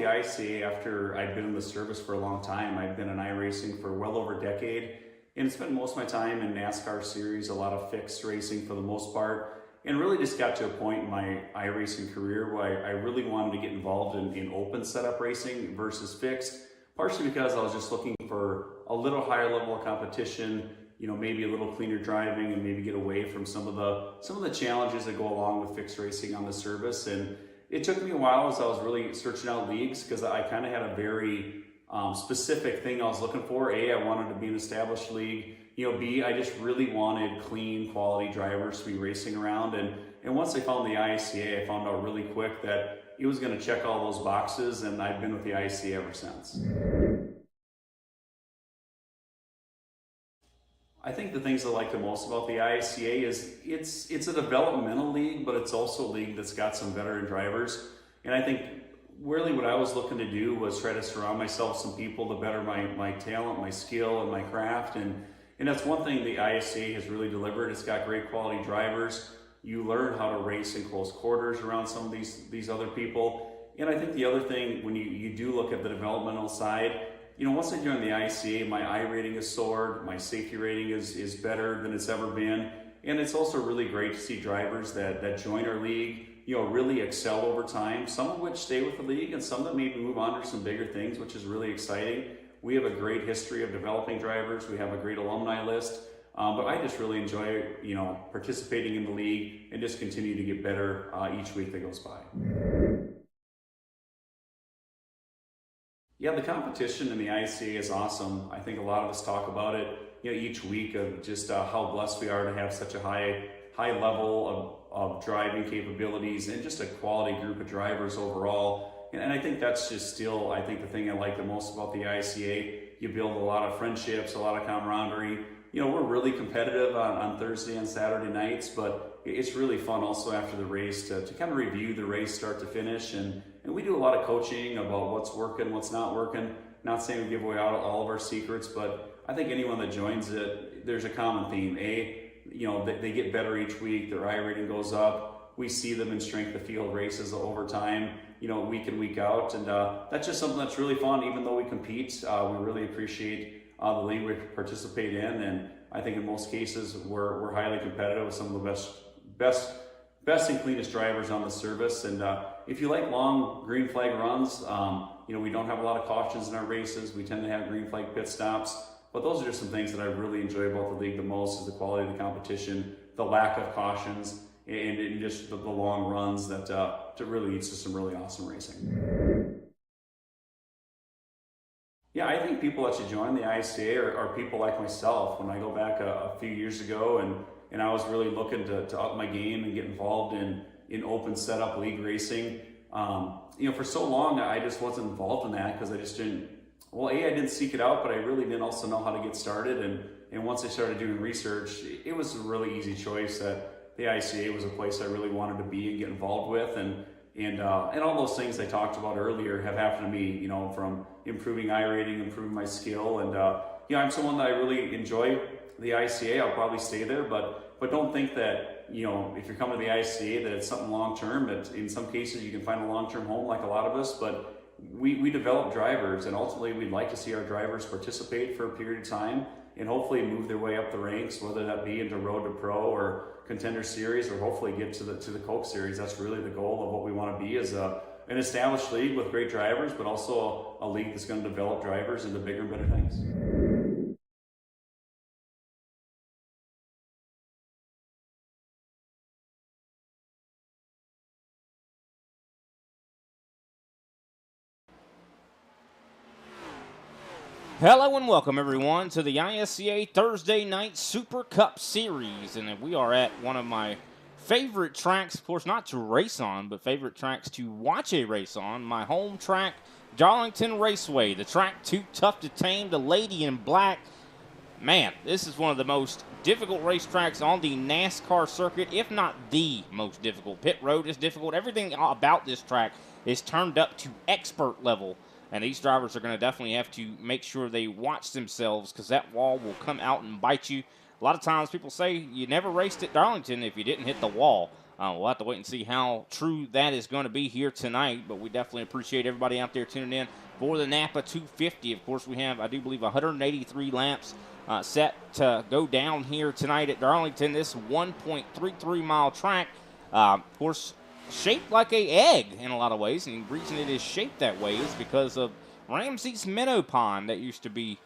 the ISCA after I'd been in the service for a long time. I'd been in iRacing for well over a decade, and spent most of my time in NASCAR series, a lot of fixed racing for the most part, and really just got to a point in my iRacing career where I really wanted to get involved in open setup racing versus fixed, partially because I was just looking for a little higher level of competition, maybe a little cleaner driving, and maybe get away from some of the challenges that go along with fixed racing on the service. And it took me a while as I was really searching out leagues, because I kind of had a very specific thing I was looking for. A, I wanted to be an established league. B, I just really wanted clean, quality drivers to be racing around. And once I found the ISCA, I found out really quick that it was going to check all those boxes, and I've been with the ISCA ever since. I think the things I like the most about the ISCA is it's a developmental league, but it's also a league that's got some veteran drivers. And I think really what I was looking to do was try to surround myself with some people to better my talent, my skill, and my craft. And that's one thing the ISCA has really delivered. It's got great quality drivers. You learn how to race in close quarters around some of these other people. And I think the other thing, when you do look at the developmental side, once I joined the ICA, my I rating is soared, my safety rating is better than it's ever been. And it's also really great to see drivers that join our league, really excel over time, some of which stay with the league and some that maybe move on to some bigger things, which is really exciting. We have a great history of developing drivers. We have a great alumni list. But I just really enjoy, participating in the league and just continue to get better each week that goes by. Yeah, the competition in the ISCA is awesome. I think a lot of us talk about it, each week, of just how blessed we are to have such a high level of driving capabilities and just a quality group of drivers overall. And I think that's just still, I think the thing I like the most about the ISCA. You build a lot of friendships, a lot of camaraderie. We're really competitive on Thursday and Saturday nights, but it's really fun also after the race to kind of review the race start to finish. And we do a lot of coaching about what's working, what's not working. Not saying we give away all of our secrets, but I think anyone that joins it, there's a common theme. They get better each week, their I rating goes up. We see them in strength of field races over time, week in, week out. And that's just something that's really fun. Even though we compete, we really appreciate the league we participate in. And I think in most cases, we're highly competitive with some of the best and cleanest drivers on the service. And if you like long green flag runs, we don't have a lot of cautions in our races. We tend to have green flag pit stops. But those are just some things that I really enjoy about the league the most, is the quality of the competition, the lack of cautions, and just the long runs that really leads to some really awesome racing. Yeah, I think people that should join the ISCA are people like myself. When I go back a few years ago and I was really looking to up my game and get involved in open setup league racing, for so long I just wasn't involved in that because I just didn't, I didn't seek it out, but I really didn't also know how to get started. And once I started doing research, it was a really easy choice that the ICA was a place I really wanted to be and get involved with. And all those things I talked about earlier have happened to me, from improving I rating, improving my skill. And, I'm someone that I really enjoy the ICA. I'll probably stay there, but don't think that, if you're coming to the ICA, that it's something long-term. That in some cases you can find a long-term home like a lot of us, but we develop drivers, and ultimately we'd like to see our drivers participate for a period of time and hopefully move their way up the ranks, whether that be into Road to Pro or Contender Series, or hopefully get to the Coke Series. That's really the goal of what we want to be, is an established league with great drivers, but also a league that's going to develop drivers into bigger and better things. Hello and welcome everyone to the ISCA Thursday Night Super Cup Series, and we are at one of my favorite tracks, of course not to race on, but favorite tracks to watch a race on, my home track, Darlington Raceway, the track Too Tough to Tame, the Lady in Black. Man, this is one of the most difficult racetracks on the NASCAR circuit, if not the most difficult. Pit road is difficult. Everything about this track is turned up to expert level. And these drivers are going to definitely have to make sure they watch themselves, because that wall will come out and bite you. A lot of times people say you never raced at Darlington if you didn't hit the wall. We'll have to wait and see how true that is going to be here tonight, but we definitely appreciate everybody out there tuning in for the Napa 250. Of course, we have, I do believe, 183 laps set to go down here tonight at Darlington. This 1.33-mile track, of course, shaped like a egg in a lot of ways, and the reason it is shaped that way is because of Ramsey's Minnow Pond that used to be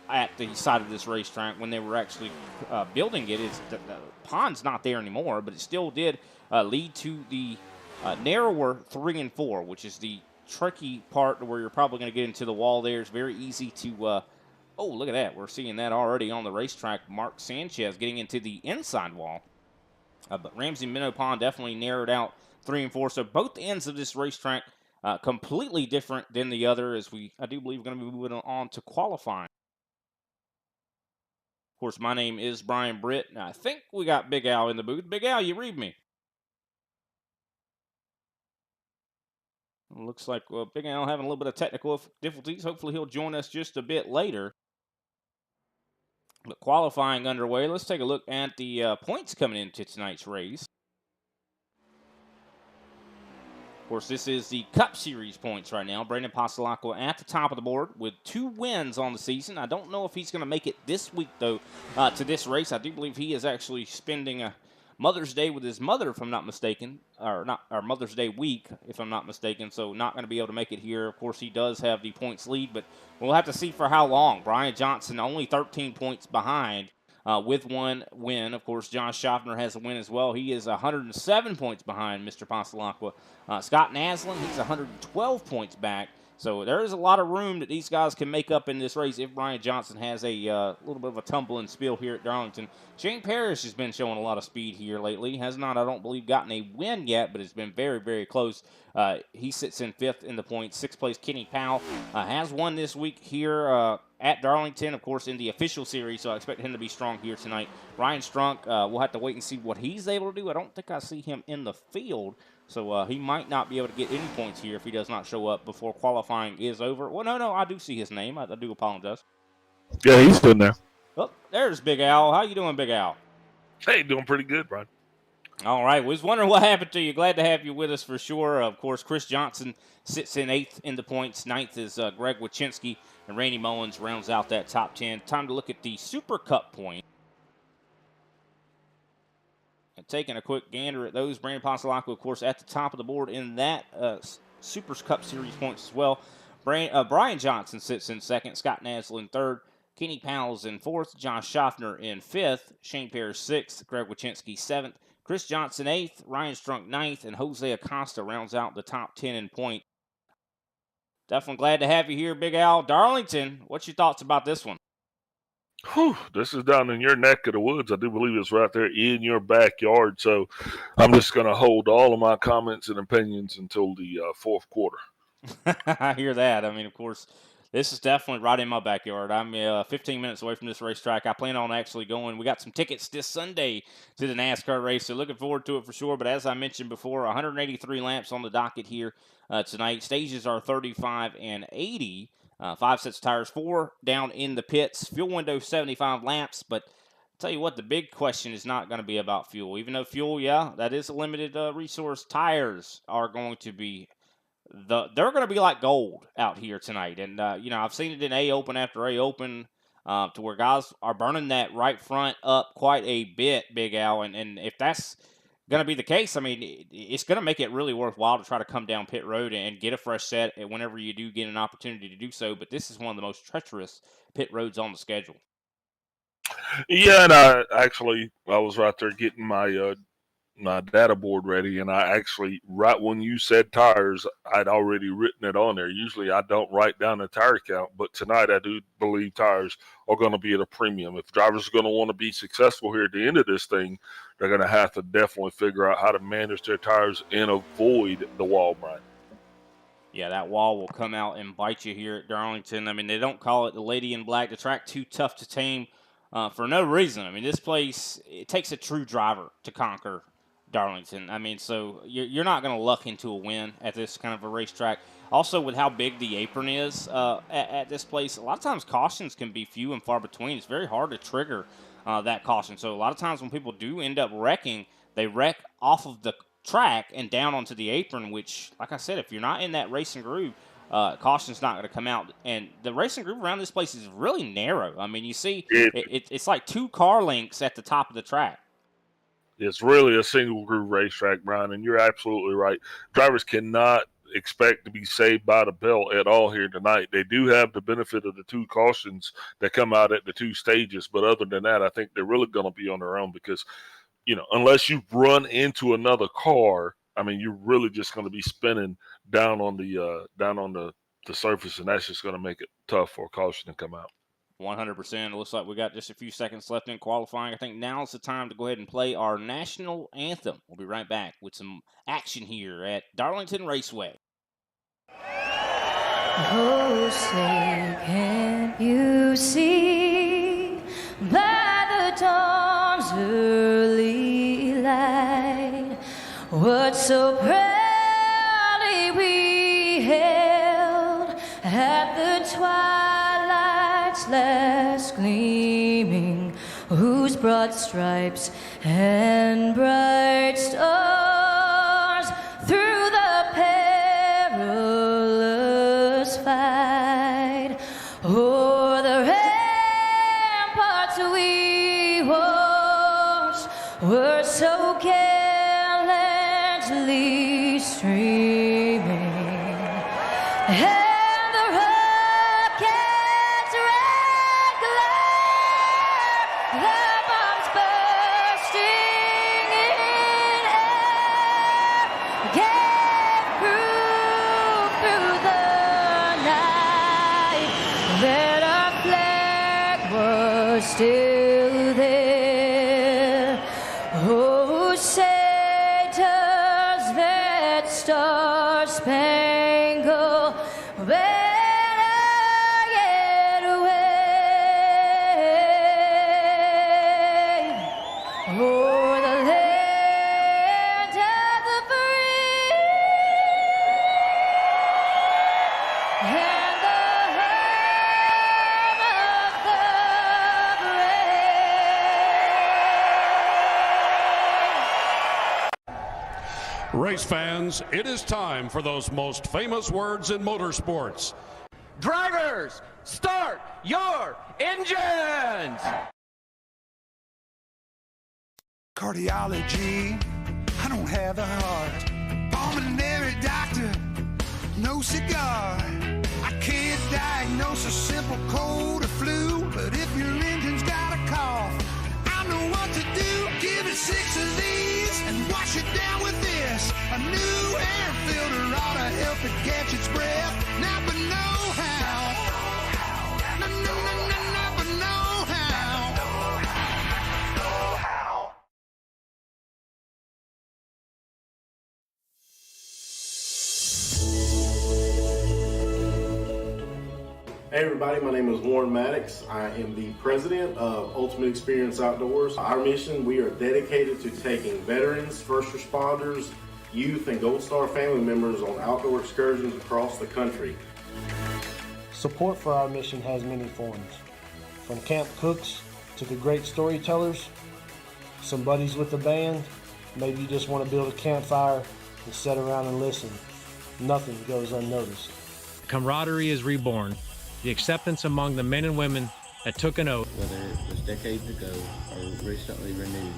at the side of this racetrack when they were actually building it. The pond's not there anymore, but it still did lead to the narrower 3 and 4, which is the tricky part where you're probably going to get into the wall there. It's very easy to oh, look at that. We're seeing that already on the racetrack. Mark Sanchez getting into the inside wall. But Ramsey Minnow Pond definitely narrowed out 3 and 4. So both ends of this racetrack completely different than the other, as I do believe, we're going to be moving on to qualifying. Of course, my name is Brian Britt, and I think we got Big Al in the booth. Big Al, you read me. Looks like Big Al having a little bit of technical difficulties. Hopefully he'll join us just a bit later. But qualifying underway. Let's take a look at the points coming into tonight's race. Of course, this is the Cup Series points right now. Brandon Passalacqua at the top of the board with 2 wins on the season. I don't know if he's going to make it this week, though, to this race. I do believe he is actually spending a Mother's Day with his mother, if I'm not mistaken, or Mother's Day week, if I'm not mistaken, so not going to be able to make it here. Of course, he does have the points lead, but we'll have to see for how long. Brian Johnson only 13 points behind with 1 win. Of course, Josh Schaffner has a win as well. He is 107 points behind Mr. Passalacqua. Scott Naslin, he's 112 points back. So there is a lot of room that these guys can make up in this race if Brian Johnson has a little bit of a tumble and spill here at Darlington. Shane Parrish has been showing a lot of speed here lately. Has not, I don't believe, gotten a win yet, but it's been very, very close. He sits in 5th in the points. 6th place, Kenny Powell has won this week here at Darlington, of course, in the official series, so I expect him to be strong here tonight. Ryan Strunk, we'll have to wait and see what he's able to do. I don't think I see him in the field. So he might not be able to get any points here if he does not show up before qualifying is over. Well, no, I do see his name. I do apologize. Yeah, he's still there. Oh, there's Big Al. How you doing, Big Al? Hey, doing pretty good, Brian. All right. Was wondering what happened to you. Glad to have you with us for sure. Of course, Chris Johnson sits in 8th in the points. 9th is Greg Wachinski, and Randy Mullins rounds out that top 10. Time to look at the Super Cup point. And taking a quick gander at those, Brandon Passalacqua, of course, at the top of the board in that Super Cup Series points as well. Brian Johnson sits in 2nd, Scott Naslin 3rd, Kenny Powell's in 4th, Josh Schaffner in 5th, Shane Parrish 6th, Greg Wachinski 7th, Chris Johnson 8th, Ryan Strunk 9th, and Jose Acosta rounds out the top 10 in point. Definitely glad to have you here, Big Al. Darlington, what's your thoughts about this one? Whew, this is down in your neck of the woods. I do believe it's right there in your backyard. So I'm just going to hold all of my comments and opinions until the 4th quarter. I hear that. I mean, of course, this is definitely right in my backyard. I'm 15 minutes away from this racetrack. I plan on actually going. We got some tickets this Sunday to the NASCAR race, so looking forward to it for sure. But as I mentioned before, 183 laps on the docket here tonight. Stages are 35 and 80. 5 sets of tires, 4 down in the pits. Fuel window 75 laps, but I'll tell you what, the big question is not going to be about fuel. Even though fuel, yeah, that is a limited resource, tires are going to be they're going to be like gold out here tonight. And I've seen it in A Open after A Open to where guys are burning that right front up quite a bit, Big Al. And if that's going to be the case, I mean, it's going to make it really worthwhile to try to come down pit road and get a fresh set whenever you do get an opportunity to do so. But this is one of the most treacherous pit roads on the schedule. Yeah, and I was right there getting my my data board ready, and I actually, right when you said tires, I'd already written it on there. Usually I don't write down the tire count, but tonight I do believe tires are going to be at a premium. If drivers are going to want to be successful here at the end of this thing, they're going to have to definitely figure out how to manage their tires and avoid the wall, Brian. Yeah, that wall will come out and bite you here at Darlington. I mean, they don't call it the Lady in Black. The track too tough to tame for no reason. I mean, this place, it takes a true driver to conquer Darlington. I mean, so you're not going to luck into a win at this kind of a racetrack. Also, with how big the apron is at this place, a lot of times cautions can be few and far between. It's very hard to trigger that caution. So a lot of times when people do end up wrecking, they wreck off of the track and down onto the apron, which, like I said, if you're not in that racing groove, caution's not going to come out. And the racing groove around this place is really narrow. I mean, you see, it's like 2 car lengths at the top of the track. It's really a single groove racetrack, Brian, and you're absolutely right. Drivers cannot expect to be saved by the bell at all here tonight. They do have the benefit of the 2 cautions that come out at the 2 stages, but other than that, I think they're really going to be on their own because, unless you run into another car, I mean, you're really just going to be spinning down on the surface, and that's just going to make it tough for a caution to come out. 100%. It looks like we got just a few seconds left in qualifying. I think now's the time to go ahead and play our national anthem. We'll be right back with some action here at Darlington Raceway. Oh, say, can't you see by the dawn's early light what so proudly we held at the twilight's last gleaming, whose broad stripes and bright stars through the perilous fight o'er the ramparts we watched were so gallantly streaming, and the rocket's red glare, the bombs bursting in air, gave proof through the night that our flag was still there. Oh, say does that star-spangled banner yet wave o'er the land of the free and the home of the brave. Race fans, it is time for those most famous words in motorsports. Drivers, start your engines! Cardiology, I don't have the heart. Pulmonary doctor, no cigar. I can't diagnose a simple cold or flu, but if your engine's got a cough, I know what to do. Give it 6 of these and wash it down with this. A new air filter ought to help it catch its breath. Napa know-how. Napa know-how. Hey everybody, my name is Warren Maddox. I am the president of Ultimate Experience Outdoors. Our mission, we are dedicated to taking veterans, first responders, youth, and Gold Star family members on outdoor excursions across the country. Support for our mission has many forms, from camp cooks to the great storytellers, some buddies with the band, maybe you just want to build a campfire and sit around and listen. Nothing goes unnoticed. Camaraderie is reborn. The acceptance among the men and women that took an oath. Whether it was decades ago or recently renewed,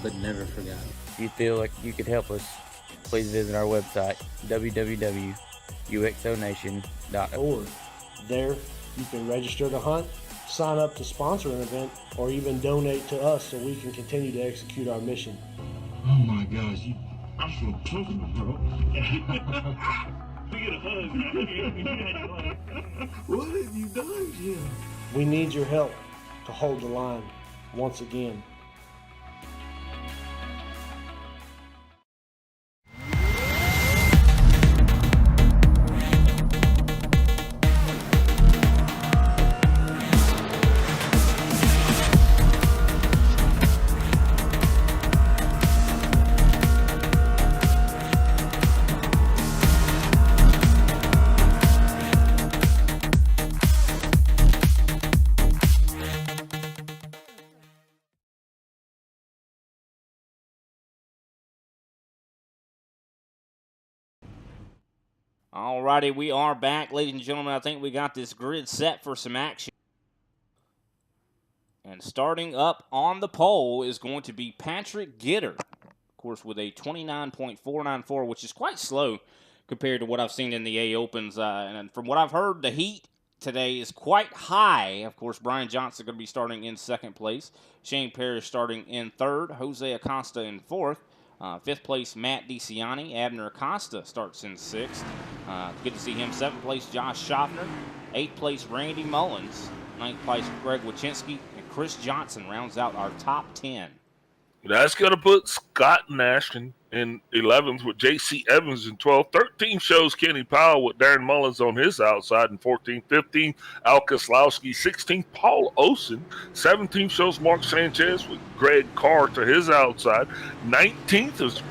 but never forgotten. If you feel like you could help us, please visit our website, www.uxonation.org. There, you can register to hunt, sign up to sponsor an event, or even donate to us so we can continue to execute our mission. Oh my gosh, I'm so pumped, bro. We get a hug, man. What have you done, Jim? We need your help to hold the line once again. Alrighty, we are back, ladies and gentlemen. I think we got this grid set for some action. And starting up on the pole is going to be Patrick Gitter, of course, with a 29.494, which is quite slow compared to what I've seen in the A Opens. And from what I've heard, the heat today is quite high. Of course, Brian Johnson going to be starting in second place. Shane Parrish starting in third. Jose Acosta in fourth. Fifth place, Matt DeCiani. Abner Acosta starts in sixth. Good to see him. Seventh place, Josh Schaffner. Eighth place, Randy Mullins. Ninth place, Greg Wachinski. And Chris Johnson rounds out our top 10. That's going to put Scott Nash in 11th with J.C. Evans in 12th. 13 shows Kenny Powell with Darren Mullins on his outside in 14th. 15th, Al Koslowski. 16th, Paul Olson. 17th shows Mark Sanchez with Greg Carr to his outside. 19th is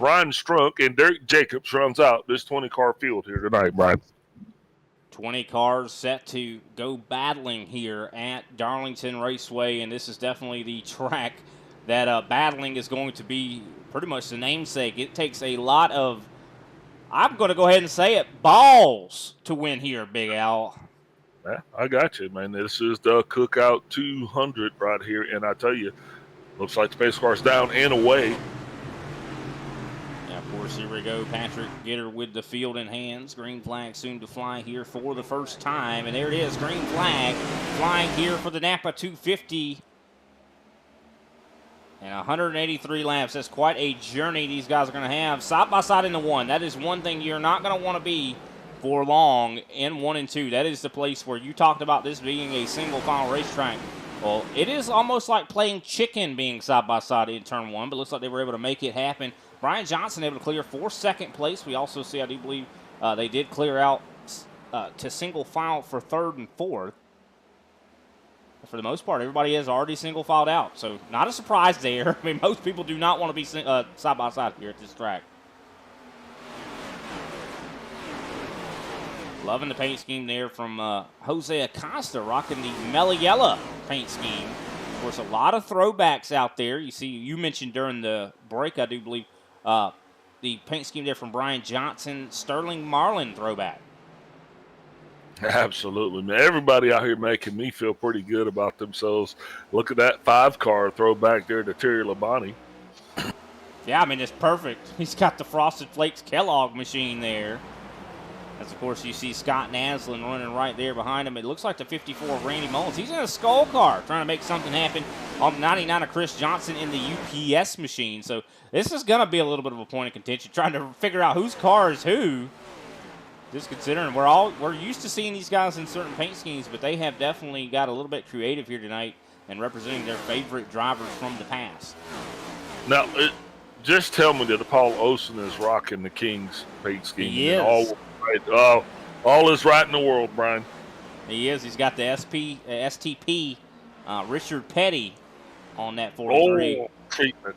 Ryan Strunk, and Derek Jacobs runs out this 20-car field here tonight, Brian. 20 cars set to go battling here at Darlington Raceway, and this is definitely the track that battling is going to be pretty much the namesake. It takes a lot of, I'm going to go ahead and say it, balls to win here, Big Al. Yeah, I got you, man. This is the Cookout 200 right here, and I tell you, looks like the pace car's down and away. Yeah, of course, here we go. Patrick Gitter with the field in hands. Green flag soon to fly here for the first time, and there it is, green flag flying here for the Napa 250. And 183 laps. That's quite a journey these guys are going to have. Side by side in the one. That is one thing you're not going to want to be for long in 1 and 2. That is the place where you talked about this being a single file racetrack. Well, it is almost like playing chicken being side by side in turn 1, but it looks like they were able to make it happen. Brian Johnson able to clear for second place. We also see, I do believe, they did clear out to single file for third and fourth. For the most part, everybody has already single filed out, so not a surprise there. I mean, most people do not want to be side by side here at this track. Loving the paint scheme there from Jose Acosta, rocking the Meliella paint scheme. Of course, a lot of throwbacks out there. You mentioned during the break, I do believe, the paint scheme there from Brian Johnson, Sterling Marlin throwback. Absolutely, man. Everybody out here making me feel pretty good about themselves. Look at that 5-car throwback there to Terry Labonte. Yeah, I mean, it's perfect. He's got the Frosted Flakes Kellogg machine there. As, of course, you see Scott Naslin running right there behind him. It looks like the 54 of Randy Mullins. He's in a skull car trying to make something happen on the 99 of Chris Johnson in the UPS machine. So this is going to be a little bit of a point of contention, trying to figure out whose car is who. Just considering we're used to seeing these guys in certain paint schemes, but they have definitely got a little bit creative here tonight and representing their favorite drivers from the past. Now, just tell me that Paul Olson is rocking the Kings paint scheme. He is. All is right in the world, Brian. He is. He's got the STP Richard Petty on that 43. Oh, treatment.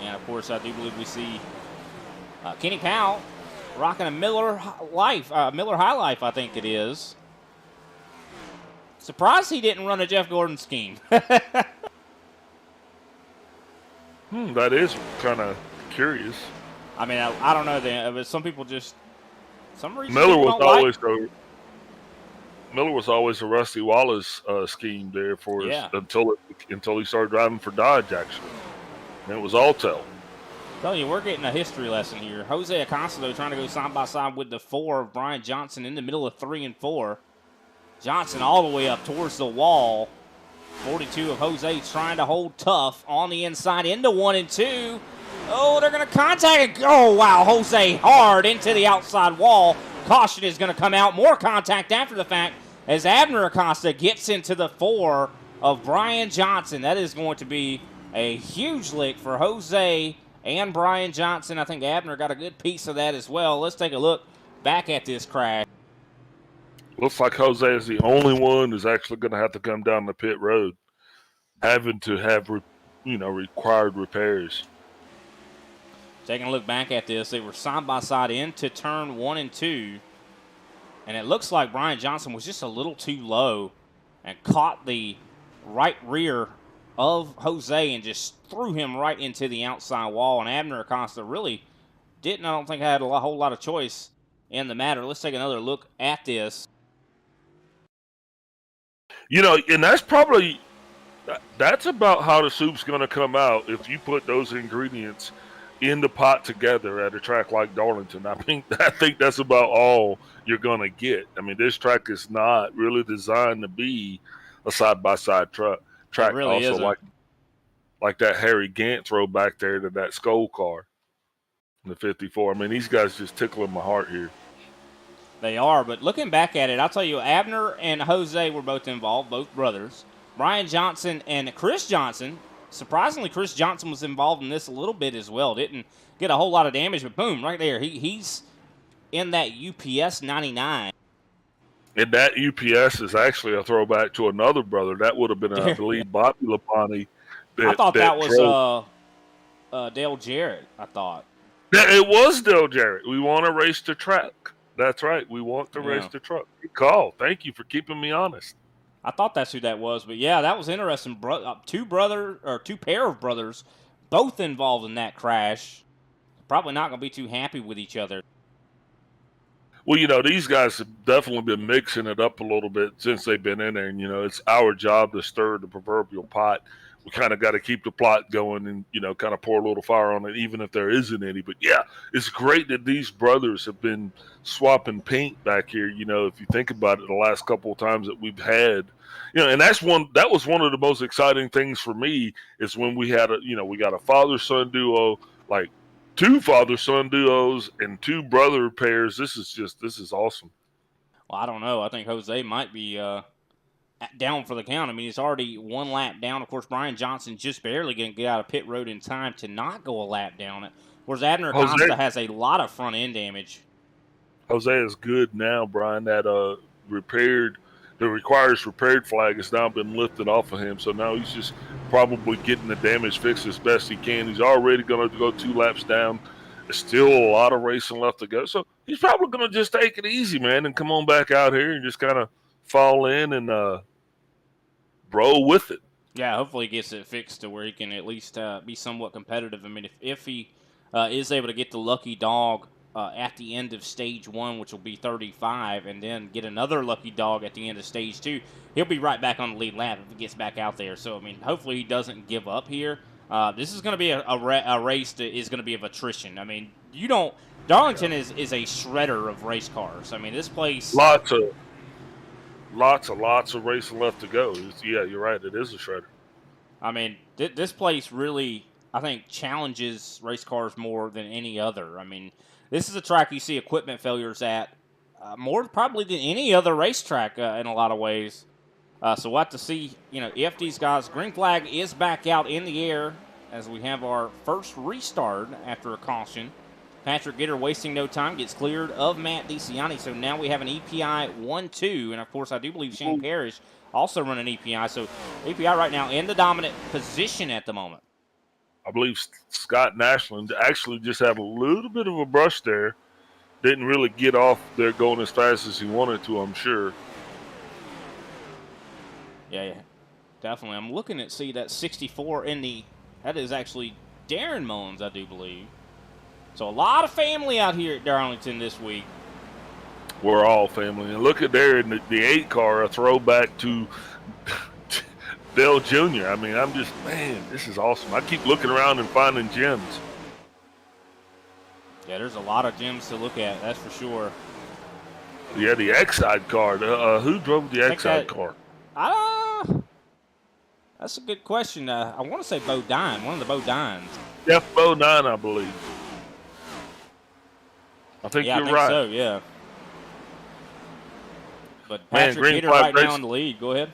And, of course, I do believe we see Kenny Powell rocking a Miller High Life, I think it is. Surprised he didn't run a Jeff Gordon scheme. That is kind of curious. I mean, I don't know, but some people just, some reason Miller was always a Rusty Wallace scheme there for us until he started driving for Dodge, actually. And it was Altel. Tell you, we're getting a history lesson here. Jose Acosta, though, trying to go side by side with the 4 of Brian Johnson in the middle of 3 and 4. Johnson all the way up towards the wall. 42 of Jose trying to hold tough on the inside into 1 and 2. Oh, they're going to contact it. Oh, wow, Jose hard into the outside wall. Caution is going to come out. More contact after the fact as Abner Acosta gets into the 4 of Brian Johnson. That is going to be a huge lick for Jose and Brian Johnson. I think Abner got a good piece of that as well. Let's take a look back at this crash. Looks like Jose is the only one who's actually going to have to come down the pit road, having to have, required repairs. Taking a look back at this, they were side by side into turn 1 and 2, and it looks like Brian Johnson was just a little too low and caught the right rear of Jose and just threw him right into the outside wall. And Abner Acosta really I don't think had a whole lot of choice in the matter. Let's take another look at this. You know, and that's about how the soup's going to come out if you put those ingredients in the pot together at a track like Darlington. I think that's about all you're going to get. I mean, this track is not really designed to be a side-by-side track. It really also isn't. like that Harry Gant throw back there to that Skoll car in the 54. I mean, these guys just tickling my heart here. They are, but looking back at it, I'll tell you, Abner and Jose were both involved, both brothers. Brian Johnson and Chris Johnson. Surprisingly, Chris Johnson was involved in this a little bit as well. Didn't get a whole lot of damage, but boom, right there. He's in that UPS 99. And that UPS is actually a throwback to another brother. That would have been, I believe, Bobby Labonte. I thought that was Dale Jarrett, I thought. It was Dale Jarrett. We want to race the track. That's right. We want to race the truck. Good call. Thank you for keeping me honest. I thought that's who that was, but yeah, that was interesting. Two pair of brothers, both involved in that crash. Probably not going to be too happy with each other. Well, you know, these guys have definitely been mixing it up a little bit since they've been in there. And, you know, it's our job to stir the proverbial pot. We kind of got to keep the plot going and, you know, kind of pour a little fire on it, even if there isn't any. But, yeah, it's great that these brothers have been swapping paint back here. You know, if you think about it, the last couple of times that we've had, you know, and that was one of the most exciting things for me is when we had we got a father-son duo, like two father-son duos and two brother pairs. This is awesome. Well, I don't know. I think Jose might be down for the count. I mean, he's already one lap down. Of course, Brian Johnson just barely going to get out of pit road in time to not go a lap down it. Whereas Abner Acosta has a lot of front end damage. Jose is good now, Brian. That the requires repaired flag has now been lifted off of him. So now he's just probably getting the damage fixed as best he can. He's already going to go 2 laps down. There's still a lot of racing left to go. So he's probably going to just take it easy, man, and come on back out here and just kind of fall in and roll with it. Yeah, hopefully he gets it fixed to where he can at least be somewhat competitive. I mean, if he is able to get the lucky dog at the end of stage 1, which will be 35, and then get another lucky dog at the end of stage 2, he'll be right back on the lead lap if he gets back out there. So, I mean, hopefully he doesn't give up here. This is going to be a race that is going to be of attrition. I mean, Darlington is a shredder of race cars. I mean, this place... Lots of racing left to go. Yeah, you're right. It is a shredder. I mean, this place really, I think, challenges race cars more than any other. I mean, this is a track you see equipment failures at more probably than any other racetrack in a lot of ways. So we'll have to see, if these guys, green flag is back out in the air as we have our first restart after a caution. Patrick Gitter wasting no time, gets cleared of Matt DeCiani. So now we have an EPI 1-2. And, of course, I do believe Shane Parrish also running EPI. So EPI right now in the dominant position at the moment. I believe Scott Nashland actually just had a little bit of a brush there. Didn't really get off there going as fast as he wanted to, I'm sure. Yeah, definitely. I'm looking at, that 64 that is actually Darren Mullins, I do believe. So a lot of family out here at Darlington this week. We're all family. And look at there in the 8 car, a throwback to Dale Jr. I mean, this is awesome. I keep looking around and finding gems. Yeah, there's a lot of gems to look at, that's for sure. Yeah, the X-Side car. Who drove the X-Side car? That's a good question. I want to say Bodine, one of the Bodines. Jeff Bodine, I believe. I think you're right. So, yeah. But Patrick Gitter right now in the lead. Go ahead.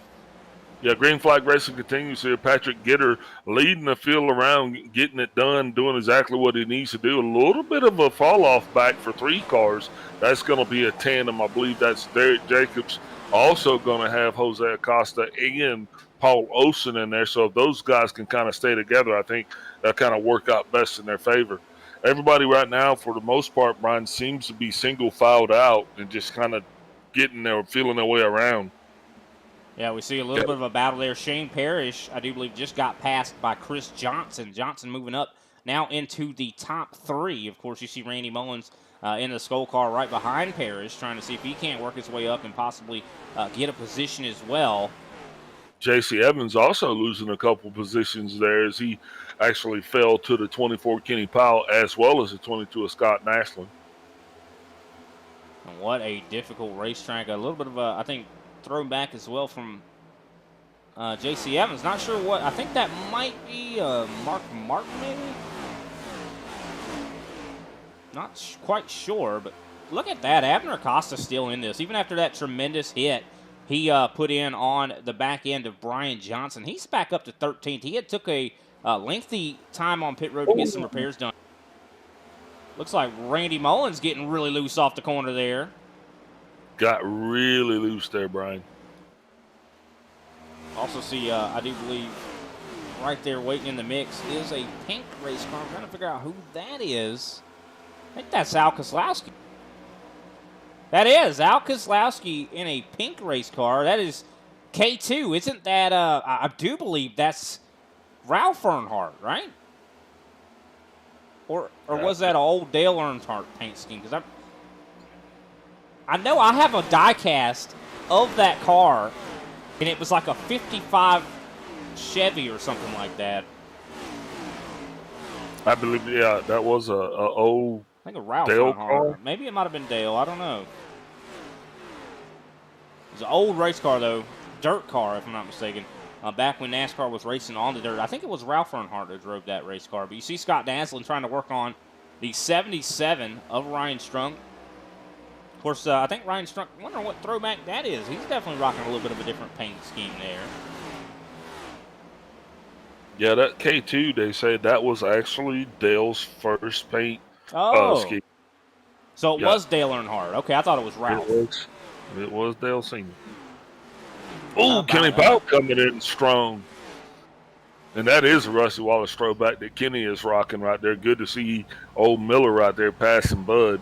Yeah, green flag racing continues here. Patrick Gitter leading the field around, getting it done, doing exactly what he needs to do. A little bit of a fall-off back for 3 cars. That's going to be a tandem. I believe that's Derek Jacobs. Also going to have Jose Acosta and Paul Olsen in there. So if those guys can kind of stay together, I think that'll kind of work out best in their favor. Everybody right now, for the most part, Brian, seems to be single-filed out and just kind of getting there, feeling their way around. Yeah, we see a little bit of a battle there. Shane Parrish, I do believe, just got passed by Chris Johnson. Johnson moving up now into the top 3. Of course, you see Randy Mullins in the Skull car right behind Parrish, trying to see if he can't work his way up and possibly get a position as well. J.C. Evans also losing a couple positions there as he actually fell to the 24 Kenny Powell as well as the 22 of Scott Nashland. And what a difficult racetrack. A little bit of a, I think, thrown back as well from J.C. Evans. Not sure what. I think that might be Mark Martin, maybe? Not quite sure, but look at that. Abner Acosta still in this. Even after that tremendous hit he put in on the back end of Brian Johnson, he's back up to 13th. He had took a lengthy time on pit road to get some repairs done. Looks like Randy Mullins getting really loose off the corner there. Got really loose there, Brian. Also see, I do believe, right there waiting in the mix is a pink race car. I'm trying to figure out who that is. I think that's Al Kozlowski. That is Al Kozlowski in a pink race car. That is K2. Isn't that, I do believe that's Ralph Earnhardt, right? Or was that an old Dale Earnhardt paint scheme? Because I know I have a die cast of that car, and it was like a 55 Chevy or something like that. I believe, yeah, that was a old I think a Ralph Dale Earnhardt. car. Maybe it might have been Dale. I don't know. It was an old race car, though. Dirt car, if I'm not mistaken. Back when NASCAR was racing on the dirt. I think it was Ralph Earnhardt that drove that race car. But you see Scott Naslund trying to work on the 77 of Ryan Strunk. Of course, I think Ryan Strunk, wondering what throwback that is. He's definitely rocking a little bit of a different paint scheme there. Yeah, that K2, they said that was actually Dale's first paint scheme. So it was Dale Earnhardt. Okay, I thought it was Ralph. It was Dale Sr. Oh, Kenny Powell coming in strong. And that is a Rusty Wallace throwback that Kenny is rocking right there. Good to see old Miller right there passing Bud.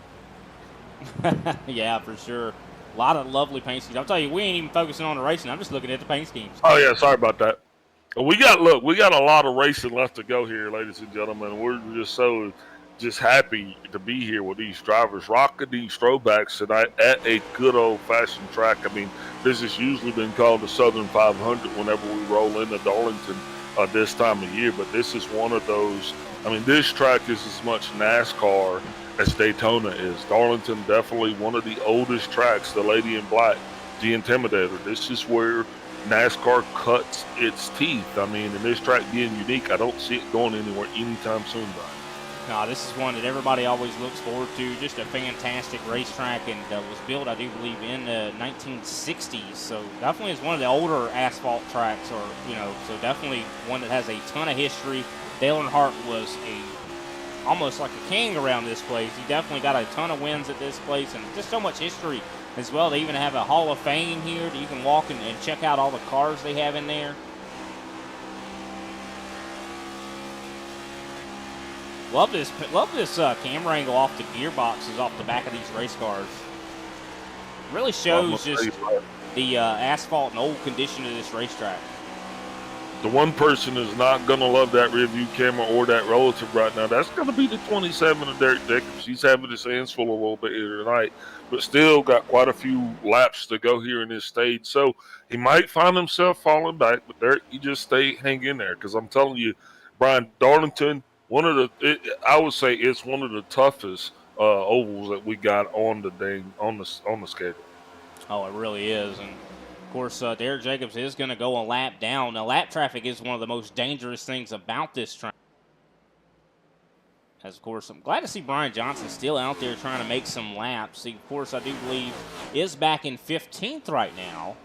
Yeah, for sure. A lot of lovely paint schemes. I'll tell you, we ain't even focusing on the racing. I'm just looking at the paint schemes. Oh, yeah, sorry about that. We got a lot of racing left to go here, ladies and gentlemen. We're just happy to be here with these drivers rocking these throwbacks tonight at a good old-fashioned track. I mean, this has usually been called the Southern 500 whenever we roll into Darlington this time of year, but this is one of those. I mean, this track is as much NASCAR as Daytona is. Darlington, definitely one of the oldest tracks, the Lady in Black, the Intimidator. This is where NASCAR cuts its teeth. I mean, and this track being unique, I don't see it going anywhere anytime soon, Brian. No, this is one that everybody always looks forward to. Just a fantastic racetrack, and was built, I do believe, in the 1960s. So definitely is one of the older asphalt tracks, so definitely one that has a ton of history. Dale Earnhardt was almost like a king around this place. He definitely got a ton of wins at this place, and just so much history as well. They even have a Hall of Fame here that you can walk and check out all the cars they have in there. Love this camera angle off the gearboxes off the back of these race cars. Really shows just the asphalt and old condition of this racetrack. The one person is not going to love that rear view camera or that relative right now. That's going to be the 27 of Derek Jacobs. He's having his hands full a little bit here tonight, but still got quite a few laps to go here in this stage. So he might find himself falling back, but Derek, you just hang in there, because I'm telling you, Brian, Darlington, I would say it's one of the toughest ovals that we got on the schedule. Oh, it really is. And of course, Derek Jacobs is going to go a lap down. Now, lap traffic is one of the most dangerous things about this track. As, of course, I'm glad to see Brian Johnson still out there trying to make some laps. He, of course, I do believe is back in 15th right now.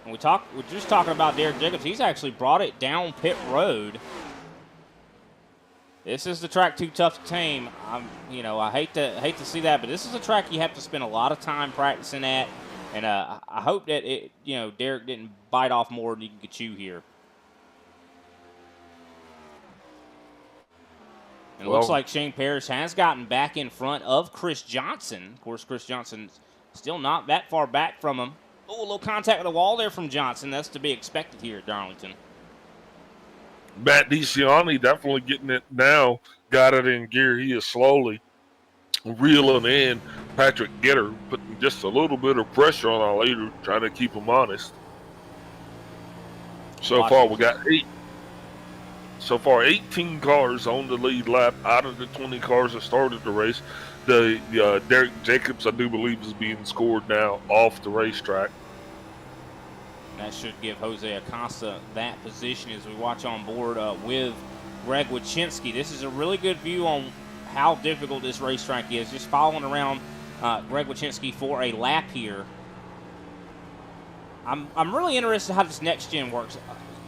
And we're just talking about Derek Jacobs. He's actually brought it down pit road. This is the track too tough to tame. I hate to see that, but this is a track you have to spend a lot of time practicing at. And I hope that Derek didn't bite off more than he can chew here. And it looks like Shane Parrish has gotten back in front of Chris Johnson. Of course, Chris Johnson's still not that far back from him. Oh, a little contact with the wall there from Johnson. That's to be expected here at Darlington. Matt DeCiani definitely getting it now. Got it in gear. He is slowly reeling in Patrick Gitter, putting just a little bit of pressure on our leader, trying to keep him honest. So far, we got 18 cars on the lead lap out of the 20 cars that started the race. The Derek Jacobs, I do believe, is being scored now off the racetrack. That should give Jose Acosta that position as we watch on board with Greg Wyszynski. This is a really good view on how difficult this racetrack is. Just following around Greg Wyszynski for a lap here. I'm really interested how this next gen works.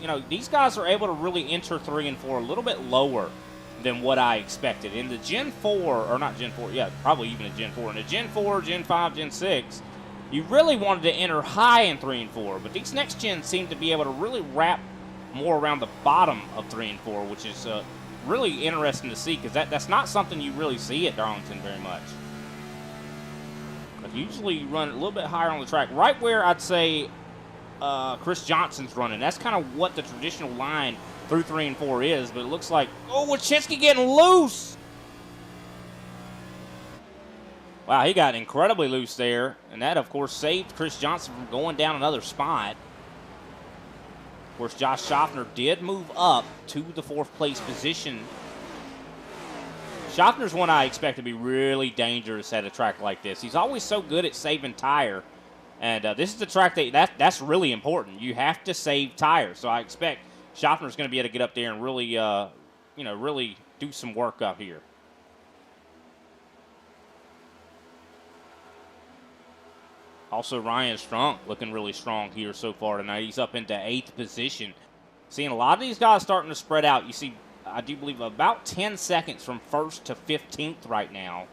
You know, these guys are able to really enter 3 and 4 a little bit lower than what I expected. In the Gen 4, or not Gen 4, yeah, probably even a Gen 4. In the Gen 4, Gen 5, Gen 6, you really wanted to enter high in 3 and 4, but these next gens seem to be able to really wrap more around the bottom of 3 and 4, which is really interesting to see because that's not something you really see at Darlington very much. But usually you run a little bit higher on the track, right where I'd say Chris Johnson's running. That's kind of what the traditional line through 3 and 4 is, but it looks like, oh, Wyszynski getting loose. Wow, he got incredibly loose there, and that, of course, saved Chris Johnson from going down another spot. Of course, Josh Schaffner did move up to the 4th place position. Schaffner's one I expect to be really dangerous at a track like this. He's always so good at saving tire, and this is a track that's really important. You have to save tires, so I expect Schaffner's going to be able to get up there and really, really do some work up here. Also, Ryan Strunk looking really strong here so far tonight. He's up into 8th position. Seeing a lot of these guys starting to spread out. You see, I do believe, about 10 seconds from 1st to 15th right now.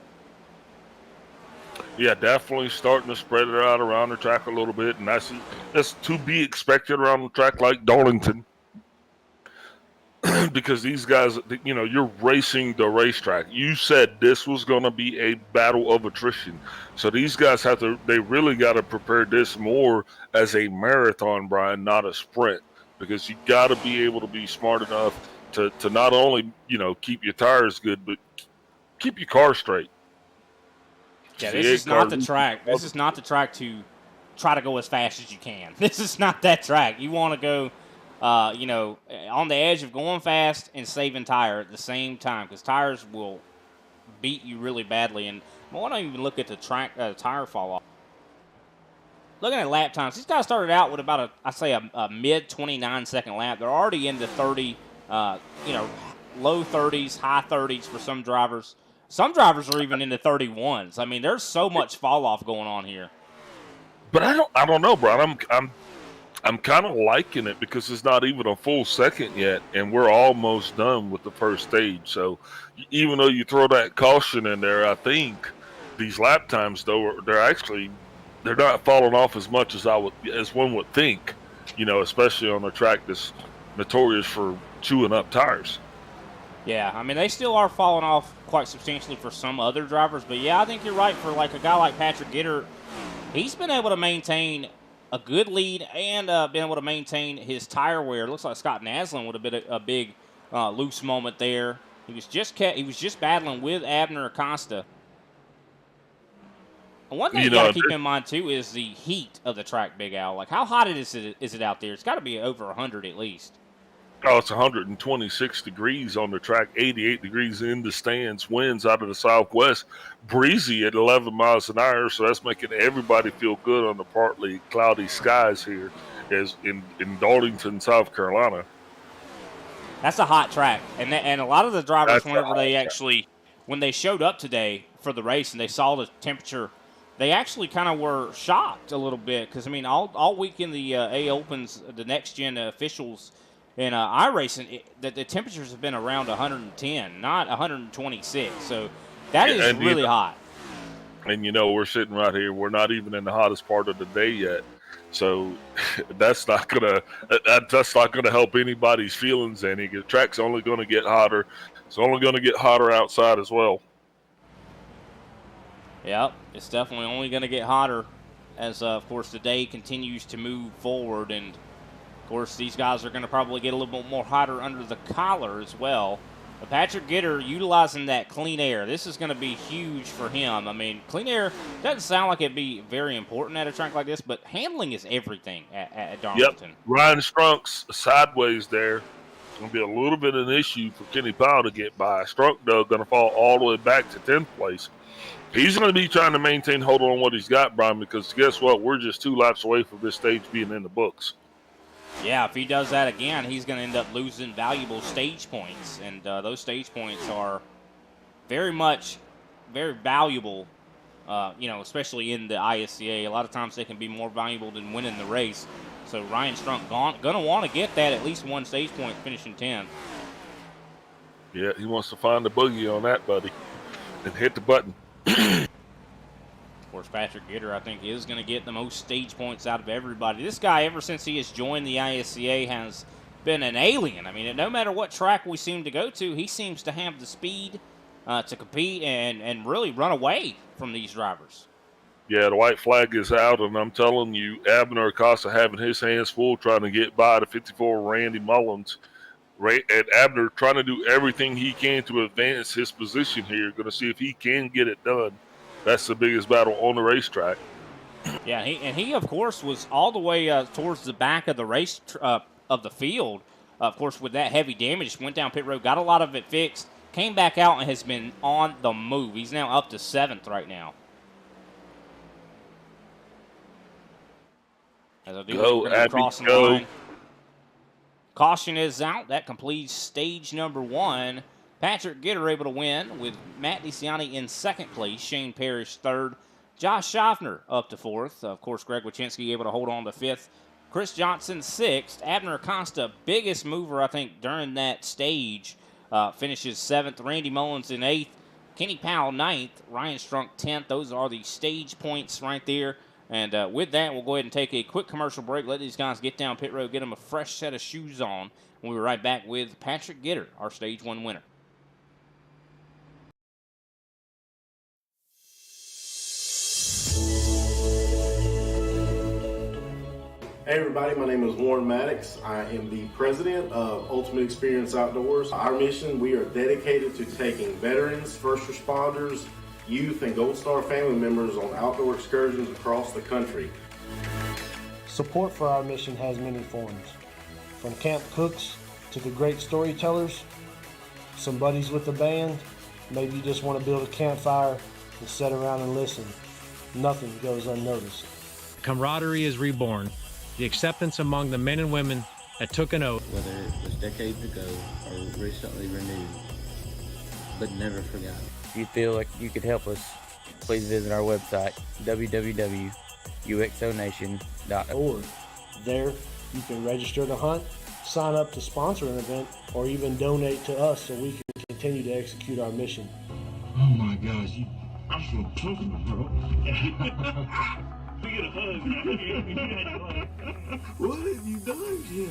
Yeah, definitely starting to spread it out around the track a little bit, and that's to be expected around a track like Darlington. Because these guys, you know, you're racing the racetrack. You said this was going to be a battle of attrition. So these guys they really got to prepare this more as a marathon, Brian, not a sprint. Because you got to be able to be smart enough to not only, you know, keep your tires good, but keep your car straight. Yeah, this is not the track. This is not the track to try to go as fast as you can. This is not that track. You want to go on the edge of going fast and saving tire at the same time because tires will beat you really badly. And I want to even look at the track tire fall off. Looking at lap times, these guys started out with about a mid 29-second lap. They're already in the 30, low 30s, high 30s for some drivers. Some drivers are even in the 31s. I mean, there's so much fall off going on here. But I don't know, Brian. I'm kind of liking it because it's not even a full second yet, and we're almost done with the first stage. So even though you throw that caution in there, I think these lap times, though, they're not falling off as much as one would think, you know, especially on a track that's notorious for chewing up tires. Yeah, I mean, they still are falling off quite substantially for some other drivers. But, yeah, I think you're right. For, like, a guy like Patrick Gitter, he's been able to maintain a good lead and been able to maintain his tire wear. It looks like Scott Naslin would have been a big loose moment there. He was just battling with Abner Acosta. And one thing you got to keep in mind, too, is the heat of the track, Big Al. Like, how hot is it out there? It's got to be over 100 at least. Oh, it's 126 degrees on the track, 88 degrees in the stands, winds out of the southwest, breezy at 11 miles an hour, so that's making everybody feel good on the partly cloudy skies here as in Darlington, South Carolina. That's a hot track, and a lot of the drivers, when they showed up today for the race and they saw the temperature, they actually kind of were shocked a little bit because, I mean, all week in the A Opens, the next gen officials – in iRacing, the temperatures have been around 110, not 126. So that is really hot. And, you know, we're sitting right here. We're not even in the hottest part of the day yet. So that's not gonna help anybody's feelings any. The track's only going to get hotter. It's only going to get hotter outside as well. Yep, it's definitely only going to get hotter as, of course, the day continues to move forward. And Of course, these guys are going to probably get a little bit more hotter under the collar as well. But Patrick Gitter utilizing that clean air. This is going to be huge for him. I mean, clean air doesn't sound like it'd be very important at a track like this, but handling is everything at Darlington. Yep. Ryan Strunk's sideways there. It's going to be a little bit of an issue for Kenny Powell to get by. Strunk, though, going to fall all the way back to 10th place. He's going to be trying to maintain hold on what he's got, Brian, because guess what? We're just 2 laps away from this stage being in the books. Yeah, if he does that again, he's going to end up losing valuable stage points. And those stage points are very valuable, especially in the ISCA. A lot of times they can be more valuable than winning the race. So Ryan Strunk going to want to get that at least 1 stage point, finishing 10th. Yeah, he wants to find the boogie on that, buddy, and hit the button. Of course, Patrick Gitter, I think, is going to get the most stage points out of everybody. This guy, ever since he has joined the ISCA, has been an alien. I mean, no matter what track we seem to go to, he seems to have the speed to compete and really run away from these drivers. Yeah, the white flag is out, and I'm telling you, Abner Acosta having his hands full trying to get by the 54 Randy Mullins. And Abner trying to do everything he can to advance his position here. Going to see if he can get it done. That's the biggest battle on the racetrack. Yeah, he of course was all the way towards the back of the race of the field. Of course, with that heavy damage, went down pit road, got a lot of it fixed, came back out, and has been on the move. He's now up to 7th right now. As I do, Go, Abby, crossing the line. Caution is out. That completes stage number 1. Patrick Gitter able to win with Matt DeCiani in 2nd place, Shane Parrish 3rd, Josh Schaffner up to 4th. Of course, Greg Wachinski able to hold on to 5th. Chris Johnson 6th. Abner Acosta, biggest mover, I think, during that stage, finishes 7th. Randy Mullins in 8th. Kenny Powell 9th. Ryan Strunk 10th. Those are the stage points right there. And with that, we'll go ahead and take a quick commercial break. Let these guys get down pit road, get them a fresh set of shoes on. We'll be right back with Patrick Gitter, our Stage 1 winner. Hey everybody, my name is Warren Maddox. I am the president of Ultimate Experience Outdoors. Our mission, we are dedicated to taking veterans, first responders, youth, and Gold Star family members on outdoor excursions across the country. Support for our mission has many forms. From camp cooks to the great storytellers, some buddies with the band, maybe you just want to build a campfire and sit around and listen. Nothing goes unnoticed. Camaraderie is reborn. The acceptance among the men and women that took an oath. Whether it was decades ago or recently renewed, but never forgotten. If you feel like you could help us, please visit our website, www.uxonation.org. There, you can register to hunt, sign up to sponsor an event, or even donate to us so we can continue to execute our mission. Oh my gosh, I'm so talking, bro. We get a hug, man. What have you done, Jim?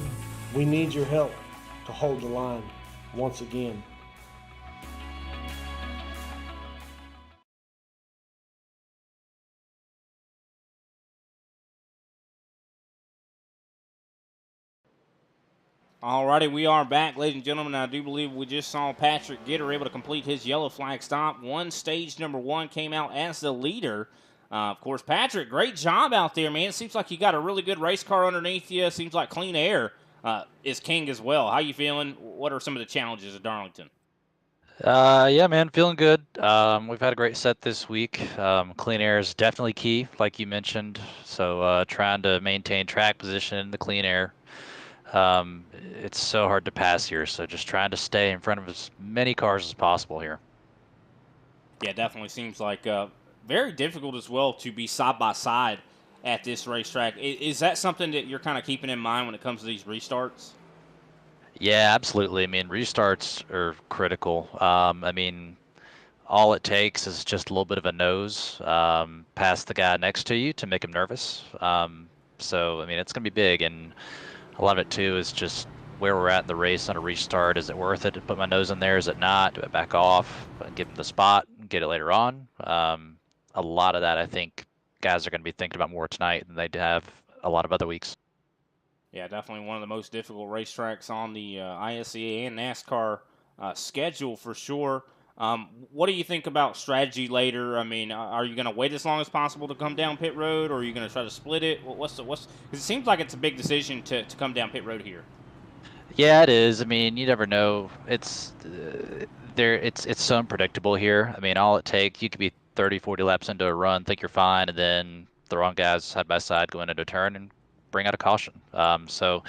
We need your help to hold the line once again. Alrighty, we are back, ladies and gentlemen. I do believe we just saw Patrick Gitter able to complete his yellow flag stop. Stage number 1 came out as the leader. Of course, Patrick, great job out there, man. It seems like you got a really good race car underneath you. Seems like clean air is king as well. How you feeling? What are some of the challenges at Darlington? Yeah, man, feeling good. We've had a great set this week. Clean air is definitely key, like you mentioned. So trying to maintain track position in the clean air. It's so hard to pass here, so just trying to stay in front of as many cars as possible here. Yeah, definitely seems like very difficult as well to be side by side at this racetrack. Is that something that you're kind of keeping in mind when it comes to these restarts? Yeah, absolutely. I mean, restarts are critical. I mean, all it takes is just a little bit of a nose past the guy next to you to make him nervous. So, I mean, it's going to be big, and a lot of it, too, is just where we're at in the race on a restart. Is it worth it to put my nose in there? Is it not? Do I back off and give him the spot and get it later on? A lot of that, I think, guys are going to be thinking about more tonight than they have a lot of other weeks. Yeah, definitely one of the most difficult racetracks on the ISCA and NASCAR schedule for sure. What do you think about strategy later? I mean, are you going to wait as long as possible to come down pit road, or are you going to try to split it? What's because it seems like it's a big decision to come down pit road here. Yeah, it is. I mean, you never know. It's it's so unpredictable here. I mean, all it takes, you could be 30, 40 laps into a run, think you're fine, and then the wrong guys side by side go into a turn and bring out a caution. So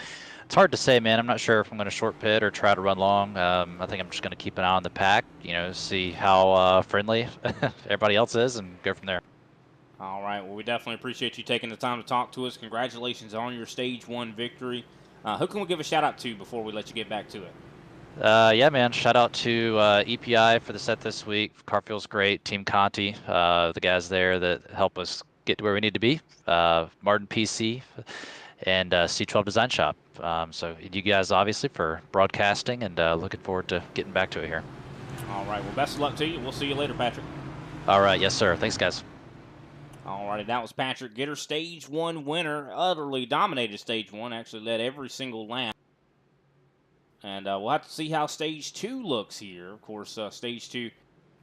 it's hard to say, man. I'm not sure if I'm going to short pit or try to run long. I think I'm just going to keep an eye on the pack, see how friendly everybody else is and go from there. All right. Well, we definitely appreciate you taking the time to talk to us. Congratulations on your Stage 1 victory. Who can we give a shout-out to before we let you get back to it? Yeah, man. Shout out to EPI for the set this week. Car feels great. Team Conti, the guys there that help us get to where we need to be. Martin PC and C12 Design Shop. So you guys, obviously, for broadcasting, and looking forward to getting back to it here. All right. Well, best of luck to you. We'll see you later, Patrick. All right. Yes, sir. Thanks, guys. All righty, that was Patrick Gitter, Stage 1 winner. Utterly dominated Stage 1, actually led every single lap. And we'll have to see how Stage 2 looks here. Of course, Stage 2,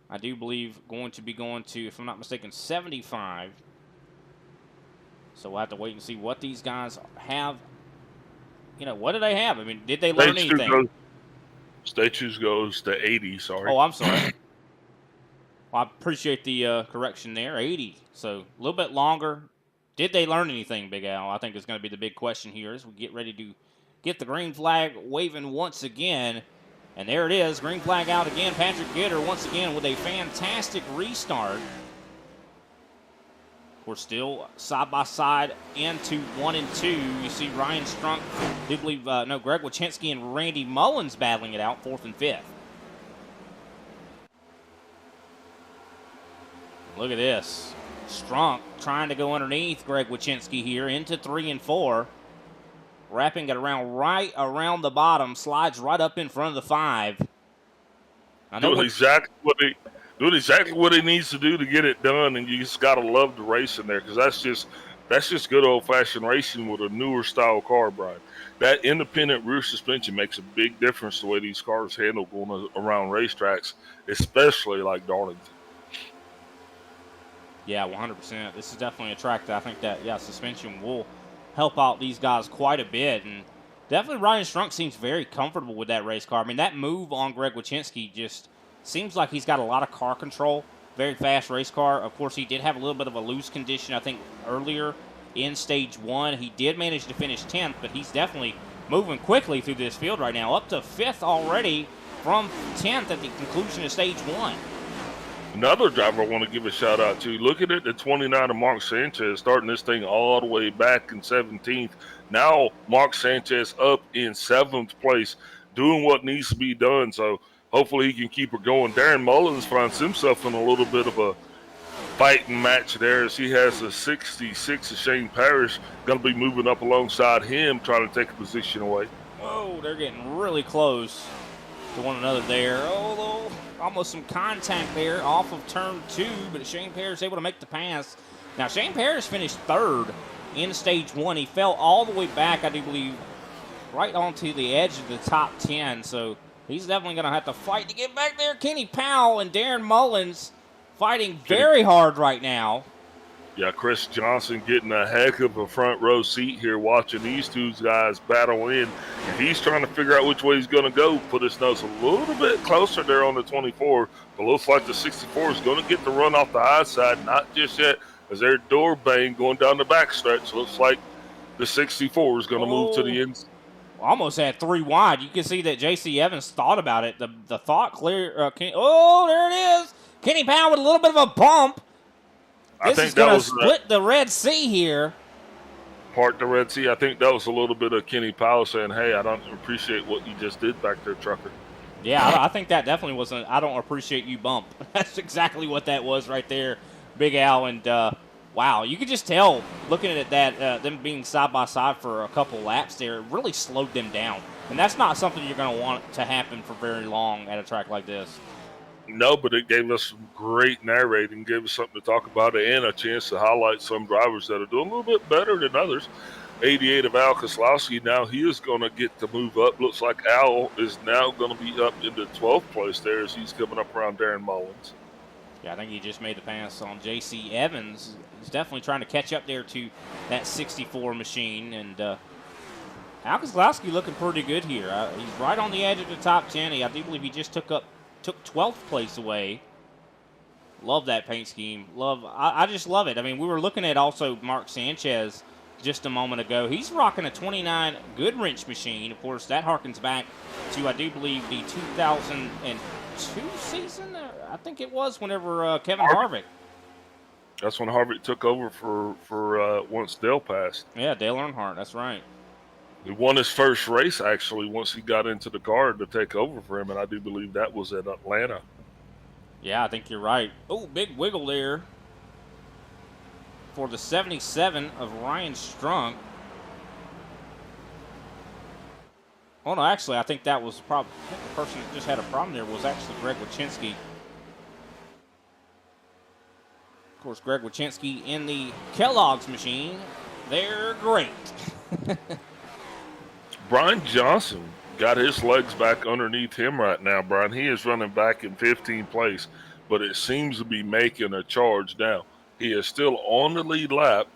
I do believe, going to be going to, if I'm not mistaken, 75. So we'll have to wait and see what these guys have. What do they have? I mean, did they learn anything? Stage 2 goes to 80, sorry. Oh, I'm sorry. Well, I appreciate the correction there. 80, so a little bit longer. Did they learn anything, Big Al? I think is going to be the big question here as we get ready to get the green flag waving once again. And there it is, green flag out again. Patrick Gitter once again with a fantastic restart. We're still side by side into 1 and 2. You see Ryan Strunk, I do believe, Greg Wachinski and Randy Mullins battling it out, 4th and 5th. Look at this. Strunk trying to go underneath Greg Wachinski here into 3 and 4. Wrapping it right around the bottom. Slides right up in front of the 5. Doing exactly what he needs to do to get it done, and you just got to love the racing there, because that's just good old-fashioned racing with a newer style car, Brian. That independent rear suspension makes a big difference the way these cars handle going around racetracks, especially like Darlington. Yeah, 100%. This is definitely a track that I think that, suspension will help out these guys quite a bit. And definitely Ryan Strunk seems very comfortable with that race car. I mean, that move on Greg Wachinski just seems like he's got a lot of car control. Very fast race car. Of course, he did have a little bit of a loose condition, I think, earlier in Stage 1. He did manage to finish 10th, but he's definitely moving quickly through this field right now. Up to 5th already from 10th at the conclusion of Stage 1. Another driver I want to give a shout out to. Looking at the 29 of Mark Sanchez, starting this thing all the way back in 17th. Now Mark Sanchez up in 7th place, doing what needs to be done. So hopefully he can keep it going. Darren Mullins finds himself in a little bit of a fighting match there, as he has a 66 of Shane Parrish going to be moving up alongside him, trying to take a position away. Oh, they're getting really close to one another there. Although almost some contact there off of turn 2, but Shane Parrish able to make the pass. Now, Shane Parrish finished 3rd in Stage 1. He fell all the way back, I do believe, right onto the edge of the top 10. So he's definitely going to have to fight to get back there. Kenny Powell and Darren Mullins fighting very hard right now. Yeah, Chris Johnson getting a heck of a front row seat here watching these two guys battle in. And he's trying to figure out which way he's going to go. Put his nose a little bit closer there on the 24. But looks like the 64 is going to get the run off the high side. Not just yet, as their door bang going down the back stretch. Looks like the 64 is going to move to the end. Almost had 3 wide. You can see that J.C. Evans thought about it. The thought clear. There it is. Kenny Powell with a little bit of a bump. This is going to split the Red Sea here. Part the Red Sea. I think that was a little bit of Kenny Powell saying, hey, I don't appreciate what you just did back there, trucker. Yeah, I think that definitely was an I don't appreciate you bump. That's exactly what that was right there, Big Al. And, wow, you could just tell looking at that, them being side by side for a couple laps there, it really slowed them down. And that's not something you're going to want to happen for very long at a track like this. No, but it gave us some great narrating, gave us something to talk about, and a chance to highlight some drivers that are doing a little bit better than others. 88 of Al Koslowski. Now he is going to get to move up. Looks like Al is now going to be up into 12th place there as he's coming up around Darren Mullins. Yeah, I think he just made the pass on J.C. Evans. He's definitely trying to catch up there to that 64 machine. And Al Koslowski looking pretty good here. He's right on the edge of the top 10. I do believe he just took 12th place away. Love that paint scheme. I just love it. I mean, we were looking at also Mark Sanchez just a moment ago. He's rocking a 29 Goodwrench machine. Of course, that harkens back to, I do believe, the 2002 season. I think it was whenever Kevin Harvick. That's when Harvick took over for once Dale passed. Yeah, Dale Earnhardt. That's right. He won his first race, actually, once he got into the car to take over for him, and I do believe that was at Atlanta. Yeah, I think you're right. Oh, big wiggle there for the 77 of Ryan Strunk. Oh, no, actually, I think that was the problem. I think the person that just had a problem there was actually Greg Wyszynski. Of course, Greg Wyszynski in the Kellogg's machine. They're great. Brian Johnson got his legs back underneath him right now, Brian. He is running back in 15th place, but it seems to be making a charge now. He is still on the lead lap,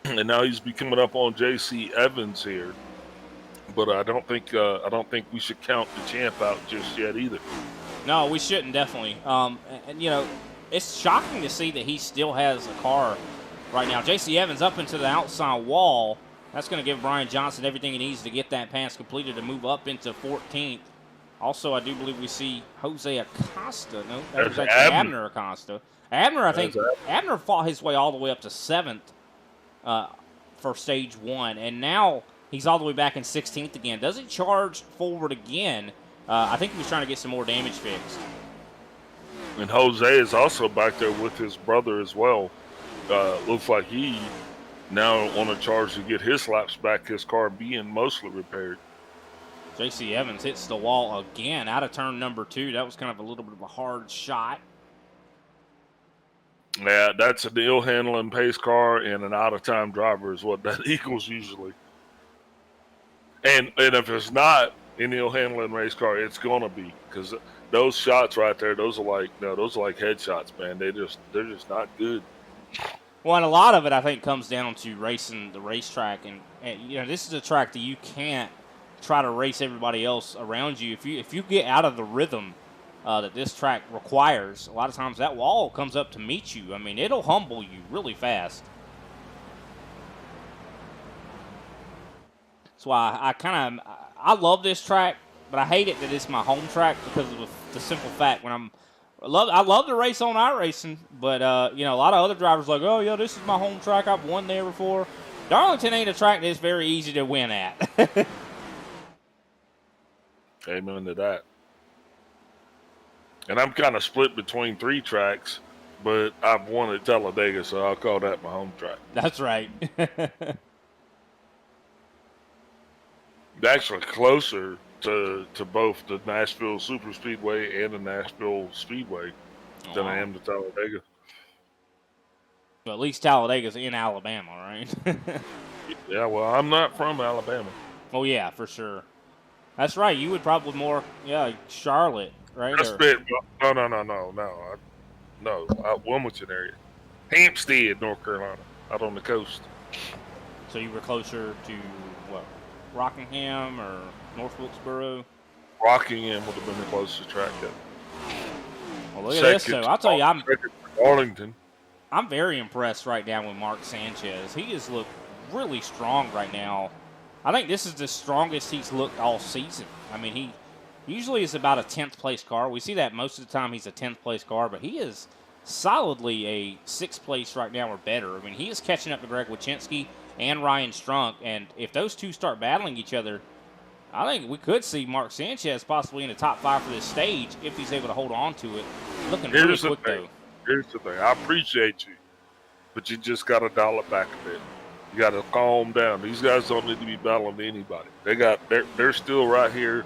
and now he's coming up on J.C. Evans here. But I don't think we should count the champ out just yet either. No, we shouldn't, definitely. And you know, it's shocking to see that he still has a car right now. J.C. Evans up into the outside wall. That's going to give Brian Johnson everything he needs to get that pass completed to move up into 14th. Also, I do believe we see Jose Acosta. No, that was actually Abner Acosta. Abner, I think, Abner fought his way all the way up to 7th for stage 1, and now he's all the way back in 16th again. Doesn't charge forward again. I think he was trying to get some more damage fixed. And Jose is also back there with his brother as well. Looks like he now on a charge to get his laps back, his car being mostly repaired. J.C. Evans hits the wall again out of turn number 2. That was kind of a little bit of a hard shot. Yeah, that's an ill-handling pace car and an out-of-time driver is what that equals usually. And if it's not an ill-handling race car, it's gonna be, because those shots right there, those are like headshots, man. They're just not good. Well, and a lot of it, I think, comes down to racing the racetrack. And you know, this is a track that you can't try to race everybody else around you. If you get out of the rhythm that this track requires, a lot of times that wall comes up to meet you. I mean, it'll humble you really fast. That's why I love this track, but I hate it that it's my home track because of the simple fact I love to race on iRacing, but you know, a lot of other drivers are like, oh yeah, this is my home track. I've won there before. Darlington ain't a track that's very easy to win at. Amen to that. And I'm kind of split between 3 tracks, but I've won at Talladega, so I'll call that my home track. That's right. Actually closer to both the Nashville Superspeedway and the Nashville Speedway than I am to Talladega. Well, at least Talladega's in Alabama, right? Yeah, well, I'm not from Alabama. Oh, yeah, for sure. That's right. You would probably more, Charlotte, right? That's it. No, out Wilmington area. Hampstead, North Carolina, out on the coast. So you were closer to, what, Rockingham or North Wilkesboro? Rockingham would have been the closest track. Well, look at this, though. I'll tell you, Darlington. I'm very impressed right now with Mark Sanchez. He has looked really strong right now. I think this is the strongest he's looked all season. I mean, he usually is about a 10th place car. We see that most of the time he's a 10th place car, but he is solidly a 6th place right now or better. I mean, he is catching up to Greg Wyszynski and Ryan Strunk, and if those two start battling each other, I think we could see Mark Sanchez possibly in the top 5 for this stage if he's able to hold on to it. Looking really quick, though. Here's the thing. I appreciate you, but you just got to dial it back a bit. You got to calm down. These guys don't need to be battling anybody. They're still right here,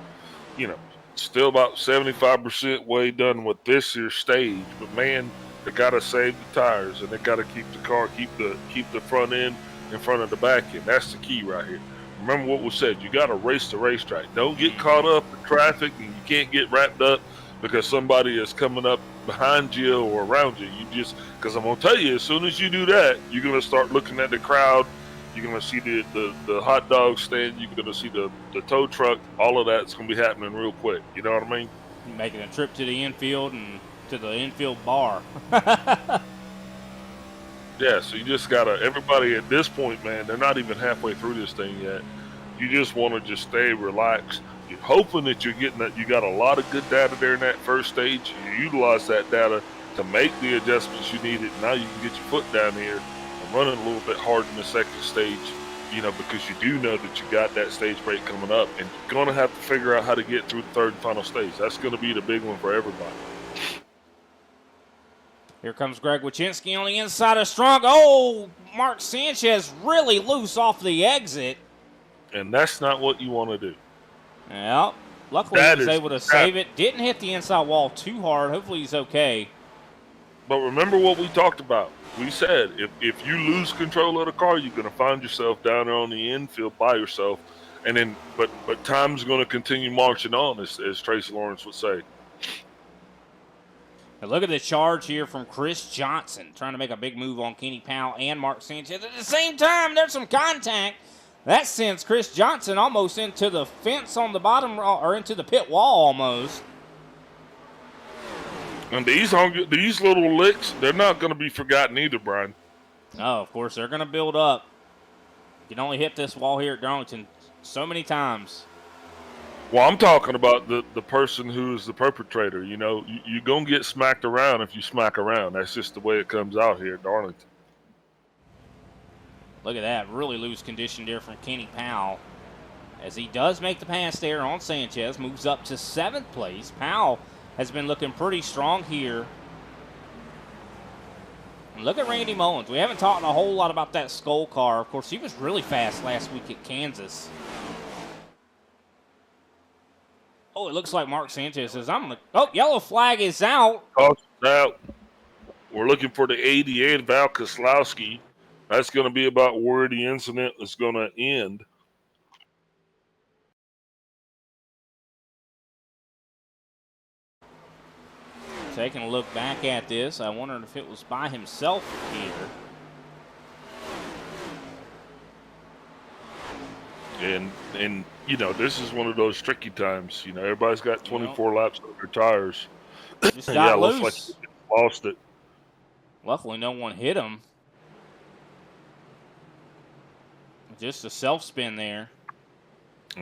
still about 75% way done with this here stage. But man, they got to save the tires and they got to keep the car, keep the front end in front of the back end. That's the key right here. Remember what was said. You got to race the racetrack. Don't get caught up in traffic, and you can't get wrapped up because somebody is coming up behind you or around you. Because I'm going to tell you, as soon as you do that, you're going to start looking at the crowd. You're going to see the hot dog stand. You're going to see the tow truck. All of that's going to be happening real quick. You know what I mean? You're making a trip to the infield and to the infield bar. Yeah, so you just got to, everybody at this point, man, they're not even halfway through this thing yet. You just want to just stay relaxed. You're hoping that you're getting that. You got a lot of good data there in that first stage. You utilize that data to make the adjustments you needed. Now you can get your foot down here and running a little bit hard in the second stage, because you do know that you got that stage break coming up, and you're going to have to figure out how to get through the third and final stage. That's going to be the big one for everybody. Here comes Greg Wachinski on the inside of Strunk. Oh, Mark Sanchez really loose off the exit. And that's not what you want to do. Yeah, luckily he was able to save it. Didn't hit the inside wall too hard. Hopefully he's okay. But remember what we talked about. We said if you lose control of the car, you're going to find yourself down there on the infield by yourself. And then, but time's going to continue marching on, as Tracy Lawrence would say. Now look at the charge here from Chris Johnson, trying to make a big move on Kenny Powell and Mark Sanchez. At the same time, there's some contact. That sends Chris Johnson almost into the fence on the bottom, or into the pit wall almost. And these little licks, they're not going to be forgotten either, Brian. Oh, of course, they're going to build up. You can only hit this wall here at Darlington so many times. Well, I'm talking about the person who is the perpetrator. You're going to get smacked around if you smack around. That's just the way it comes out here at Darlington. Look at that. Really loose condition there from Kenny Powell. As he does make the pass there on Sanchez, moves up to 7th place. Powell has been looking pretty strong here. And look at Randy Mullins. We haven't talked a whole lot about that Skull car. Of course, he was really fast last week at Kansas. Oh, it looks like Mark Sanchez says, yellow flag is out. Out. We're looking for the 88, Val Koslowski. That's going to be about where the incident is going to end. Taking a look back at this, I wondered if it was by himself here. And this is one of those tricky times. Everybody's got 24 laps on their tires. Just got loose. Looks like he lost it. Luckily, no one hit him. Just a self-spin there.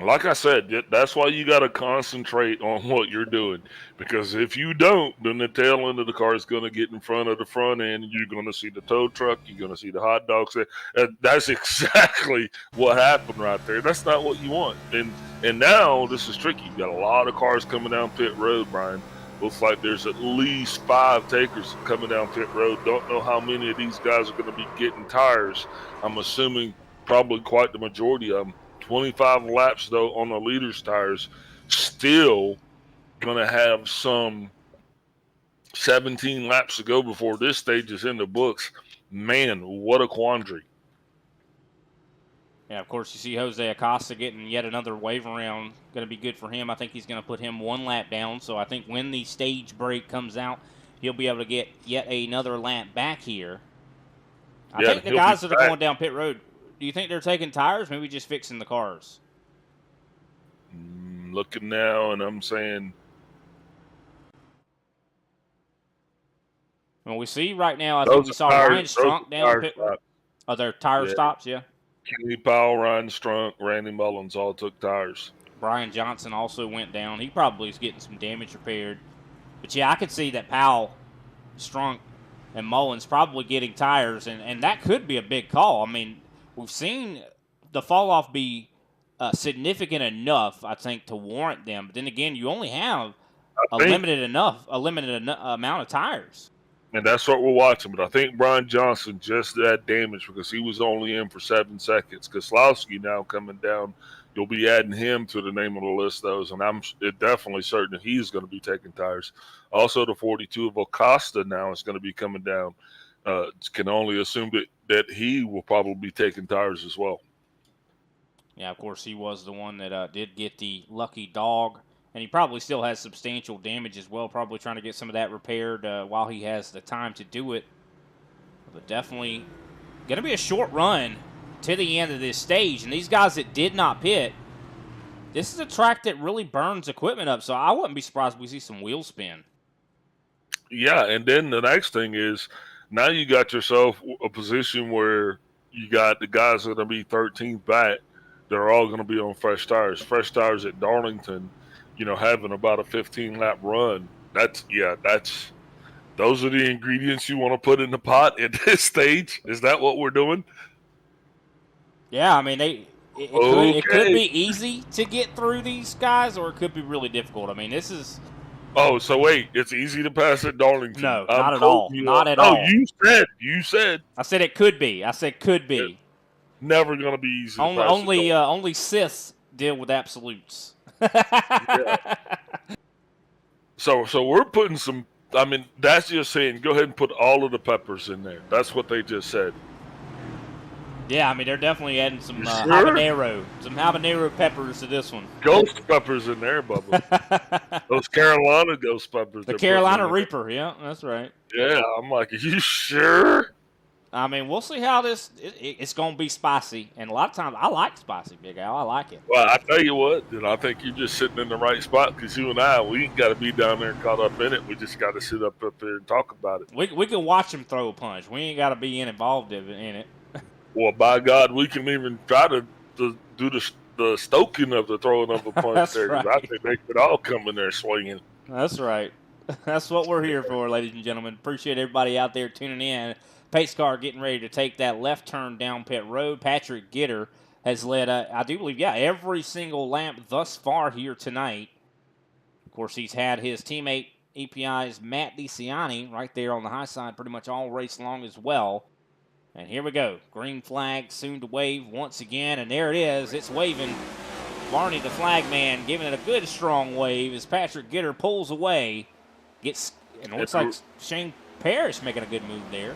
Like I said, that's why you got to concentrate on what you're doing. Because if you don't, then the tail end of the car is going to get in front of the front end. And you're going to see the tow truck. You're going to see the hot dogs. That's exactly what happened right there. That's not what you want. And now this is tricky. You got a lot of cars coming down pit road, Brian. Looks like there's at least 5 takers coming down pit road. Don't know how many of these guys are going to be getting tires. I'm assuming probably quite the majority of them. 25 laps, though, on the leader's tires. Still going to have some 17 laps to go before this stage is in the books. Man, what a quandary. Yeah, of course, you see Jose Acosta getting yet another wave around. Going to be good for him. I think he's going to put him 1 lap down. So I think when the stage break comes out, he'll be able to get yet another lap back here. I think the guys that are going down pit road, do you think they're taking tires? Maybe just fixing the cars? Looking now, and I'm saying. Well, we see right now, I think we saw Ryan Strunk down pit road. Oh, they're tire stops, yeah. Kenny Powell, Ryan Strunk, Randy Mullins all took tires. Brian Johnson also went down. He probably is getting some damage repaired. But, yeah, I could see that Powell, Strunk, and Mullins probably getting tires, and that could be a big call. I mean, we've seen the fall-off be significant enough, I think, to warrant them. But then again, you only have a limited amount of tires. And that's what we're watching. But I think Brian Johnson just that damage because he was only in for 7 seconds. Koslowski now coming down. You'll be adding him to the name of the list, those, and I'm definitely certain that he's going to be taking tires. Also, the 42 of Acosta now is going to be coming down. can only assume that he will probably be taking tires as well. Yeah, of course, he was the one that did get the lucky dog, and he probably still has substantial damage as well, probably trying to get some of that repaired while he has the time to do it. But definitely going to be a short run to the end of this stage, and these guys that did not pit, this is a track that really burns equipment up, so I wouldn't be surprised if we see some wheel spin. Yeah, and then the next thing is now you got yourself a position where you got the guys that are going to be 13th back. They're all going to be on fresh tires. Fresh tires at Darlington, having about a 15-lap run. Those are the ingredients you want to put in the pot at this stage. Is that what we're doing? Yeah, I mean, it could be easy to get through these guys, or it could be really difficult. I mean, this is. Oh, so wait, it's easy to pass at Darlington. No, not at all. Not at all. You said. I said it could be. I said could be. Never going to be easy. Only Siths deal with absolutes. Yeah. So we're putting some. I mean, that's just saying. Go ahead and put all of the peppers in there. That's what they just said. Yeah, I mean, they're definitely adding some habanero peppers to this one. Ghost peppers in there, Bubba. Those Carolina ghost peppers. The Carolina Reaper, yeah, that's right. Yeah, I'm like, are you sure? I mean, we'll see how it's going to be spicy. And a lot of times, I like spicy, Big Al. I like it. Well, I tell you what, dude, I think you're just sitting in the right spot because you and I, we ain't got to be down there caught up in it. We just got to sit up there and talk about it. We can watch them throw a punch. We ain't got to be involved in it. Well, by God, we can even try to do the stoking of the throwing of a punch there. Right. I think they could all come in there swinging. That's right. That's what we're here for, ladies and gentlemen. Appreciate everybody out there tuning in. Pace car getting ready to take that left turn down pit road. Patrick Gitter has led, I do believe, every single lap thus far here tonight. Of course, he's had his teammate, EPI's Matt DeCiani, right there on the high side pretty much all race long as well. And here we go. Green flag soon to wave once again, and there it is. It's waving. Barney, the flag man, giving it a good strong wave as Patrick Gitter pulls away. And it looks like Shane Parrish making a good move there.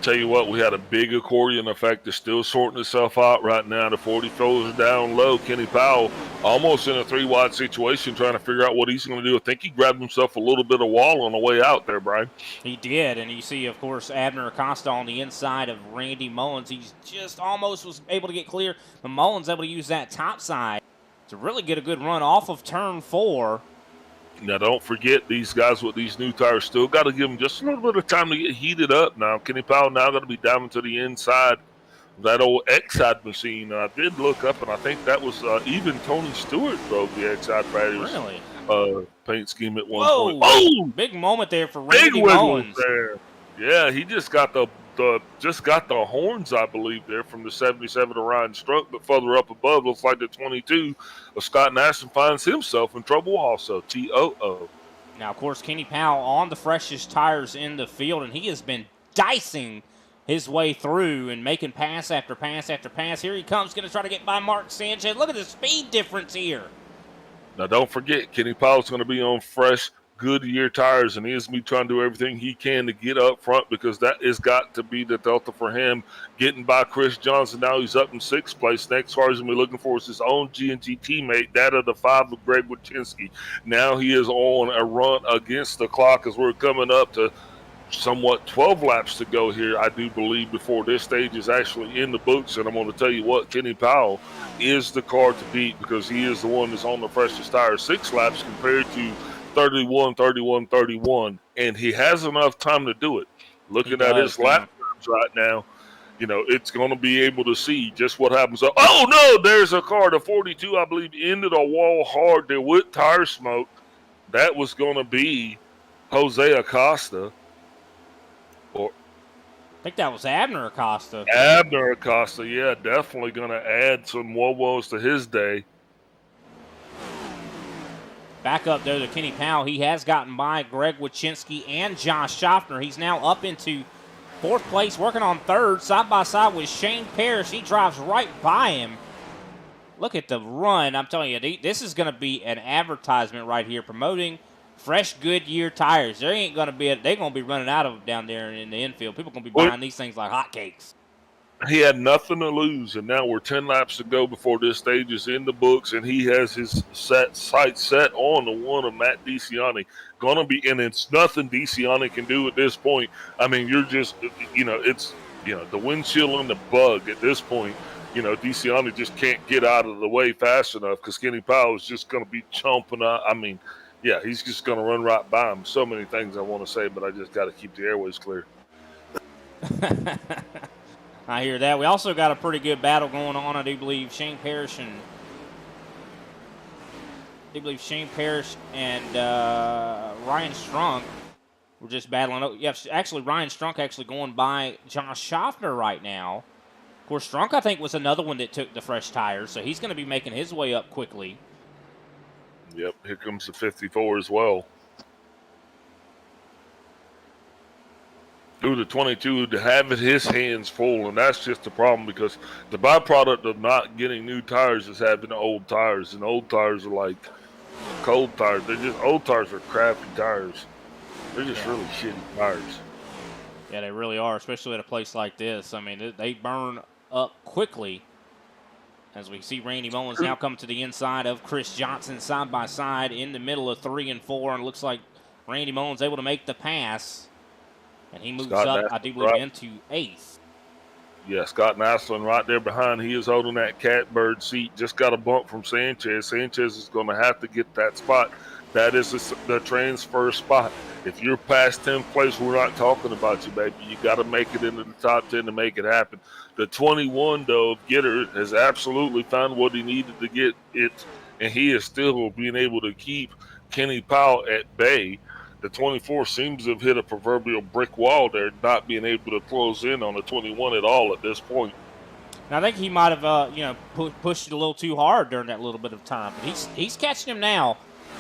Tell you what, we had a big accordion effect that's still sorting itself out right now. The 40 throws down low. Kenny Powell almost in a 3-wide situation trying to figure out what he's going to do. I think he grabbed himself a little bit of wall on the way out there, Brian. He did, and you see, of course, Abner Acosta on the inside of Randy Mullins. He's just almost was able to get clear, but Mullins able to use that top side to really get a good run off of turn 4. Now, don't forget, these guys with these new tires still got to give them just a little bit of time to get heated up now. Kenny Powell now got to be down to the inside of that old X-Side machine. I did look up, and I think that was even Tony Stewart drove the X-Side paint scheme at one point. Oh! Big moment there for Randy Mullins. There. Yeah, he just got the horns, I believe, there from the 77 of Ryan Strunk, but further up above, looks like the 22 of Scott Nash finds himself in trouble also. TOO. Now, of course, Kenny Powell on the freshest tires in the field, and he has been dicing his way through and making pass after pass after pass. Here he comes, going to try to get by Mark Sanchez. Look at the speed difference here. Now, don't forget, Kenny Powell's going to be on fresh Goodyear tires, and he is trying to do everything he can to get up front because that has got to be the delta for him. Getting by Chris Johnson, now he's up in 6th place. Next car he's going to be looking for is his own G&G teammate, that of the 5 of Greg Wachinski. Now he is on a run against the clock as we're coming up to somewhat 12 laps to go here, I do believe, before this stage is actually in the books. And I'm going to tell you what, Kenny Powell is the car to beat because he is the one that's on the freshest tires. 6 laps compared to 31, and he has enough time to do it. Looking at his lap times right now, it's going to be able to see just what happens. Oh, no, there's a car. The 42, I believe, ended a wall hard there with tire smoke. That was going to be Jose Acosta. I think that was Abner Acosta. Abner Acosta, yeah, definitely going to add some wobos to his day. Back up, though, to Kenny Powell. He has gotten by Greg Wachinski and Josh Schaffner. He's now up into 4th place, working on 3rd, side by side with Shane Parrish. He drives right by him. Look at the run. I'm telling you, this is going to be an advertisement right here promoting fresh Goodyear tires. There ain't going to be they're going to be running out of them down there in the infield. People going to be buying these things like hotcakes. He had nothing to lose, and now we're 10 laps to go before this stage is in the books, and he has his sights set on the one of Matt DeCiani. Gonna be, and it's nothing DeCiani can do at this point. I mean, you're just, it's, the windshield and the bug at this point. DeCiani just can't get out of the way fast enough because Kenny Powell is just going to be chomping out. I mean, yeah, he's just going to run right by him. So many things I want to say, but I just got to keep the airways clear. I hear that. We also got a pretty good battle going on. I do believe Shane Parrish and Ryan Strunk were just battling. Oh, yeah, actually, Ryan Strunk actually going by Josh Schaffner right now. Of course, Strunk, I think, was another one that took the fresh tires, so he's going to be making his way up quickly. Yep, here comes the 54 as well. Through the 22 to have his hands full, and that's just the problem because the byproduct of not getting new tires is having old tires, and old tires are like cold tires. Old tires are crappy tires. They're just really shitty tires. Yeah, they really are, especially at a place like this. I mean, they burn up quickly. As we see Randy Mullins now come to the inside of Chris Johnson side by side in the middle of 3 and 4, and it looks like Randy Mullins able to make the pass. And he moves up, I do believe, into 8th. Yeah, Scott Naslin right there behind. He is holding that catbird seat. Just got a bump from Sanchez. Sanchez is going to have to get that spot. That is the transfer spot. If you're past 10th place, we're not talking about you, baby. You got to make it into the top 10 to make it happen. The 21, though, of Gitter has absolutely found what he needed to get it, and he is still being able to keep Kenny Powell at bay. The 24 seems to have hit a proverbial brick wall there, not being able to close in on the 21 at all at this point. Now, I think he might have, pushed it a little too hard during that little bit of time. But he's catching him now.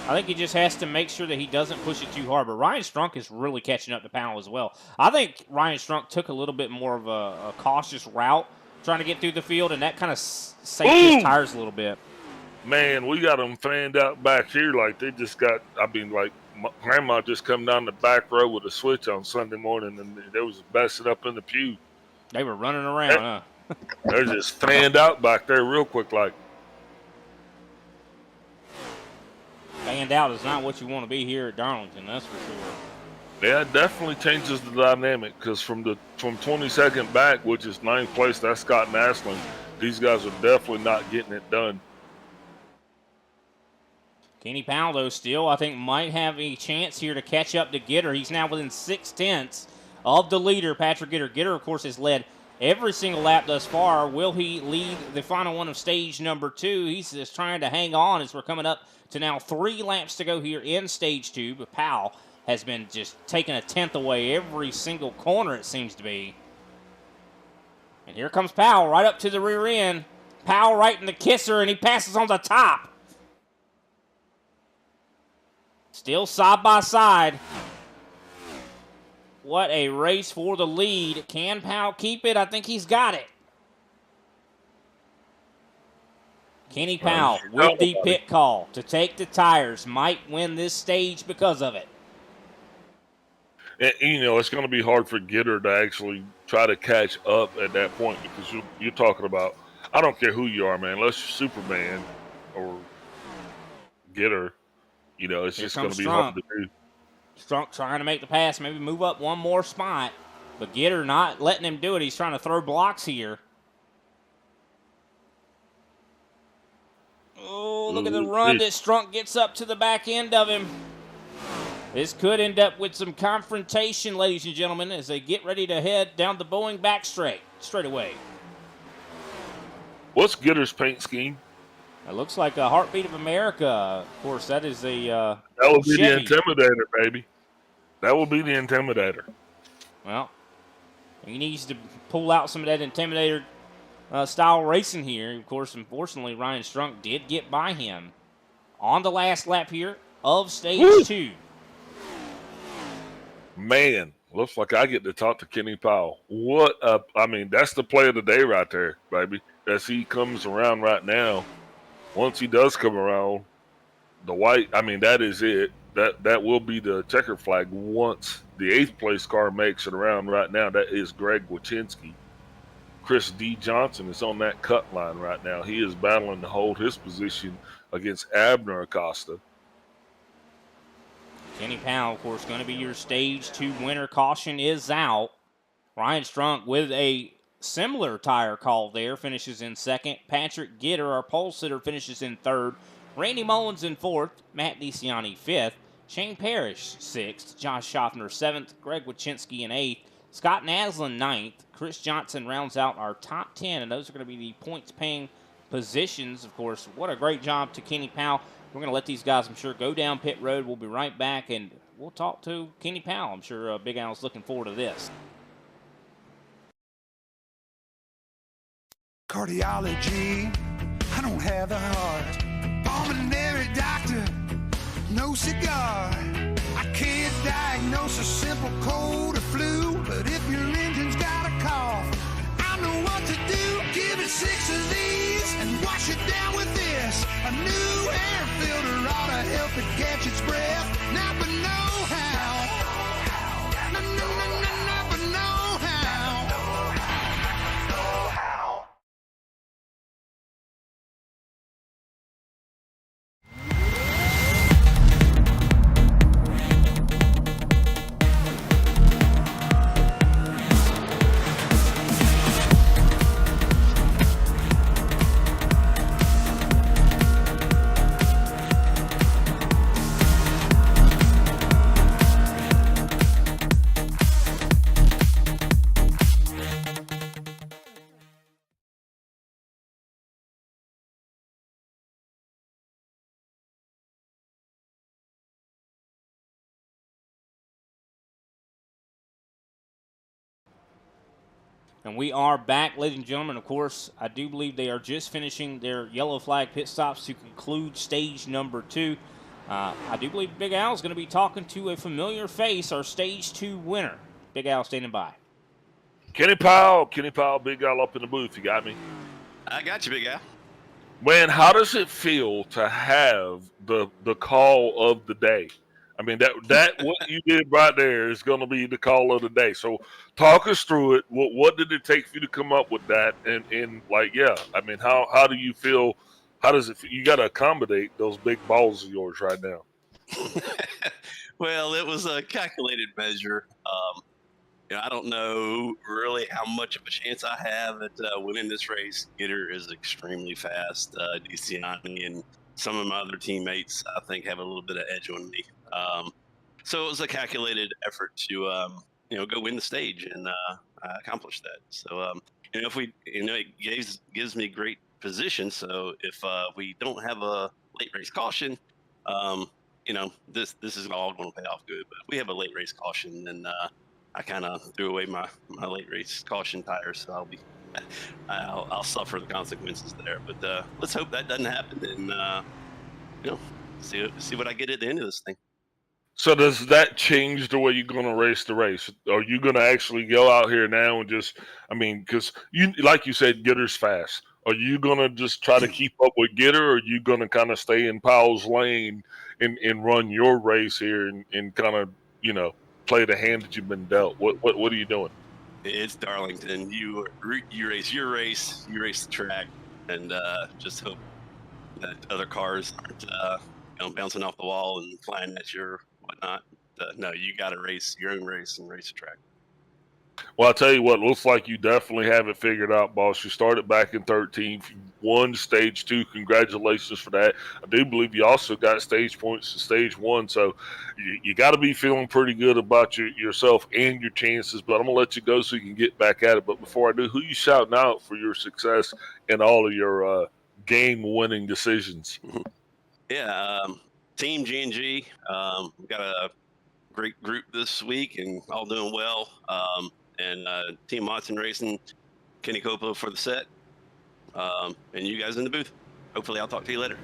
I think he just has to make sure that he doesn't push it too hard. But Ryan Strunk is really catching up to Powell as well. I think Ryan Strunk took a little bit more of a cautious route trying to get through the field, and that kind of saved his tires a little bit. Man, we got them fanned out back here like they just got, Grandma just come down the back row with a switch on Sunday morning, and they was busted up in the pew. They were running around, huh? They're just fanned out back there real quick like. Fanned out is not what you want to be here at Darlington, that's for sure. Yeah, it definitely changes the dynamic because from 22nd back, which is 9th place, that's Scott Naslin. These guys are definitely not getting it done. Kenny Powell, though, still, I think, might have a chance here to catch up to Gitter. He's now within 6/10 of the leader, Patrick Gitter. Gitter, of course, has led every single lap thus far. Will he lead the final one of stage number 2? He's just trying to hang on as we're coming up to now 3 laps to go here in stage 2. But Powell has been just taking a 10th away every single corner, it seems to be. And here comes Powell right up to the rear end. Powell right in the kisser, and he passes on the top. Still side by side. What a race for the lead. Can Powell keep it? I think he's got it. Kenny Powell with the pit call to take the tires. Might win this stage because of it. And, it's going to be hard for Gitter to actually try to catch up at that point because you're talking about, I don't care who you are, man. Unless you're Superman or Gitter. It's just going to be hard to do. Strunk trying to make the pass, maybe move up one more spot. But Gitter not letting him do it. He's trying to throw blocks here. Oh, look at the run that Strunk gets up to the back end of him. This could end up with some confrontation, ladies and gentlemen, as they get ready to head down the Boeing back straight away. What's Gitter's paint scheme? It looks like a Heartbeat of America. Of course, that is a that will be Chevy. the Intimidator, baby. That will be the Intimidator. Well, he needs to pull out some of that Intimidator style racing here. Of course, unfortunately, Ryan Strunk did get by him on the last lap here of stage 2. Man, looks like I get to talk to Kenny Powell. That's the play of the day right there, baby. As he comes around right now. Once he does come around, that is it. that will be the checker flag once the 8th place car makes it around. Right now, that is Greg Wachinski. Chris D. Johnson is on that cut line right now. He is battling to hold his position against Abner Acosta. Kenny Powell, of course, going to be your stage 2 winner. Caution is out. Ryan Strunk with a similar tire call there, finishes in 2nd. Patrick Gitter, our pole sitter, finishes in 3rd. Randy Mullins in 4th. Matt DeCiani 5th. Shane Parrish 6th. Josh Schaffner 7th. Greg Wachinski in 8th. Scott Naslin 9th. Chris Johnson rounds out our top 10, and those are going to be the points-paying positions. Of course, what a great job to Kenny Powell. We're going to let these guys, I'm sure, go down pit road. We'll be right back, and we'll talk to Kenny Powell. I'm sure Big Al's looking forward to this. Cardiology, I don't have the heart. Pulmonary doctor, no cigar. I can't diagnose a simple cold or flu, but if your engine's got a cough, I know what to do. Give it 6 of these and wash it down with this. A new air filter ought to help it catch its breath. Napa know-how. Napa know-how. And we are back, ladies and gentlemen. Of course, I do believe they are just finishing their yellow flag pit stops to conclude stage number 2. I do believe Big Al is going to be talking to a familiar face, our stage 2 winner. Big Al standing by. Kenny Powell, Big Al up in the booth. You got me? I got you, Big Al. Man, how does it feel to have the call of the day? I mean, that what you did right there is going to be the call of the day. So talk us through it. What did it take for you to come up with that? And like, yeah, I mean, how do you feel? How does it feel? You got to accommodate those big balls of yours right now. Well, it was a calculated measure. I don't know really how much of a chance I have at winning this race. Gitter is extremely fast. DeCiani and some of my other teammates, I think, have a little bit of edge on me. So it was a calculated effort to, go win the stage, and I accomplished that. So, if we, it gives me great position. So if we don't have a late race caution, this is all going to pay off good. But if we have a late race caution, then I kind of threw away my late race caution tires, so I'll suffer the consequences there. But let's hope that doesn't happen, and see what I get at the end of this thing. So does that change the way you're going to race the race? Are you going to actually go out here now and just, because you, like you said, Gitter's fast. Are you going to just try to keep up with Gitter, or are you going to kind of stay in Powell's lane and run your race here and kind of, play the hand that you've been dealt? What are you doing? It's Darlington. You race your race, you race the track, and just hope that other cars aren't bouncing off the wall and flying at you or whatnot. No, you got to race your own race and race the track. Well, I'll tell you what, looks like you definitely have it figured out, boss. You started back in 13th. You won stage 2. Congratulations for that. I do believe you also got stage points in stage 1. So you got to be feeling pretty good about yourself and your chances. But I'm going to let you go so you can get back at it. But before I do, who you shouting out for your success and all of your game-winning decisions? Yeah, Team G&G. We got a great group this week and all doing well. And Team Watson Racing, Kenny Coppola for the set, and you guys in the booth. Hopefully I'll talk to you later.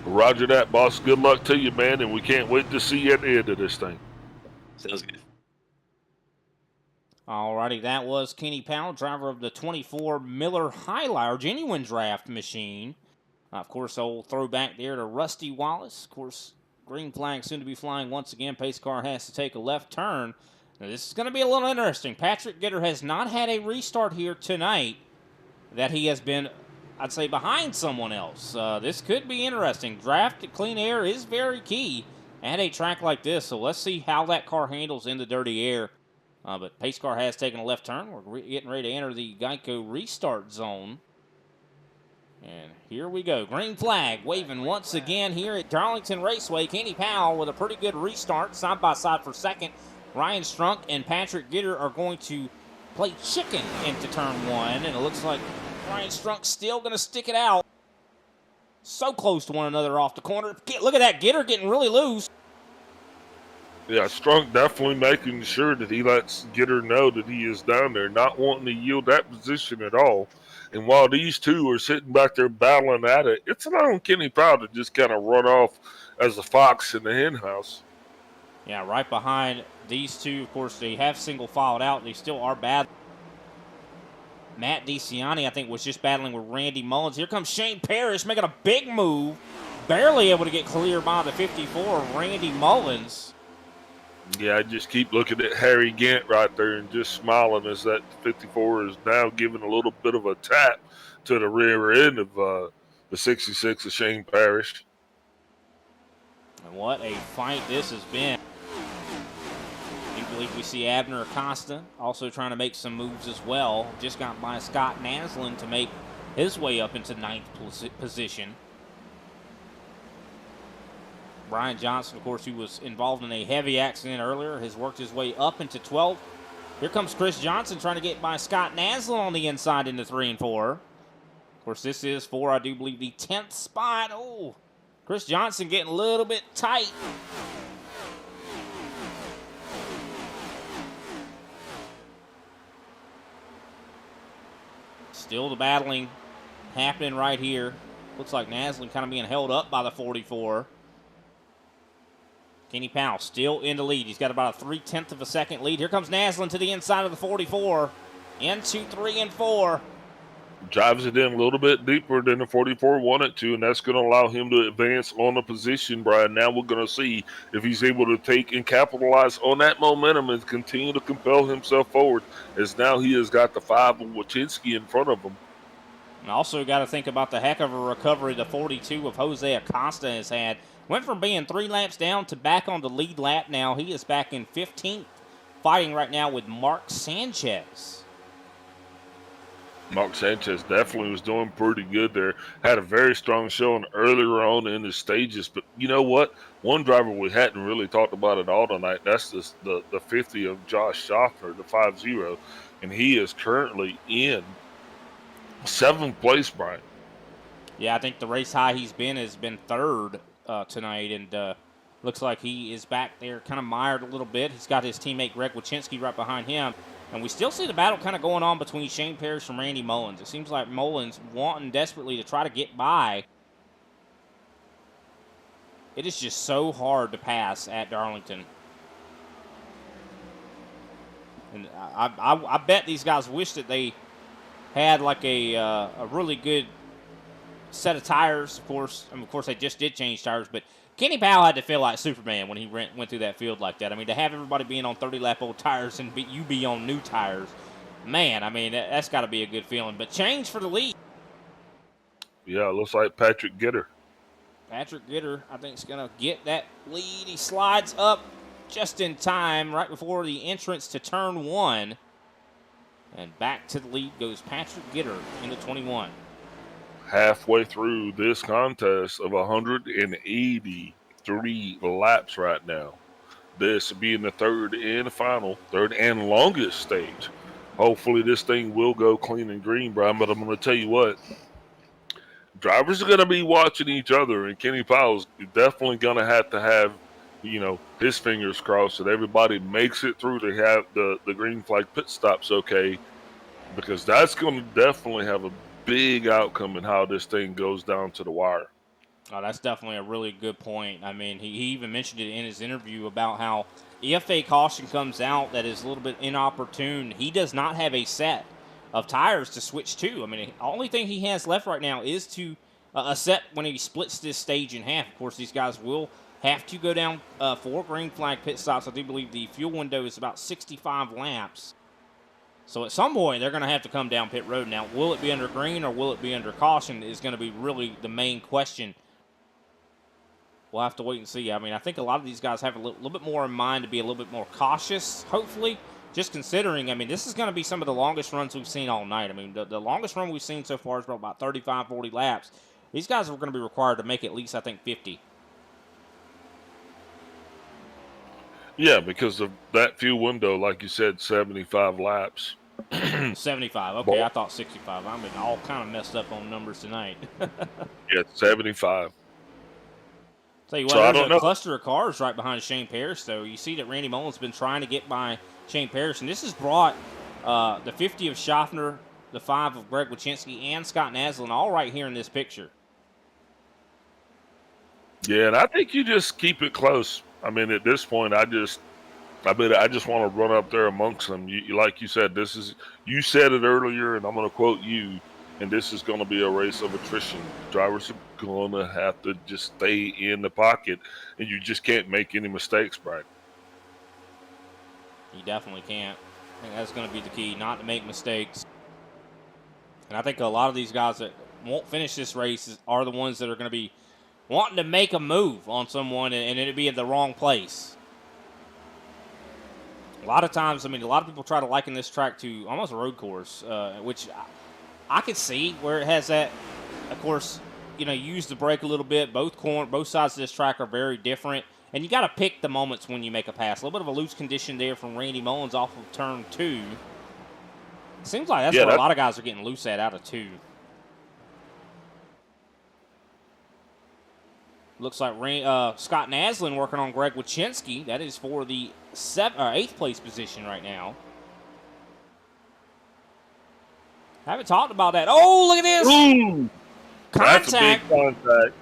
Roger that, boss. Good luck to you, man, and we can't wait to see you at the end of this thing. Sounds good. Alrighty, that was Kenny Powell, driver of the 24 Miller Highliner genuine draft machine. Of course, old throwback there to Rusty Wallace. Of course, green flag soon to be flying once again. Pace car has to take a left turn. Now, this is going to be a little interesting. Patrick Gitter has not had a restart here tonight that he has been, I'd say, behind someone else. This could be interesting. Draft at clean air is very key at a track like this, so let's see how that car handles in the dirty air. But pace car has taken a left turn. We're getting ready to enter the Geico restart zone. And here we go. Green flag waving once again here at Darlington Raceway. Kenny Powell with a pretty good restart, side by side for second. Ryan Strunk and Patrick Gitter are going to play chicken into turn one, and it looks like Ryan Strunk's still going to stick it out. So close to one another off the corner. Look at that, Gitter getting really loose. Yeah, Strunk definitely making sure that he lets Gitter know that he is down there, not wanting to yield that position at all. And while these two are sitting back there battling at it, it's not on Kenny Powell to just kind of run off as a fox in the hen house. Yeah, right behind these two. Of course, they have single filed out. They still are bad. Matt DeCiani, I think, was just battling with Randy Mullins. Here comes Shane Parrish making a big move. Barely able to get clear by the 54 of Randy Mullins. Yeah, I just keep looking at Harry Gant right there and just smiling as that 54 is now giving a little bit of a tap to the rear end of the 66 of Shane Parrish. And what a fight this has been. I believe we see Abner Acosta also trying to make some moves as well. Just got by Scott Naslin to make his way up into ninth position. Brian Johnson, of course, who was involved in a heavy accident earlier, has worked his way up into 12th. Here comes Chris Johnson trying to get by Scott Naslin on the inside into 3 and 4. Of course, this is for, I do believe, the 10th spot. Oh, Chris Johnson getting a little bit tight. Still the battling happening right here. Looks like Naslin kind of being held up by the 44. Kenny Powell still in the lead. He's got about a 0.3 of a second lead. Here comes Naslin to the inside of the 44. Into 3 and 4. Drives it in a little bit deeper than the 44 wanted to, and that's going to allow him to advance on the position, Brian. Now we're going to see if he's able to take and capitalize on that momentum and continue to compel himself forward, as now he has got the 5 of Wachinski in front of him. And also got to think about the heck of a recovery the 42 of Jose Acosta has had. Went from being 3 laps down to back on the lead lap now. He is back in 15th, fighting right now with Mark Sanchez. Mark Sanchez definitely was doing pretty good there. Had a very strong showing earlier on in the stages. But you know what? One driver we hadn't really talked about at all tonight, that's the 50 of Josh Schaffner, the 5-0. And he is currently in 7th place, Brian. Yeah, I think the race high he's been has been 3rd tonight. And looks like he is back there kind of mired a little bit. He's got his teammate Greg Wachinski right behind him. And we still see the battle kind of going on between Shane Parrish and Randy Mullins. It seems like Mullins wanting desperately to try to get by. It is just so hard to pass at Darlington. And I bet these guys wish that they had like a really good set of tires. Of course, they just did change tires, but Kenny Powell had to feel like Superman when he went through that field like that. I mean, to have everybody being on 30-lap old tires and you be on new tires, man, I mean, that's got to be a good feeling. But change for the lead. Yeah, it looks like Patrick Gitter. Patrick Gitter, I think, is going to get that lead. He slides up just in time right before the entrance to turn 1. And back to the lead goes Patrick Gitter into 21. Halfway through this contest of 183 laps right now. This being the third and longest stage. Hopefully this thing will go clean and green, Brian, but I'm going to tell you what. Drivers are going to be watching each other, and Kenny Powell's definitely going to have, his fingers crossed that everybody makes it through to have the green flag pit stops okay, because that's going to definitely have a big outcome in how this thing goes down to the wire. Oh, that's definitely a really good point. I mean, he even mentioned it in his interview about how if a caution comes out that is a little bit inopportune, he does not have a set of tires to switch to. I mean, the only thing he has left right now is to a set when he splits this stage in half. Of course, these guys will have to go down 4 green flag pit stops. I do believe the fuel window is about 65 laps. So at some point, they're going to have to come down pit road. Now, will it be under green or will it be under caution is going to be really the main question. We'll have to wait and see. I mean, I think a lot of these guys have a little bit more in mind to be a little bit more cautious, hopefully. Just considering, I mean, this is going to be some of the longest runs we've seen all night. I mean, the longest run we've seen so far is about 35, 40 laps. These guys are going to be required to make at least, I think, 50. Yeah, because of that fuel window, like you said, 75 laps. 75. Okay, I thought 65. I'm all kind of messed up on numbers tonight. Yeah, 75. Tell you what, So I there's don't a know. cluster of cars right behind Shane Parrish, though. You see that Randy Mullen's been trying to get by Shane Parrish, and this has brought the 50 of Schaffner, the 5 of Greg Wychinski, and Scott Naslin all right here in this picture. Yeah, and I think you just keep it close. I mean, at this point, I just want to run up there amongst them. You like you said, you said it earlier, and I'm going to quote you. And this is going to be a race of attrition. Drivers are going to have to just stay in the pocket, and you just can't make any mistakes, Brian. You definitely can't. I think that's going to be the key, not to make mistakes. And I think a lot of these guys that won't finish this race are the ones that are going to be wanting to make a move on someone and it'd be in the wrong place. A lot of times, I mean, a lot of people try to liken this track to almost a road course, which I could see where it has that. Of course, you know, use the brake a little bit. Both sides of this track are very different. And you got to pick the moments when you make a pass. A little bit of a loose condition there from Randy Mullins off of turn 2. It seems like that's where a lot of guys are getting loose at out of 2. Looks like Scott Naslin working on Greg Wychinski. That is for the 8th place position right now. Haven't talked about that. Oh, look at this. Ooh, contact. That's a big contact.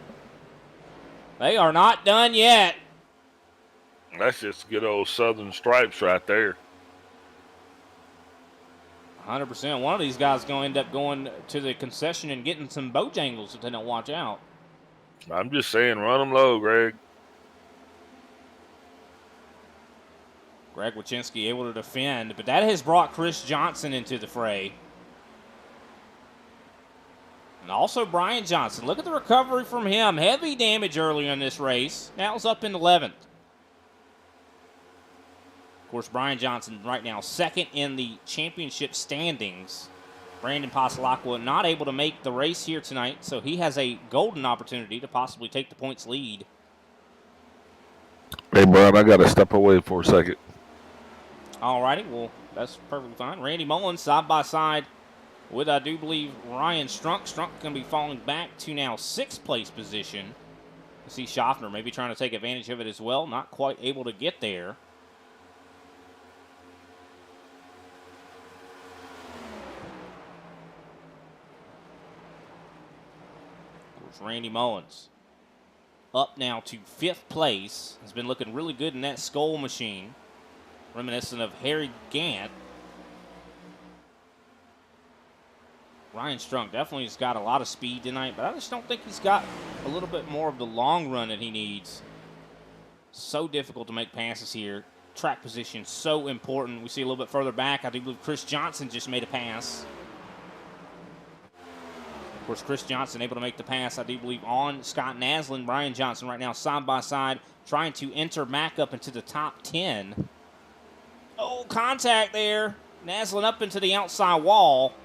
They are not done yet. That's just good old Southern Stripes right there. 100%. One of these guys going to end up going to the concession and getting some Bojangles if they don't watch out. I'm just saying, run them low, Greg. Greg Wychinski able to defend, but that has brought Chris Johnson into the fray. And also Brian Johnson. Look at the recovery from him. Heavy damage early in this race. Now it's up in 11th. Of course, Brian Johnson right now second in the championship standings. Brandon Pasalakwa not able to make the race here tonight, so he has a golden opportunity to possibly take the points lead. Hey, Brian, I got to step away for a second. All righty, well, that's perfectly fine. Randy Mullins side by side with, I do believe, Ryan Strunk. Strunk going to be falling back to now 6th place position. You see Schaffner maybe trying to take advantage of it as well. Not quite able to get there. Randy Mullins up now to 5th place. Has been looking really good in that Skull machine. Reminiscent of Harry Gant. Ryan Strunk definitely has got a lot of speed tonight, but I just don't think he's got a little bit more of the long run that he needs. So difficult to make passes here. Track position so important. We see a little bit further back. I do believe Chris Johnson just made a pass. Of course, Chris Johnson able to make the pass, I do believe, on Scott Naslin. Brian Johnson right now side by side trying to enter back up into the top 10. Oh, contact there. Naslin up into the outside wall.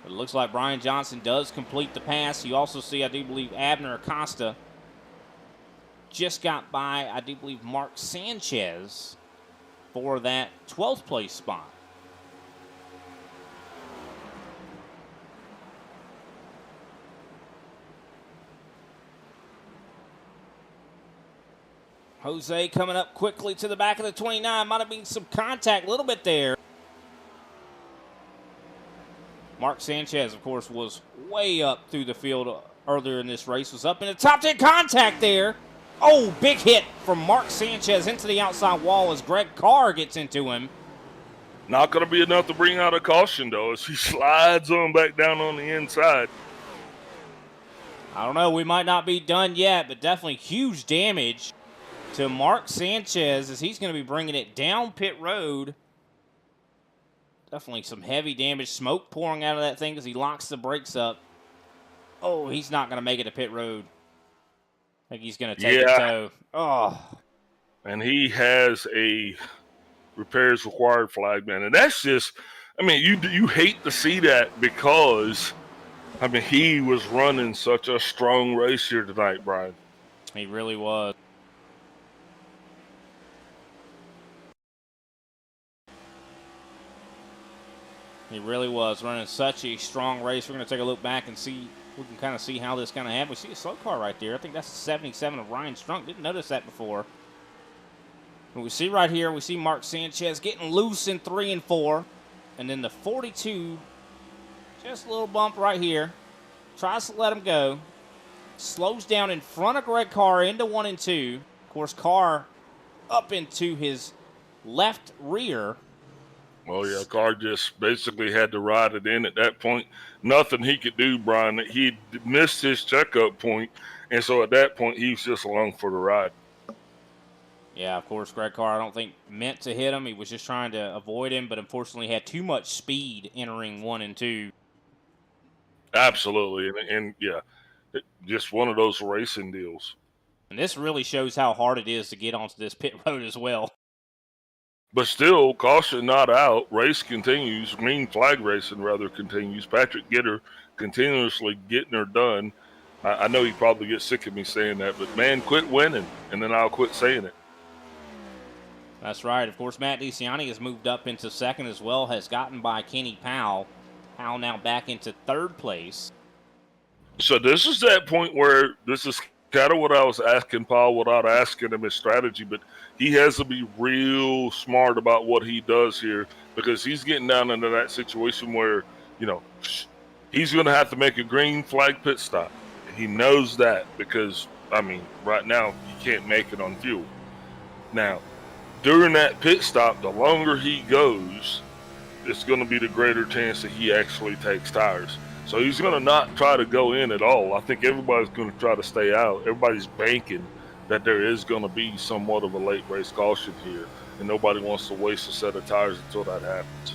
But it looks like Brian Johnson does complete the pass. You also see, I do believe, Abner Acosta just got by, I do believe, Mark Sanchez for that 12th place spot. Jose coming up quickly to the back of the 29. Might have been some contact a little bit there. Mark Sanchez, of course, was way up through the field earlier in this race. Was up in the top 10. Contact there. Oh, big hit from Mark Sanchez into the outside wall as Greg Carr gets into him. Not going to be enough to bring out a caution, though, as he slides on back down on the inside. I don't know. We might not be done yet, but definitely huge damage to Mark Sanchez as he's going to be bringing it down pit road. Definitely some heavy damage. Smoke pouring out of that thing as he locks the brakes up. Oh, he's not going to make it to pit road. I think he's going to take a tow. Oh. And he has a repairs required flag, man. And that's just, I mean, you hate to see that because, I mean, he was running such a strong race here tonight, Brian. He really was. He really was running such a strong race. We're going to take a look back and see. We can kind of see how this kind of happened. We see a slow car right there. I think that's a 77 of Ryan Strunk. Didn't notice that before. But we see right here, we see Mark Sanchez getting loose in 3 and 4. And then the 42, just a little bump right here. Tries to let him go. Slows down in front of Greg Carr into 1 and 2. Of course, Carr up into his left rear. Well, yeah, Carr just basically had to ride it in at that point. Nothing he could do, Brian. He missed his checkup point, and so at that point, he was just along for the ride. Yeah, of course, Greg Carr, I don't think meant to hit him. He was just trying to avoid him, but unfortunately had too much speed entering 1 and 2. Absolutely, and yeah, just one of those racing deals. And this really shows how hard it is to get onto this pit road as well. But still, caution not out. Race continues. Green flag racing, rather, continues. Patrick Gitter continuously getting her done. I know he probably gets sick of me saying that, but man, quit winning, and then I'll quit saying it. That's right. Of course, Matt DeCiani has moved up into second as well, has gotten by Kenny Powell. Powell now back into 3rd place. So this is that point where this is kind of what I was asking Paul without asking him his strategy, but he has to be real smart about what he does here because he's getting down into that situation where, you know, he's going to have to make a green flag pit stop. He knows that because, I mean, right now he can't make it on fuel. Now, during that pit stop, the longer he goes, it's going to be the greater chance that he actually takes tires. So he's going to not try to go in at all. I think everybody's going to try to stay out. Everybody's banking that there is going to be somewhat of a late race caution here, and nobody wants to waste a set of tires until that happens.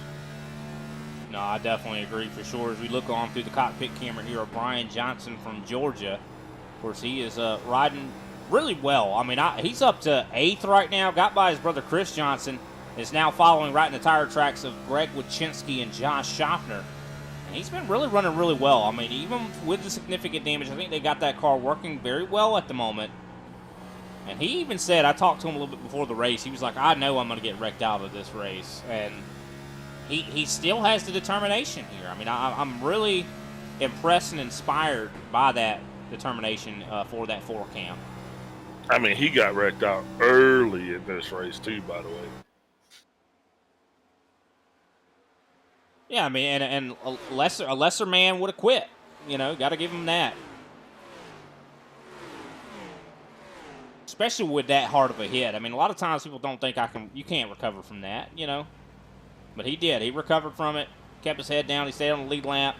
No, I definitely agree for sure. As we look on through the cockpit camera here of Brian Johnson from Georgia, of course, he is riding really well. I mean, he's up to 8th right now. Got by his brother Chris Johnson. Is now following right in the tire tracks of Greg Wachinski and Josh Schaffner. And he's been really running really well. I mean, even with the significant damage, I think they got that car working very well at the moment. And he even said, I talked to him a little bit before the race, he was like, I know I'm going to get wrecked out of this race. And he still has the determination here. I mean, I'm really impressed and inspired by that determination for that 4 cam. I mean, he got wrecked out early in this race too, by the way. Yeah, I mean, and a lesser man would have quit. You know, got to give him that. Especially with that hard of a hit. I mean, a lot of times people don't think you can't recover from that, you know. But he did. He recovered from it, kept his head down. He stayed on the lead lap,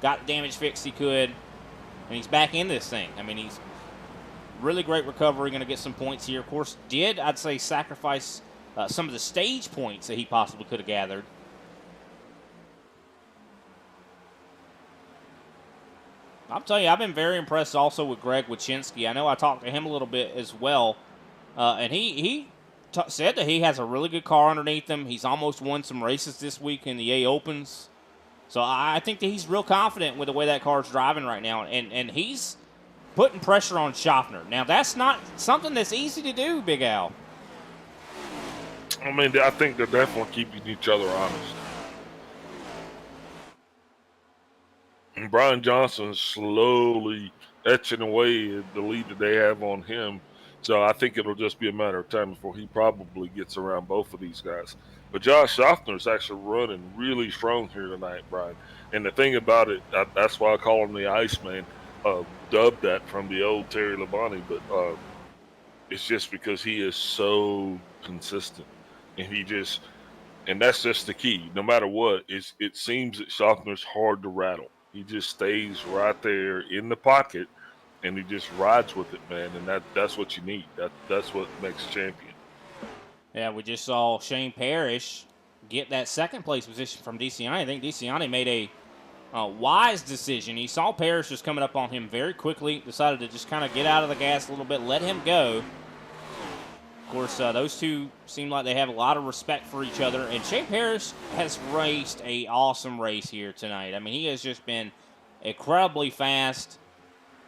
got the damage fixed he could, and he's back in this thing. I mean, he's really great recovery, going to get some points here. Of course, I'd say, sacrifice some of the stage points that he possibly could have gathered. I'll tell you, I've been very impressed also with Greg Wachinski. I know I talked to him a little bit as well, and he said that he has a really good car underneath him. He's almost won some races this week in the A Opens. So I think that he's real confident with the way that car's driving right now, and he's putting pressure on Schaffner. Now, that's not something that's easy to do, Big Al. I mean, I think they're definitely keeping each other honest. And Brian Johnson's slowly etching away at the lead that they have on him. So I think it'll just be a matter of time before he probably gets around both of these guys. But Josh Schaffner's actually running really strong here tonight, Brian. And the thing about it, that's why I call him the Iceman. Dubbed that from the old Terry Labonte, but it's just because he is so consistent. And And that's just the key. No matter what, it seems that Schaffner's hard to rattle. He just stays right there in the pocket, and he just rides with it, man. And that's what you need. That's what makes a champion. Yeah, we just saw Shane Parrish get that second place position from DeCiani. I think DeCiani made a wise decision. He saw Parrish just coming up on him very quickly, decided to just kind of get out of the gas a little bit, let him go. Of course, those two seem like they have a lot of respect for each other. And Shane Parrish has raced an awesome race here tonight. I mean, he has just been incredibly fast.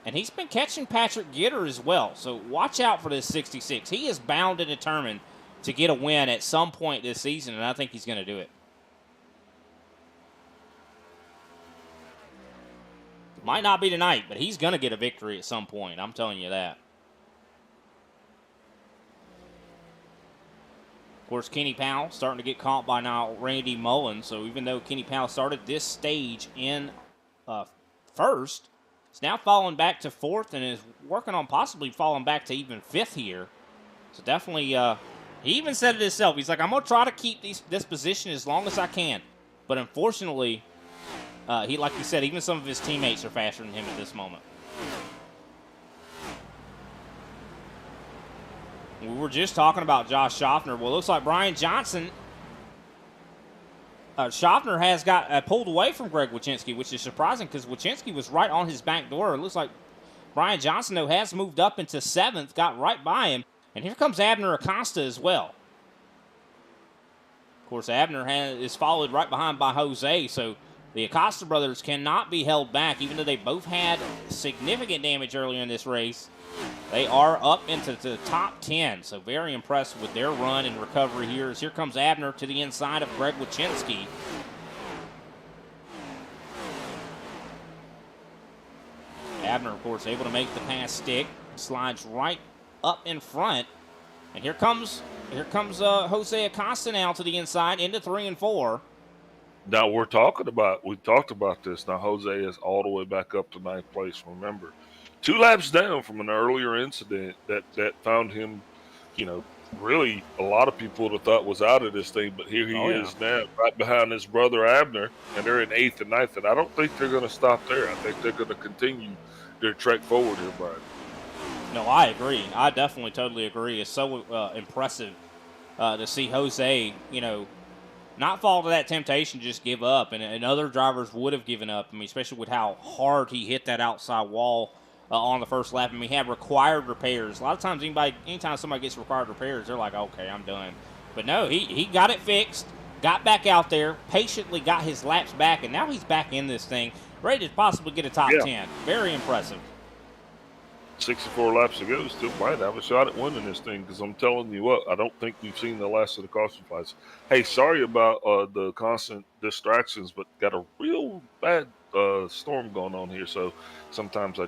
And he's been catching Patrick Gitter as well. So watch out for this 66. He is bound and determined to get a win at some point this season, and I think he's going to do it. Might not be tonight, but he's going to get a victory at some point. I'm telling you that. Of course, Kenny Powell starting to get caught by now Randy Mullen. So even though Kenny Powell started this stage in first, he's now falling back to fourth and is working on possibly falling back to even fifth here. So definitely, he even said it himself. He's like, I'm going to try to keep this position as long as I can. But unfortunately, like he said, even some of his teammates are faster than him at this moment. We were just talking about Josh Schaffner. Well, it looks like Brian Johnson, Schaffner has got pulled away from Greg Wychinski, which is surprising because Wychinski was right on his back door. It looks like Brian Johnson, though, has moved up into seventh, got right by him. And here comes Abner Acosta as well. Of course, Abner is followed right behind by Jose, so the Acosta brothers cannot be held back, even though they both had significant damage earlier in this race. They are up into the top 10, so very impressed with their run and recovery here. As here comes Abner to the inside of Greg Wychinski. Abner, of course, able to make the pass stick, slides right up in front. And here comes Jose Acosta now to the inside into 3 and 4. Now we talked about this. Now Jose is all the way back up to 9th place. Remember, 2 laps down from an earlier incident that found him, really a lot of people would have thought was out of this thing, but here he is now, right behind his brother Abner, and they're in 8th and 9th, and I don't think they're going to stop there. I think they're going to continue their trek forward here, Brian. No, I agree. I definitely totally agree. It's so impressive to see Jose, not fall to that temptation, just give up. And other drivers would have given up. I mean, especially with how hard he hit that outside wall on the first lap. And we have required repairs. A lot of times, anytime somebody gets required repairs, they're like, okay, I'm done. But no, he got it fixed, got back out there, patiently got his laps back, and now he's back in this thing, ready to possibly get a top 10. Very impressive. 64 laps to go, still might have a shot at winning this thing, because I'm telling you what, I don't think we've seen the last of the caution flights. Hey, sorry about the constant distractions, but got a real bad storm going on here, so sometimes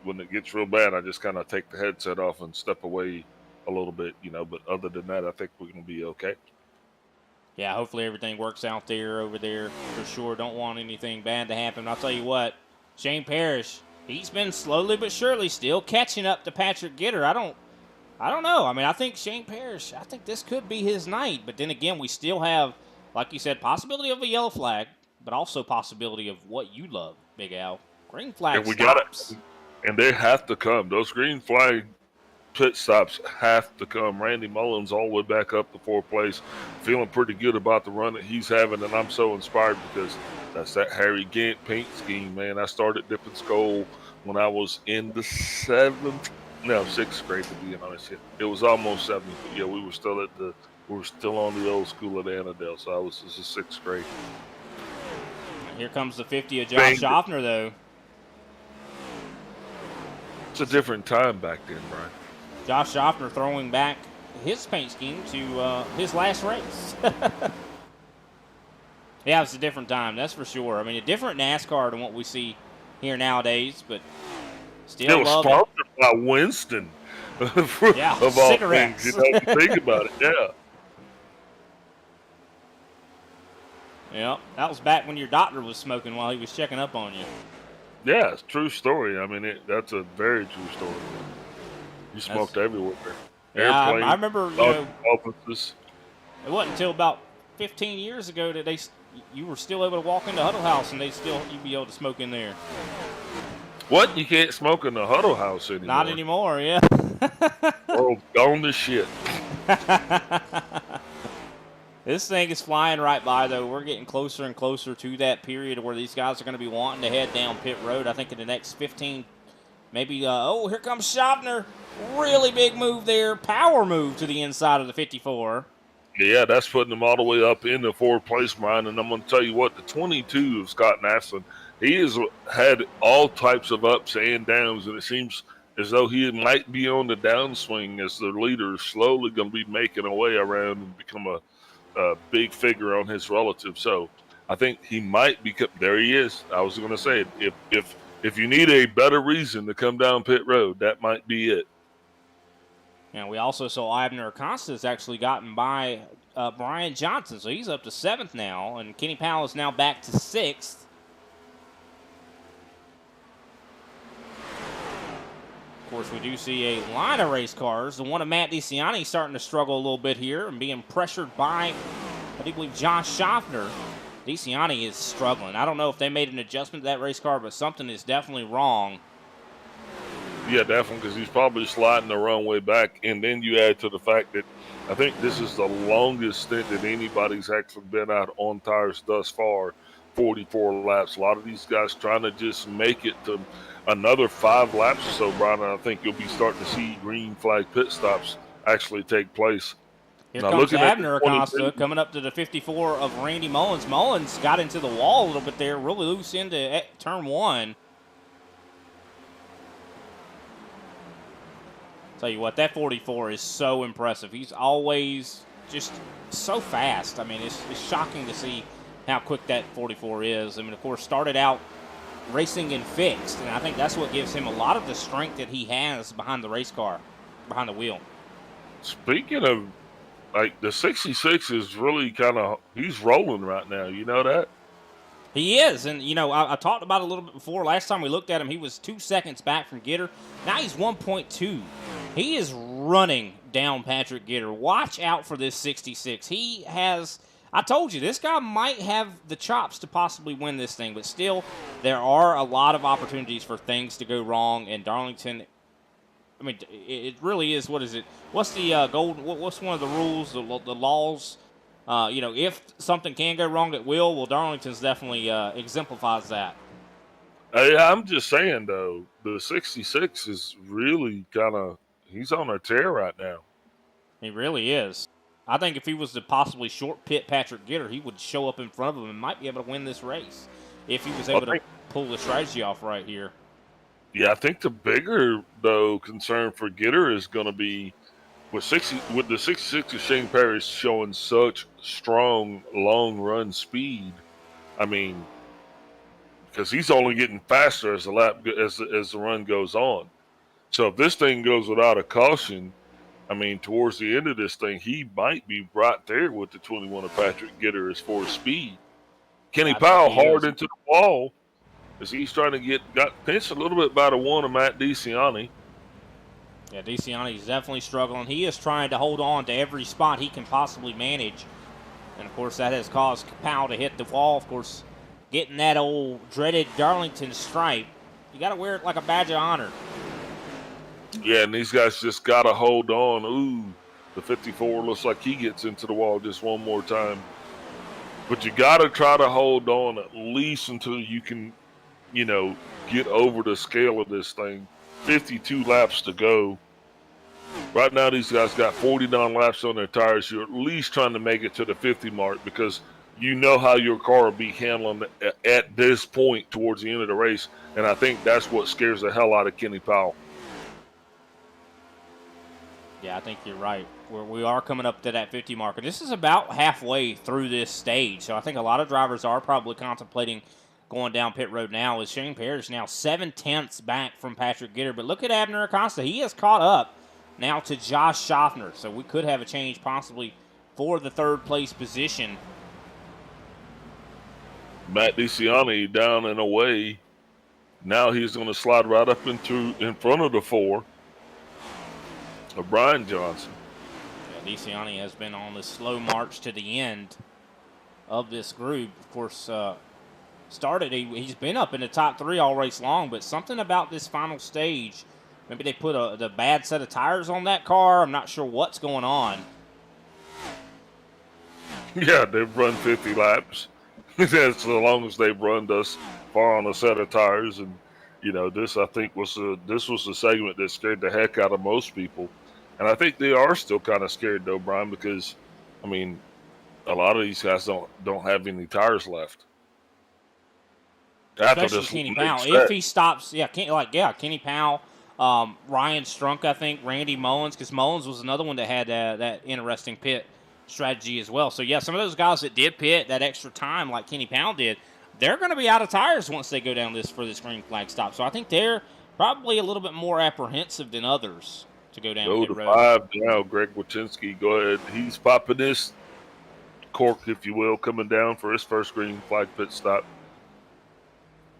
when it gets real bad, I just kind of take the headset off and step away a little bit, but other than that, I think we're going to be okay. Yeah, hopefully everything works out over there for sure. Don't want anything bad to happen. I'll tell you what, Shane Parrish, he's been slowly but surely still catching up to Patrick Gitter. I don't know. I mean, I think Shane Parrish, I think this could be his night. But then again, we still have, like you said, possibility of a yellow flag, but also possibility of what you love, Big Al. Green flag and we stops. Got it. And they have to come. Those green flag pit stops have to come. Randy Mullins all the way back up to 4th place. Feeling pretty good about the run that he's having, and I'm so inspired because that's that Harry Gant paint scheme, man. I started dipping skull when I was in the 6th grade, to be honest. It was almost 7th, but yeah, we were still on the old school at Annandale, so this is 6th grade. Here comes the 50 of Josh Schaffner, though. It's a different time back then, Brian. Josh Schaffner throwing back his paint scheme to his last race. Yeah, it's a different time, that's for sure. I mean, a different NASCAR than what we see here nowadays, but still it was sponsored by Winston. Yeah, of all cigarettes. things, if you think about it, yeah. Yeah, that was back when your doctor was smoking while he was checking up on you. Yeah, it's a true story. I mean, that's a very true story. You smoked everywhere. Yeah, I remember, offices. It wasn't until about 15 years ago that you were still able to walk into Huddle House and you'd be able to smoke in there. What? You can't smoke in the Huddle House anymore? Not anymore, yeah. World's gone to shit. This thing is flying right by, though. We're getting closer and closer to that period where these guys are going to be wanting to head down pit road. I think in the next 15, maybe, here comes Schaffner. Really big move there. Power move to the inside of the 54. Yeah, that's putting them all the way up in the fourth place, Brian. And I'm going to tell you what, the 22 of Scott Naslund, he has had all types of ups and downs, and it seems as though he might be on the downswing as the leader is slowly going to be making a way around and become a big figure on his relative. So I think he might be. There he is. I was going to say, if you need a better reason to come down pit road, that might be it. And we also saw Abner Acosta has actually gotten by Brian Johnson, so he's up to 7th now, and Kenny Powell is now back to 6th. Of course, we do see a line of race cars. The one of Matt DeCiani starting to struggle a little bit here and being pressured by, I think, believe Josh Schaffner. DeCiani is struggling. I don't know if they made an adjustment to that race car, but something is definitely wrong. Yeah, definitely, because he's probably sliding the runway back. And then you add to the fact that I think this is the longest stint that anybody's actually been out on tires thus far, 44 laps. A lot of these guys trying to just make it to another 5 laps or so, Brian, and I think you'll be starting to see green flag pit stops actually take place. Here comes Abner Acosta coming up to the 54 of Randy Mullins. Mullins got into the wall a little bit there, really loose into turn 1. Tell you what, that 44 is so impressive. He's always just so fast. I mean, it's shocking to see how quick that 44 is. I mean, of course, started out racing in fixed, and I think that's what gives him a lot of the strength that he has behind the race car, behind the wheel. Speaking of, like, the 66 is really he's rolling right now. You know that? He is, and, I talked about it a little bit before. Last time we looked at him, he was 2 seconds back from Gitter. Now he's 1.2. He is running down Patrick Gitter. Watch out for this 66. He has, I told you, this guy might have the chops to possibly win this thing, but still, there are a lot of opportunities for things to go wrong, and Darlington, I mean, it really is, what is it? What's the what's one of the rules, the laws? If something can go wrong, it will. Well, Darlington's definitely exemplifies that. I'm just saying, though, the 66 is really he's on a tear right now. He really is. I think if he was to possibly short pit Patrick Gitter, he would show up in front of him and might be able to win this race if he was able to pull the strategy off right here. Yeah, I think the bigger, though, concern for Gitter is going to be with the 66 of Shane Parrish showing such strong long run speed. I mean, because he's only getting faster as the run goes on. So if this thing goes without a caution, I mean, towards the end of this thing, he might be right there with the 21 of Patrick Gitter as far as speed. Kenny Powell hard into the wall as he's trying to got pinched a little bit by the 1 of Matt DeCiani. Yeah, DeCiani's definitely struggling. He is trying to hold on to every spot he can possibly manage. And, of course, that has caused Powell to hit the wall. Of course, getting that old dreaded Darlington stripe, you got to wear it like a badge of honor. Yeah, and these guys just got to hold on. Ooh, the 54 looks like he gets into the wall just one more time. But you got to try to hold on at least until you can, get over the scale of this thing. 52 laps to go. Right now, these guys got 49 laps on their tires. You're at least trying to make it to the 50 mark because you know how your car will be handling at this point towards the end of the race. And I think that's what scares the hell out of Kenny Powell. Yeah, I think you're right. We are coming up to that 50 mark. And this is about halfway through this stage. So I think a lot of drivers are probably contemplating going down pit road now. Is Shane Parrish now 7/10 back from Patrick Gitter. But look at Abner Acosta. He has caught up now to Josh Schaffner. So we could have a change possibly for the 3rd place position. Matt DeCiani down and away. Now he's going to slide right up in front of the 4 of Brian Johnson. Yeah, DeCiani has been on the slow march to the end. of this group. Of course, he's been up in the top 3 all race long, but something about this final stage, maybe they put the bad set of tires on that car. I'm not sure what's going on. Yeah, they've run 50 laps. That's the longest they've run thus far on a set of tires, and this I think was the segment that scared the heck out of most people, and I think they are still kind of scared though, Brian, because I mean, a lot of these guys don't have any tires left. Especially Kenny Powell. If he stops, Kenny Powell, Ryan Strunk, I think, Randy Mullins, because Mullins was another one that had that interesting pit strategy as well. So, yeah, some of those guys that did pit that extra time like Kenny Powell did, they're going to be out of tires once they go down for this green flag stop. So I think they're probably a little bit more apprehensive than others to go down pit road. 5 now, Greg Wachinski, go ahead. He's popping this cork, if you will, coming down for his first green flag pit stop.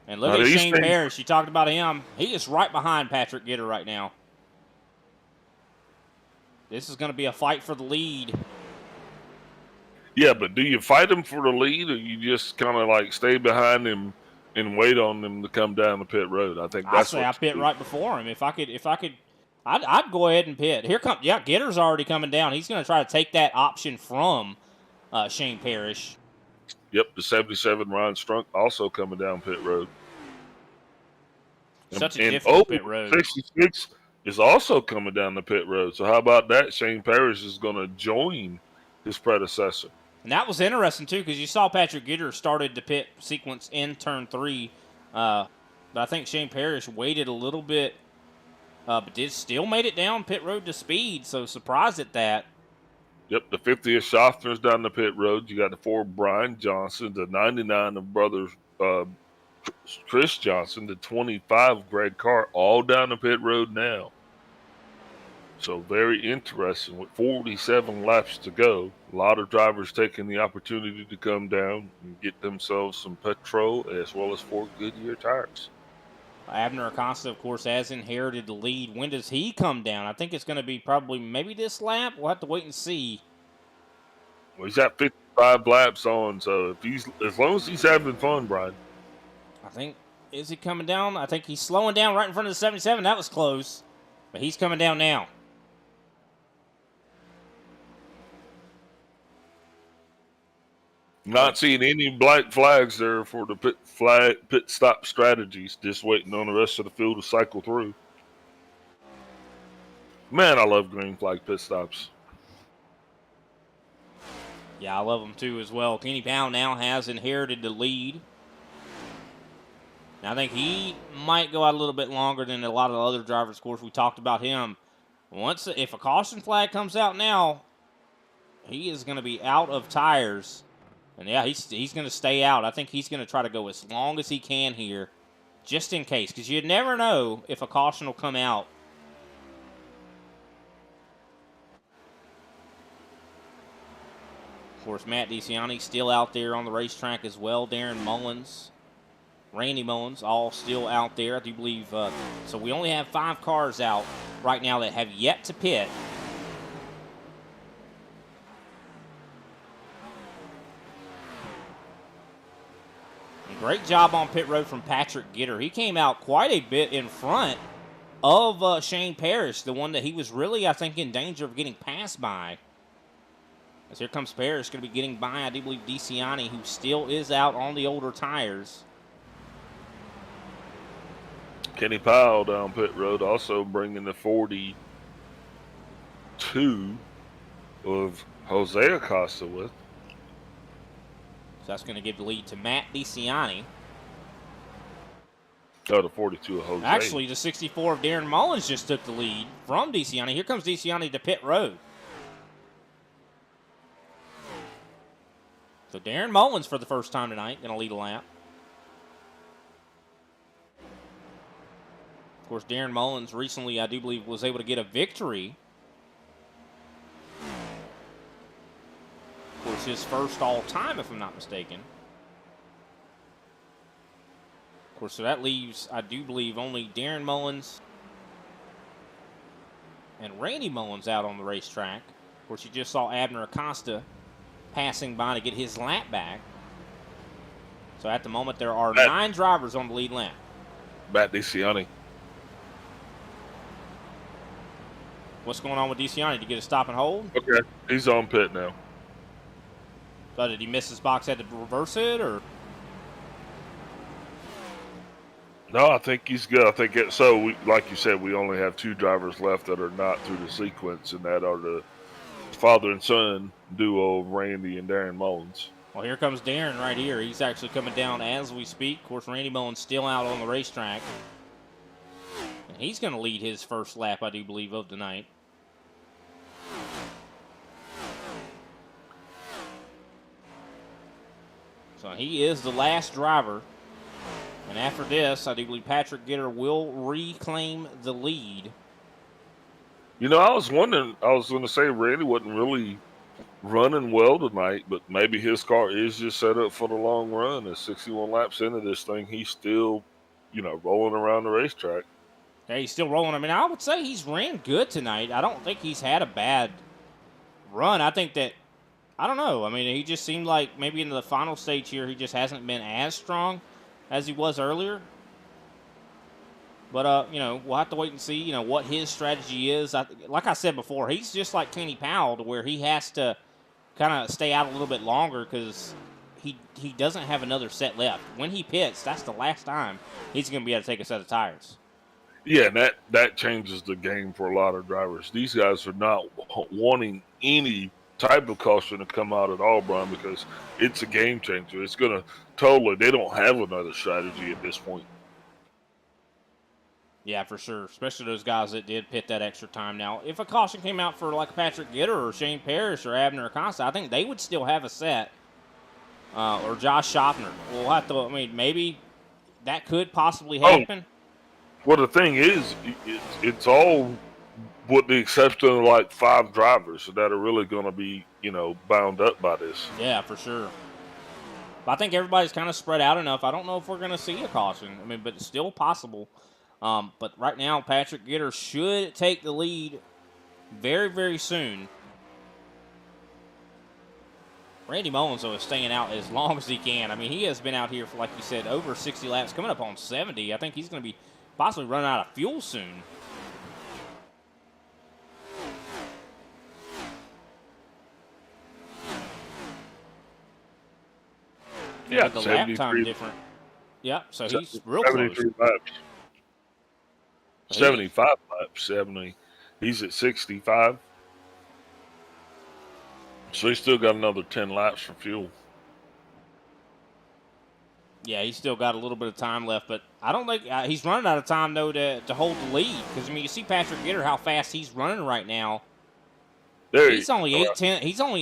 And look at Shane Parrish. You talked about him. He is right behind Patrick Gitter right now. This is going to be a fight for the lead. Yeah, but do you fight him for the lead, or you just kind of like stay behind him and wait on him to come down the pit road? I think that's I pit right before him. If I could, I'd go ahead and pit. Gitter's already coming down. He's going to try to take that option from Shane Parrish. Yep, the 77 Ryan Strunk also coming down pit road. Such a difficult pit road. 66 is also coming down the pit road. So how about that? Shane Parrish is going to join his predecessor. And that was interesting, too, because you saw Patrick Gitter started the pit sequence in turn 3. But I think Shane Parrish waited a little bit, but still made it down pit road to speed. So surprised at that. Yep, the 50th Schaffner's down the pit road. You got the 4 Brian Johnson, the 99 of brothers Chris Johnson, the 25 Greg Carr, all down the pit road now. So very interesting. With 47 laps to go, a lot of drivers taking the opportunity to come down and get themselves some petrol as well as 4 Goodyear tires. Abner Acosta, of course, has inherited the lead. When does he come down? I think it's going to be maybe this lap. We'll have to wait and see. Well, he's got 55 laps on, so as long as he's having fun, Brian. I think, is he coming down? I think he's slowing down right in front of the 77. That was close, but he's coming down now. Not seeing any black flags there for the pit stop strategies. Just waiting on the rest of the field to cycle through. Man, I love green flag pit stops. Yeah, I love them too as well. Kenny Powell now has inherited the lead. Now, I think he might go out a little bit longer than a lot of the other drivers. Of course, we talked about him. If a caution flag comes out now, he is going to be out of tires. And, yeah, he's going to stay out. I think he's going to try to go as long as he can here, just in case. Because you never know if a caution will come out. Of course, Matt DeCiani still out there on the racetrack as well. Darren Mullins, Randy Mullins, all still out there. I do believe. So we only have 5 cars out right now that have yet to pit. Great job on pit road from Patrick Gitter. He came out quite a bit in front of Shane Parrish, the one that he was really, I think, in danger of getting passed by. As here comes Parrish, going to be getting by, I do believe, DeCiani, who still is out on the older tires. Kenny Powell down pit road, also bringing the 42 of Jose Acosta with. So that's going to give the lead to Matt DeCiani. Oh, the 42 of Jose. Actually, the 64 of Darren Mullins just took the lead from DeCiani. Here comes DeCiani to pit road. So Darren Mullins, for the first time tonight, going to lead a lap. Of course, Darren Mullins recently, I do believe, was able to get a victory. Of course, his first all-time, if I'm not mistaken. Of course, so that leaves, I do believe, only Darren Mullins and Randy Mullins out on the racetrack. Of course, you just saw Abner Acosta passing by to get his lap back. So at the moment, there are 9 drivers on the lead lap. Matt DeCiani. What's going on with DeCiani? Did he get a stop and hold? Okay, he's on pit now. So did he miss his box, had to reverse it, or? No, I think he's good. I think like you said, we only have 2 drivers left that are not through the sequence, and that are the father and son duo of Randy and Darren Mullins. Well, here comes Darren right here. He's actually coming down as we speak. Of course, Randy Mullins still out on the racetrack. And he's going to lead his first lap, I do believe, of the night. So he is the last driver. And after this, I do believe Patrick Gitter will reclaim the lead. You know, I was wondering, I was going to say Randy wasn't really running well tonight, but maybe his car is just set up for the long run. At 61 laps into this thing, he's still, rolling around the racetrack. Yeah, he's still rolling. I mean, I would say he's ran good tonight. I don't think he's had a bad run. I think that, I don't know. I mean, he just seemed like maybe in the final stage here, he just hasn't been as strong as he was earlier. But, we'll have to wait and see, what his strategy is. Like I said before, he's just like Kenny Powell, to where he has to kind of stay out a little bit longer because he doesn't have another set left. When he pits, that's the last time he's going to be able to take a set of tires. Yeah, and that changes the game for a lot of drivers. These guys are not wanting any type of caution to come out at all, Brian, because it's a game changer. It's going to they don't have another strategy at this point. Yeah, for sure, especially those guys that did pit that extra time. Now, if a caution came out for like Patrick Gitter or Shane Parrish or Abner Acosta, I think they would still have a set. Or Josh Schaffner. We'll have to, maybe that could possibly happen. Well, the thing is, it's all with the exception of like 5 drivers that are really going to be, bound up by this. Yeah, for sure. But I think everybody's kind of spread out enough. I don't know if we're going to see a caution. But it's still possible. But right now, Patrick Gitter should take the lead very, very soon. Randy Mullins, though, is staying out as long as he can. He has been out here for, like you said, over 60 laps, coming up on 70. I think he's going to be possibly running out of fuel soon. Yeah, the lap time different. Yep, so he's real close. Laps. 75 laps, 70. He's at 65. So he's still got another 10 laps for fuel. Yeah, he's still got a little bit of time left, but I don't think he's running out of time, though, to hold the lead. Because, you see Patrick Gitter, how fast he's running right now. He's only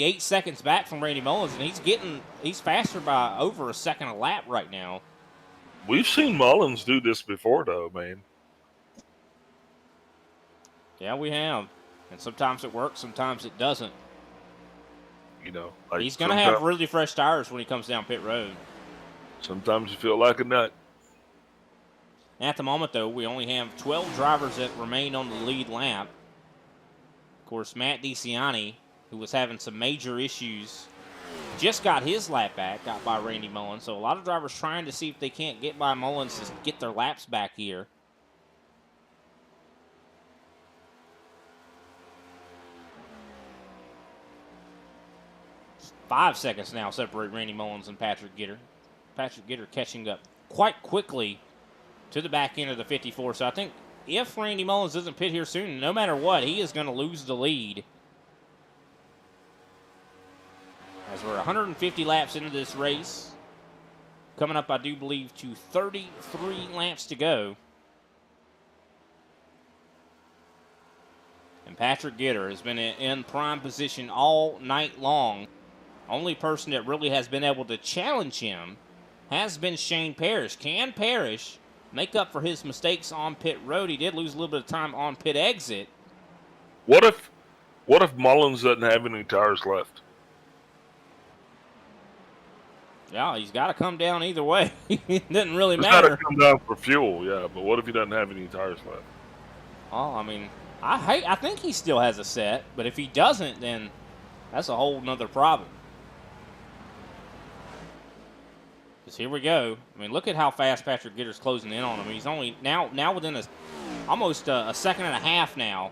8 seconds back from Randy Mullins, and he's faster by over a second a lap right now. We've seen Mullins do this before, though, man. Yeah, we have. And sometimes it works, sometimes it doesn't. He's going to have really fresh tires when he comes down pit road. Sometimes you feel like a nut. At the moment, though, we only have 12 drivers that remain on the lead lap. Of course, Matt DeCiani, who was having some major issues, just got his lap back, got by Randy Mullins. So a lot of drivers trying to see if they can't get by Mullins to get their laps back here. Just 5 seconds now separate Randy Mullins and Patrick Gitter. Patrick Gitter catching up quite quickly to the back end of the 54. So I think if Randy Mullins doesn't pit here soon, no matter what, he is going to lose the lead. As we're 150 laps into this race. Coming up, I do believe, to 33 laps to go. And Patrick Gitter has been in prime position all night long. Only person that really has been able to challenge him has been Shane Parrish. Can Parrish make up for his mistakes on pit road? He did lose a little bit of time on pit exit. What if Mullins doesn't have any tires left? Yeah, he's got to come down either way. It doesn't really He's matter. got to come down for fuel, yeah. But what if he doesn't have any tires left? Oh, I think he still has a set, but if he doesn't, then that's a whole nother problem. So here we go. I mean, look at how fast Patrick Gitter's closing in on him. He's only now within almost a second and a half now.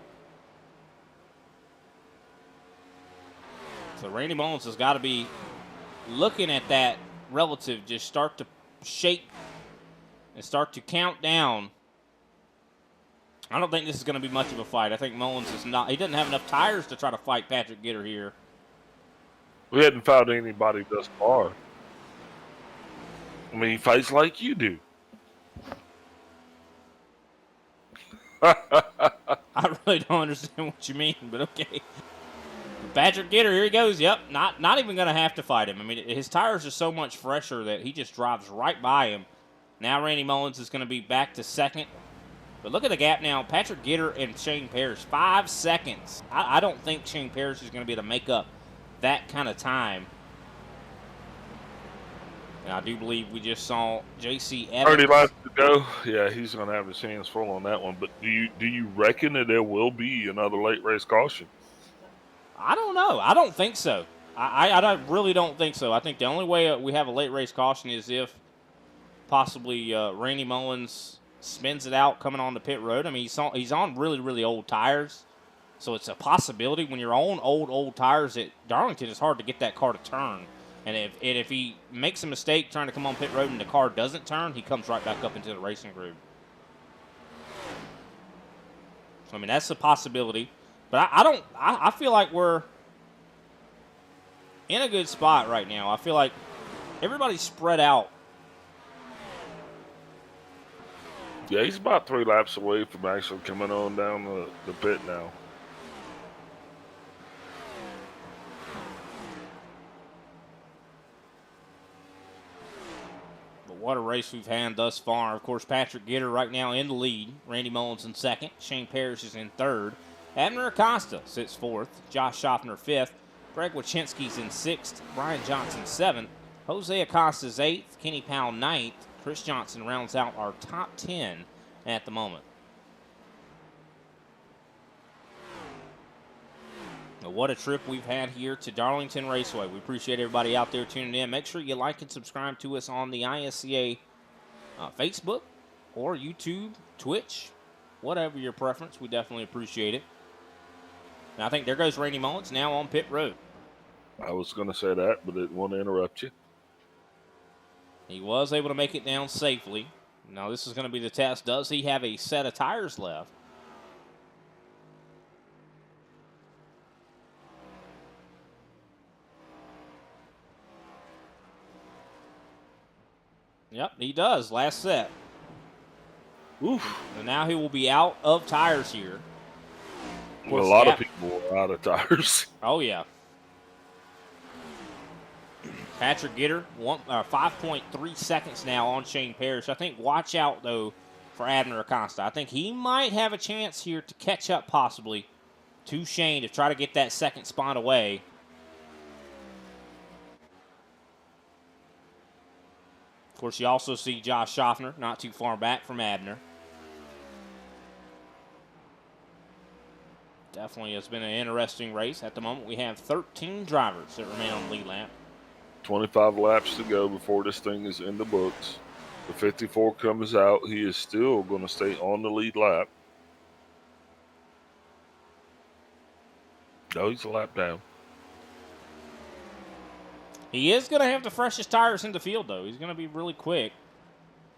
So Randy Mullins has got to be looking at that relative, just start to shake and start to count down. I don't think this is going to be much of a fight. I think Mullins is not. He doesn't have enough tires to try to fight Patrick Gitter here. We hadn't found anybody thus far. I mean, he fights like you do. I really don't understand what you mean, but okay. Patrick Gitter, here he goes. Yep, not even going to have to fight him. I mean, his tires are so much fresher that he just drives right by him. Now Randy Mullins is going to be back to second. But look at the gap now. Patrick Gitter and Shane Parrish, 5 seconds. I don't think Shane Parrish is going to be able to make up that kind of time. And I do believe we just saw J.C. Evans. 30 laps to go. Yeah, he's going to have his hands full on that one. But do you reckon that there will be another late race caution? I don't know. I don't think so. I really don't think so. I think the only way we have a late race caution is if possibly Randy Mullins spins it out coming on the pit road. I mean, he's on really, really old tires. So it's a possibility when you're on old tires at Darlington, it's hard to get that car to turn. And if he makes a mistake trying to come on pit road and the car doesn't turn, he comes right back up into the racing group. So, I mean, that's a possibility. But I feel like we're in a good spot right now. I feel like everybody's spread out. Yeah, he's about 3 laps away from actually coming on down the pit now. But what a race we've had thus far. Of course, Patrick Gitter right now in the lead. Randy Mullins in second. Shane Parrish is in third. Abner Acosta sits fourth. Josh Schaffner fifth. Greg Wachinski's in sixth. Brian Johnson seventh. Jose Acosta's eighth. Kenny Powell ninth. Chris Johnson rounds out our top 10 at the moment. Now, what a trip we've had here to Darlington Raceway. We appreciate everybody out there tuning in. Make sure you like and subscribe to us on the ISCA Facebook or YouTube, Twitch, whatever your preference. We definitely appreciate it. And I think there goes Randy Mullins now on pit road. I was going to say that, but didn't want to interrupt you. He was able to make it down safely. Now this is going to be the test. Does he have a set of tires left? Yep, he does. Last set. Oof. And now he will be out of tires here. A lot of people are out of tires. Oh, yeah. Patrick Gitter, 5.3 seconds now on Shane Parrish. I think watch out, though, for Abner Acosta. I think he might have a chance here to catch up possibly to Shane to try to get that second spot away. Of course, you also see Josh Schaffner not too far back from Abner. Definitely has been an interesting race. At the moment, we have 13 drivers that remain on the lead lap. 25 laps to go before this thing is in the books. The 54 comes out. He is still going to stay on the lead lap. No, he's a lap down. He is going to have the freshest tires in the field, though. He's going to be really quick.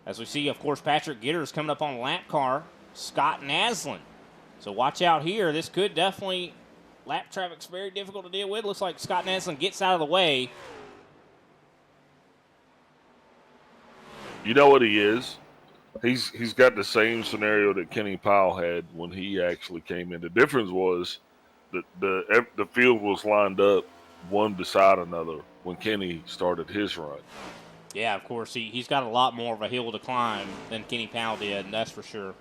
As we see, of course, Patrick Gitter is coming up on a lap car. Scott Naslin. So watch out here. This could definitely, lap traffic's very difficult to deal with. Looks like Scott Naslin gets out of the way. You know what he is? He's got the same scenario that Kenny Powell had when he actually came in. The difference was that the field was lined up one beside another when Kenny started his run. Yeah, of course. He's got a lot more of a hill to climb than Kenny Powell did, and that's for sure.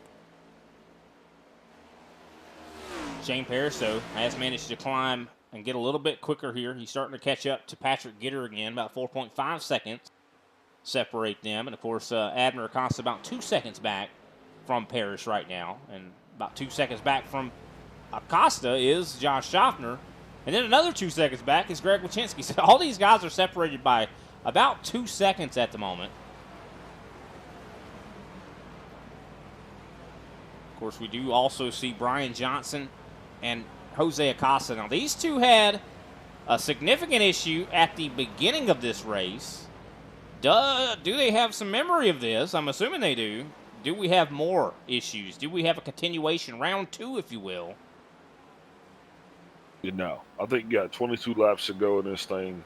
Shane Parrish, though, has managed to climb and get a little bit quicker here. He's starting to catch up to Patrick Gitter again, about 4.5 seconds separate them. And, of course, Abner Acosta about 2 seconds back from Parrish right now. And about 2 seconds back from Acosta is Josh Schaffner. And then another 2 seconds back is Greg Wachinski. So all these guys are separated by about 2 seconds at the moment. Of course, we do also see Brian Johnson and Jose Acosta. Now, these two had a significant issue at the beginning of this race. Do they have some memory of this? I'm assuming they do. Do we have more issues? Do we have a continuation, round 2, if you will? I think you got 22 laps to go in this thing.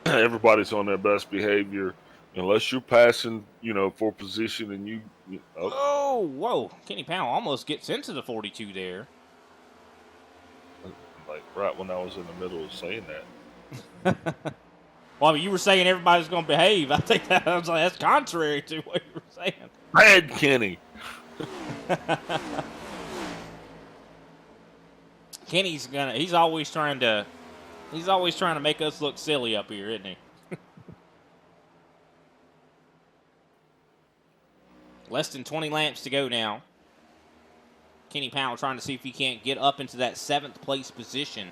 Everybody's on their best behavior. Unless you're passing, for position and you Oh, whoa. Kenny Powell almost gets into the 42 there. Like right when I was in the middle of saying that. Well, you were saying everybody's going to behave. I think that's contrary to what you were saying. Bad Kenny. He's always trying to make us look silly up here, isn't he? Less than 20 laps to go now. Kenny Powell trying to see if he can't get up into that 7th place position.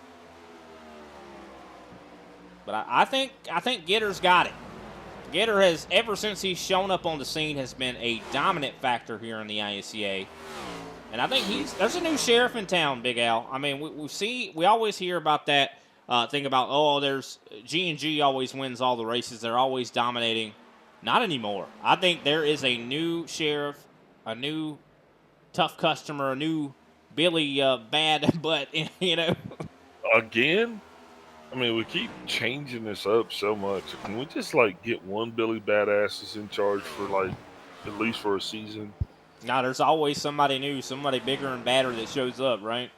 But I think Gitter's got it. Gitter has, ever since he's shown up on the scene, has been a dominant factor here in the ISCA. And I think there's a new sheriff in town, Big Al. I mean, we always hear about that thing about, there's G&G always wins all the races. They're always dominating. Not anymore. I think there is a new sheriff, a new tough customer, a new Billy bad butt, Again? I mean, we keep changing this up so much. Can we just, get one Billy Badasses in charge for, at least for a season? No, there's always somebody new, somebody bigger and badder that shows up, right?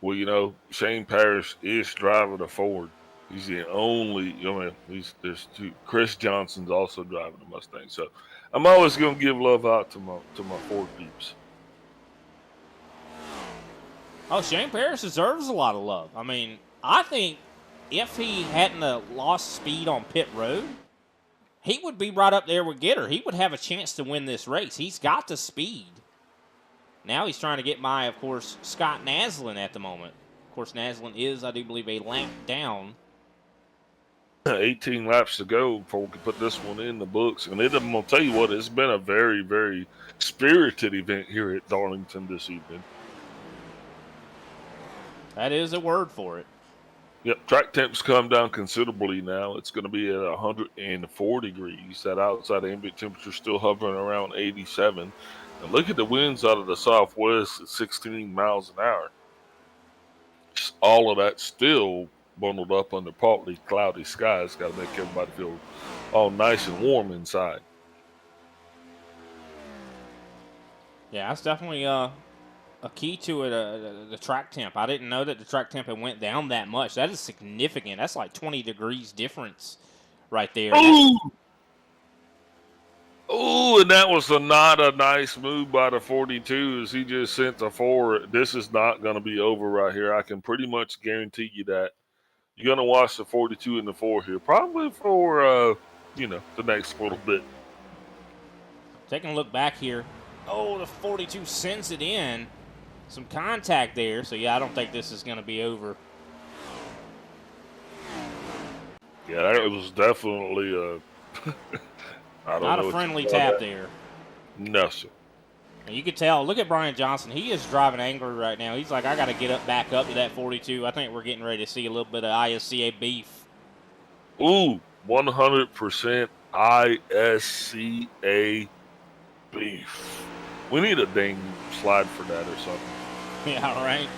Well, Shane Parrish is driving a Ford. He's the only, there's two. Chris Johnson's also driving a Mustang. So I'm always going to give love out to my Ford peeps. Oh, Shane Parrish deserves a lot of love. I mean, I think if he hadn't lost speed on pit road, he would be right up there with Gitter. He would have a chance to win this race. He's got the speed. Now he's trying to get by, of course, Scott Naslin at the moment. Of course, Naslin is, I do believe, a lap down. 18 laps to go before we can put this one in the books. And I'm going to tell you what, it's been a very, very spirited event here at Darlington this evening. That is a word for it. Yep, track temps come down considerably now. It's going to be at 104 degrees. That outside ambient temperature still hovering around 87. And look at the winds out of the southwest at 16 miles an hour. Just all of that still bundled up under partly cloudy skies. Got to make everybody feel all nice and warm inside. Yeah, that's definitely a key to it, the track temp. I didn't know that the track temp had went down that much. That is significant. That's like 20 degrees difference right there. Ooh, and that was not a nice move by the 42 as he just sent the 4. This is not going to be over right here. I can pretty much guarantee you that. You're going to watch the 42 and the 4 here, probably for, the next little bit. Taking a look back here. Oh, the 42 sends it in. Some contact there. So, yeah, I don't think this is going to be over. Yeah, it was definitely not a friendly tap there. No, sir. And you could tell. Look at Brian Johnson. He is driving angry right now. He's like, I got to get back up to that 42. I think we're getting ready to see a little bit of ISCA beef. Ooh, 100% ISCA beef. We need a dang slide for that or something. Yeah, all right.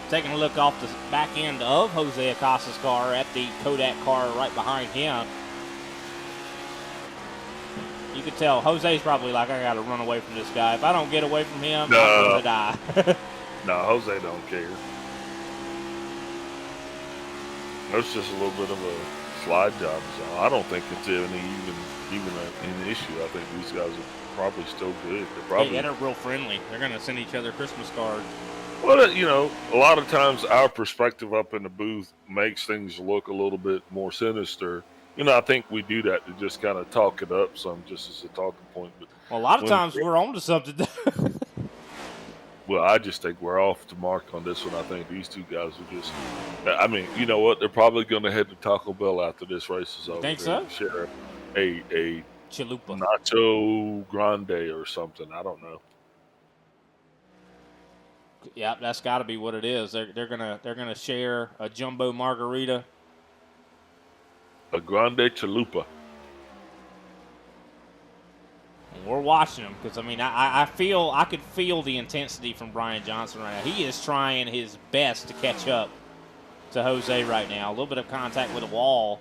Taking a look off the back end of Jose Acosta's car at the Kodak car right behind him. You could tell Jose's probably like, I got to run away from this guy. If I don't get away from him, I'm going to die. No, Jose don't care. That's just a little bit of a slide job. So I don't think it's even an issue. I think these guys are probably still good. They're real friendly. They're going to send each other Christmas cards. Well, a lot of times our perspective up in the booth makes things look a little bit more sinister. I think we do that to just kind of talk it up some, just as a talking point. But a lot of times we're on to something. Well, I just think we're off the mark on this one. I think these two guys are just. I mean, you know what? They're probably going to head to Taco Bell after this race is over. Think so? Share a Chalupa. Nacho Grande or something. I don't know. Yeah, that's got to be what it is. They're gonna share a jumbo margarita. A Grande Chalupa. And we're watching them because I could feel the intensity from Brian Johnson right now. He is trying his best to catch up to Jose right now. A little bit of contact with the wall.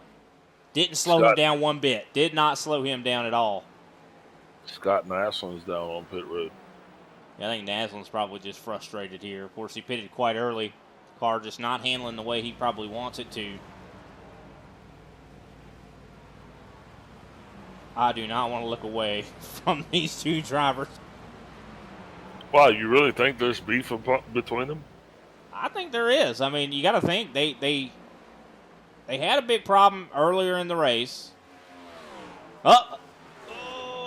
Didn't slow him down one bit. Did not slow him down at all. Scott Naslin's down on pit road. Yeah, I think Naslin's probably just frustrated here. Of course, he pitted quite early. Car just not handling the way he probably wants it to. I do not want to look away from these two drivers. Wow, you really think there's beef between them? I think there is. I mean, you got to think they had a big problem earlier in the race. Oh,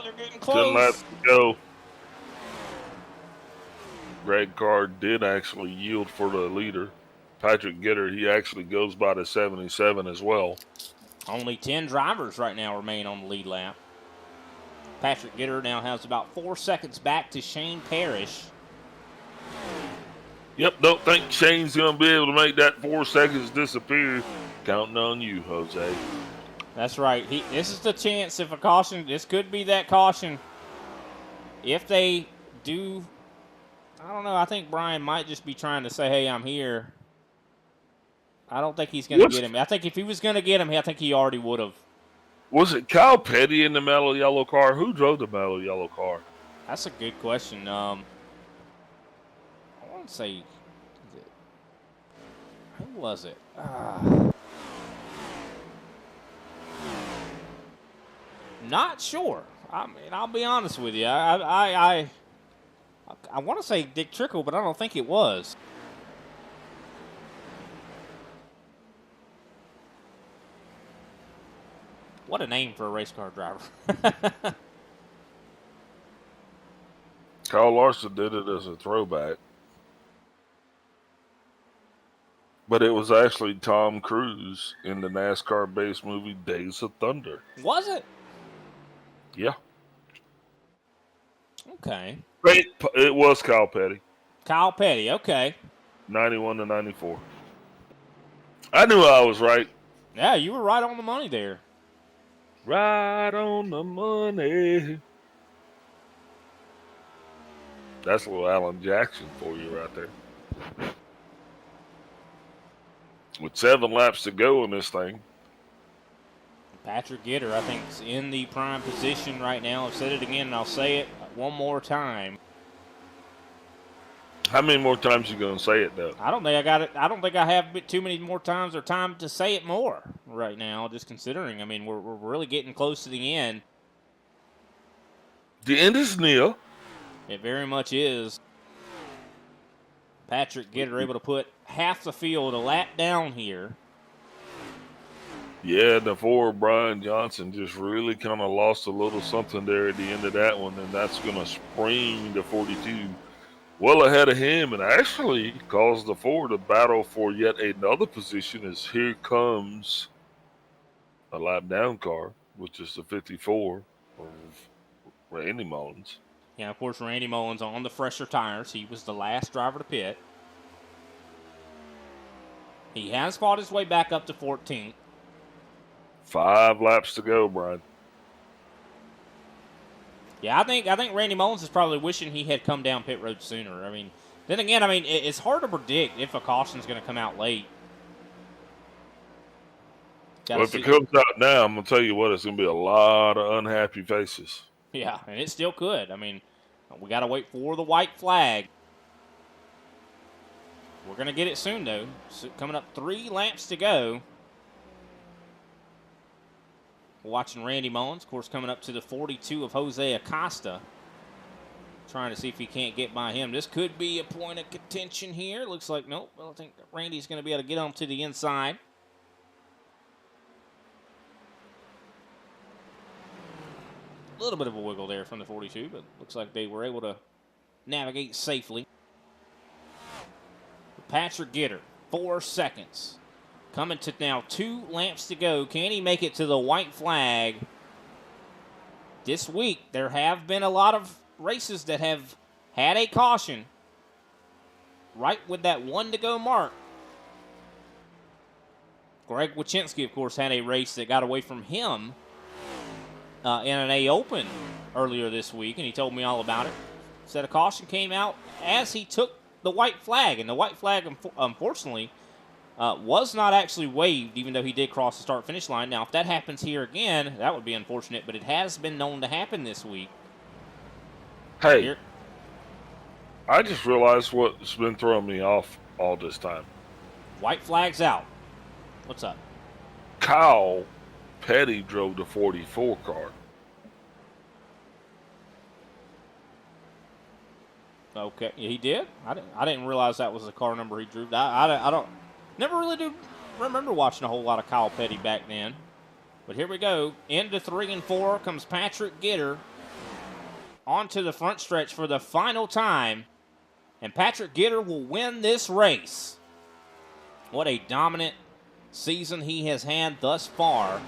they're getting close. 10 laps to go. Greg Carr did actually yield for the leader. Patrick Gitter, he actually goes by the 77 as well. Only 10 drivers right now remain on the lead lap. Patrick Gitter now has about 4 seconds back to Shane Parrish. Yep, don't think Shane's going to be able to make that 4 seconds disappear. Counting on you, Jose. That's right. This is the chance if a caution, this could be that caution. If they do, I don't know, I think Brian might just be trying to say, hey, I'm here. I don't think he's going to get him. I think if he was going to get him, I think he already would have. Was it Kyle Petty in the mellow yellow car? Who drove the mellow yellow car? That's a good question. I want to say, who was it? Not sure. I mean, I'll be honest with you. I want to say Dick Trickle, but I don't think it was. What a name for a race car driver. Kyle Larson did it as a throwback. But it was actually Tom Cruise in the NASCAR-based movie Days of Thunder. Was it? Yeah. Okay. Wait, it was Kyle Petty. Kyle Petty, okay. 91 to 94. I knew I was right. Yeah, you were right on the money there. Right on the money. That's a little Alan Jackson for you right there. With 7 laps to go in this thing. Patrick Gitter, I think, is in the prime position right now. I've said it again, and I'll say it one more time. How many more times are you going to say it, though? I don't think I got it. I don't think I have too many more times or time to say it more right now, just considering. I mean, we're really getting close to the end. The end is near. It very much is. Patrick Gitter able to put half the field a lap down here. Yeah, the forward Brian Johnson just really kind of lost a little something there at the end of that one, and that's going to spring the 42 well ahead of him and actually cause the Ford to battle for yet another position as here comes a lap down car, which is the 54 of Randy Mullins. Yeah, of course, Randy Mullins on the fresher tires. He was the last driver to pit. He has fought his way back up to 14th. 5 laps to go, Brian. Yeah, I think Randy Mullins is probably wishing he had come down pit road sooner. I mean, then again, it's hard to predict if a caution's going to come out late. Well, if it comes out now, I'm going to tell you what, it's going to be a lot of unhappy faces. Yeah, and it still could. I mean, we got to wait for the white flag. We're going to get it soon, though. So coming up 3 laps to go. We're watching Randy Mullins, of course, coming up to the 42 of Jose Acosta. Trying to see if he can't get by him. This could be a point of contention here. Looks like, nope. Well, I think Randy's going to be able to get on to the inside. A little bit of a wiggle there from the 42, but looks like they were able to navigate safely. Patrick Gitter, 4 seconds. Coming to now 2 laps to go. Can he make it to the white flag? This week, there have been a lot of races that have had a caution right with that 1 to go mark. Greg Wyszynski, of course, had a race that got away from him in an A Open earlier this week, and he told me all about it. Said a caution came out as he took the white flag, and the white flag, unfortunately, was not actually waved, even though he did cross the start-finish line. Now, if that happens here again, that would be unfortunate, but it has been known to happen this week. Hey, Here. I just realized what's been throwing me off all this time. White flag's out. What's up? Kyle Petty drove the 44 car. Okay, yeah, he did. I didn't realize that was the car number he drove. I don't never really do remember watching a whole lot of Kyle Petty back then. But here we go. Into 3 and 4 comes Patrick Gitter onto the front stretch for the final time, and Patrick Gitter will win this race. What a dominant season he has had thus far. Of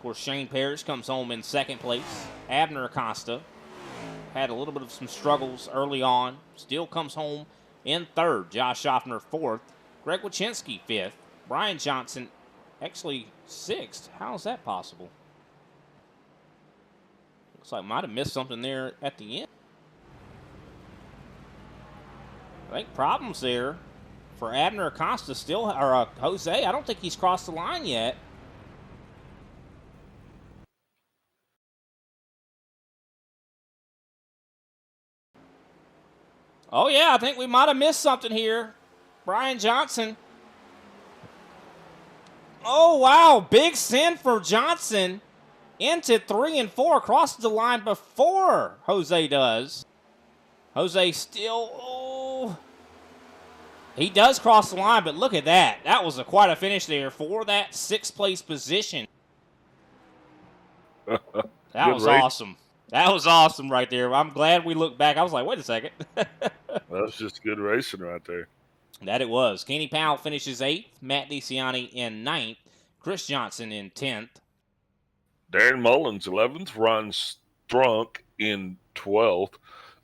course, Shane Parrish comes home in second place. Abner Acosta had a little bit of some struggles early on. Still comes home in third. Josh Schaffner fourth. Greg Wyszynski fifth. Brian Johnson actually sixth. How is that possible? Looks like I might have missed something there at the end. I think problems there for Abner Acosta still, or Jose. I don't think he's crossed the line yet. Oh, yeah, I think we might have missed something here. Brian Johnson. Oh, wow, big sin for Johnson. Into 3 and 4, crosses the line before Jose does. Jose still, he does cross the line, but look at that. That was quite a finish there for that 6th place position. That was awesome. That was awesome right there. I'm glad we looked back. I was like, wait a second. That's just good racing right there. That it was. Kenny Powell finishes 8th. Matt DeCiani in 9th. Chris Johnson in 10th. Darren Mullins, 11th. Ron Strunk in 12th.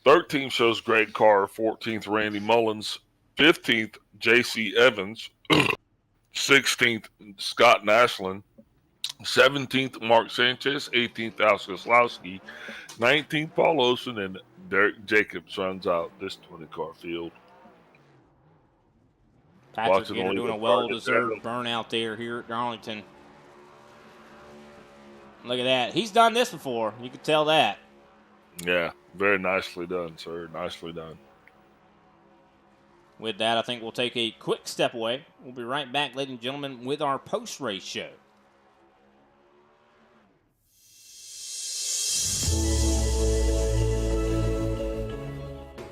13th shows Greg Carr. 14th, Randy Mullins. 15th, J.C. Evans. 16th, Scott Naslin. 17th, Mark Sanchez. 18th, Al Koslowski. 19th, Paul Olsen. And Derek Jacobs runs out this 20-car field. Patrick Gitter doing a well-deserved burnout there here at Darlington. Look at that. He's done this before. You can tell that. Yeah, very nicely done, sir. Nicely done. With that, I think we'll take a quick step away. We'll be right back, ladies and gentlemen, with our post-race show.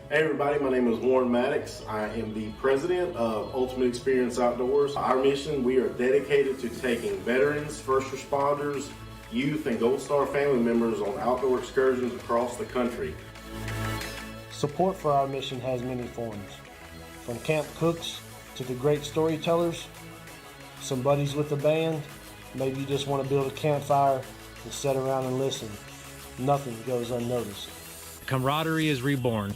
Hey everybody, my name is Warren Maddox. I am the president of Ultimate Experience Outdoors. Our mission, we are dedicated to taking veterans, first responders, youth, and Gold Star family members on outdoor excursions across the country. Support for our mission has many forms. From camp cooks to the great storytellers, some buddies with the band, maybe you just want to build a campfire and sit around and listen. Nothing goes unnoticed. Camaraderie is reborn.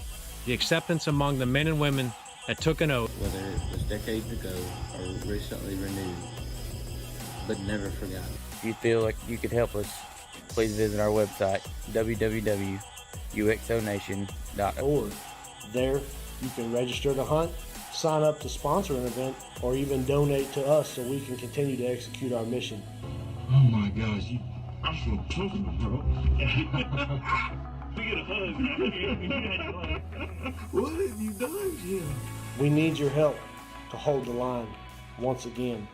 The acceptance among the men and women that took an oath. Whether it was decades ago or recently renewed, but never forgotten. If you feel like you could help us, please visit our website, www.uxonation.org. There, you can register to hunt, sign up to sponsor an event, or even donate to us so we can continue to execute our mission. Oh my gosh, I'm so tough, bro. We get a hug, man. What have you done, Jim? We need your help to hold the line once again.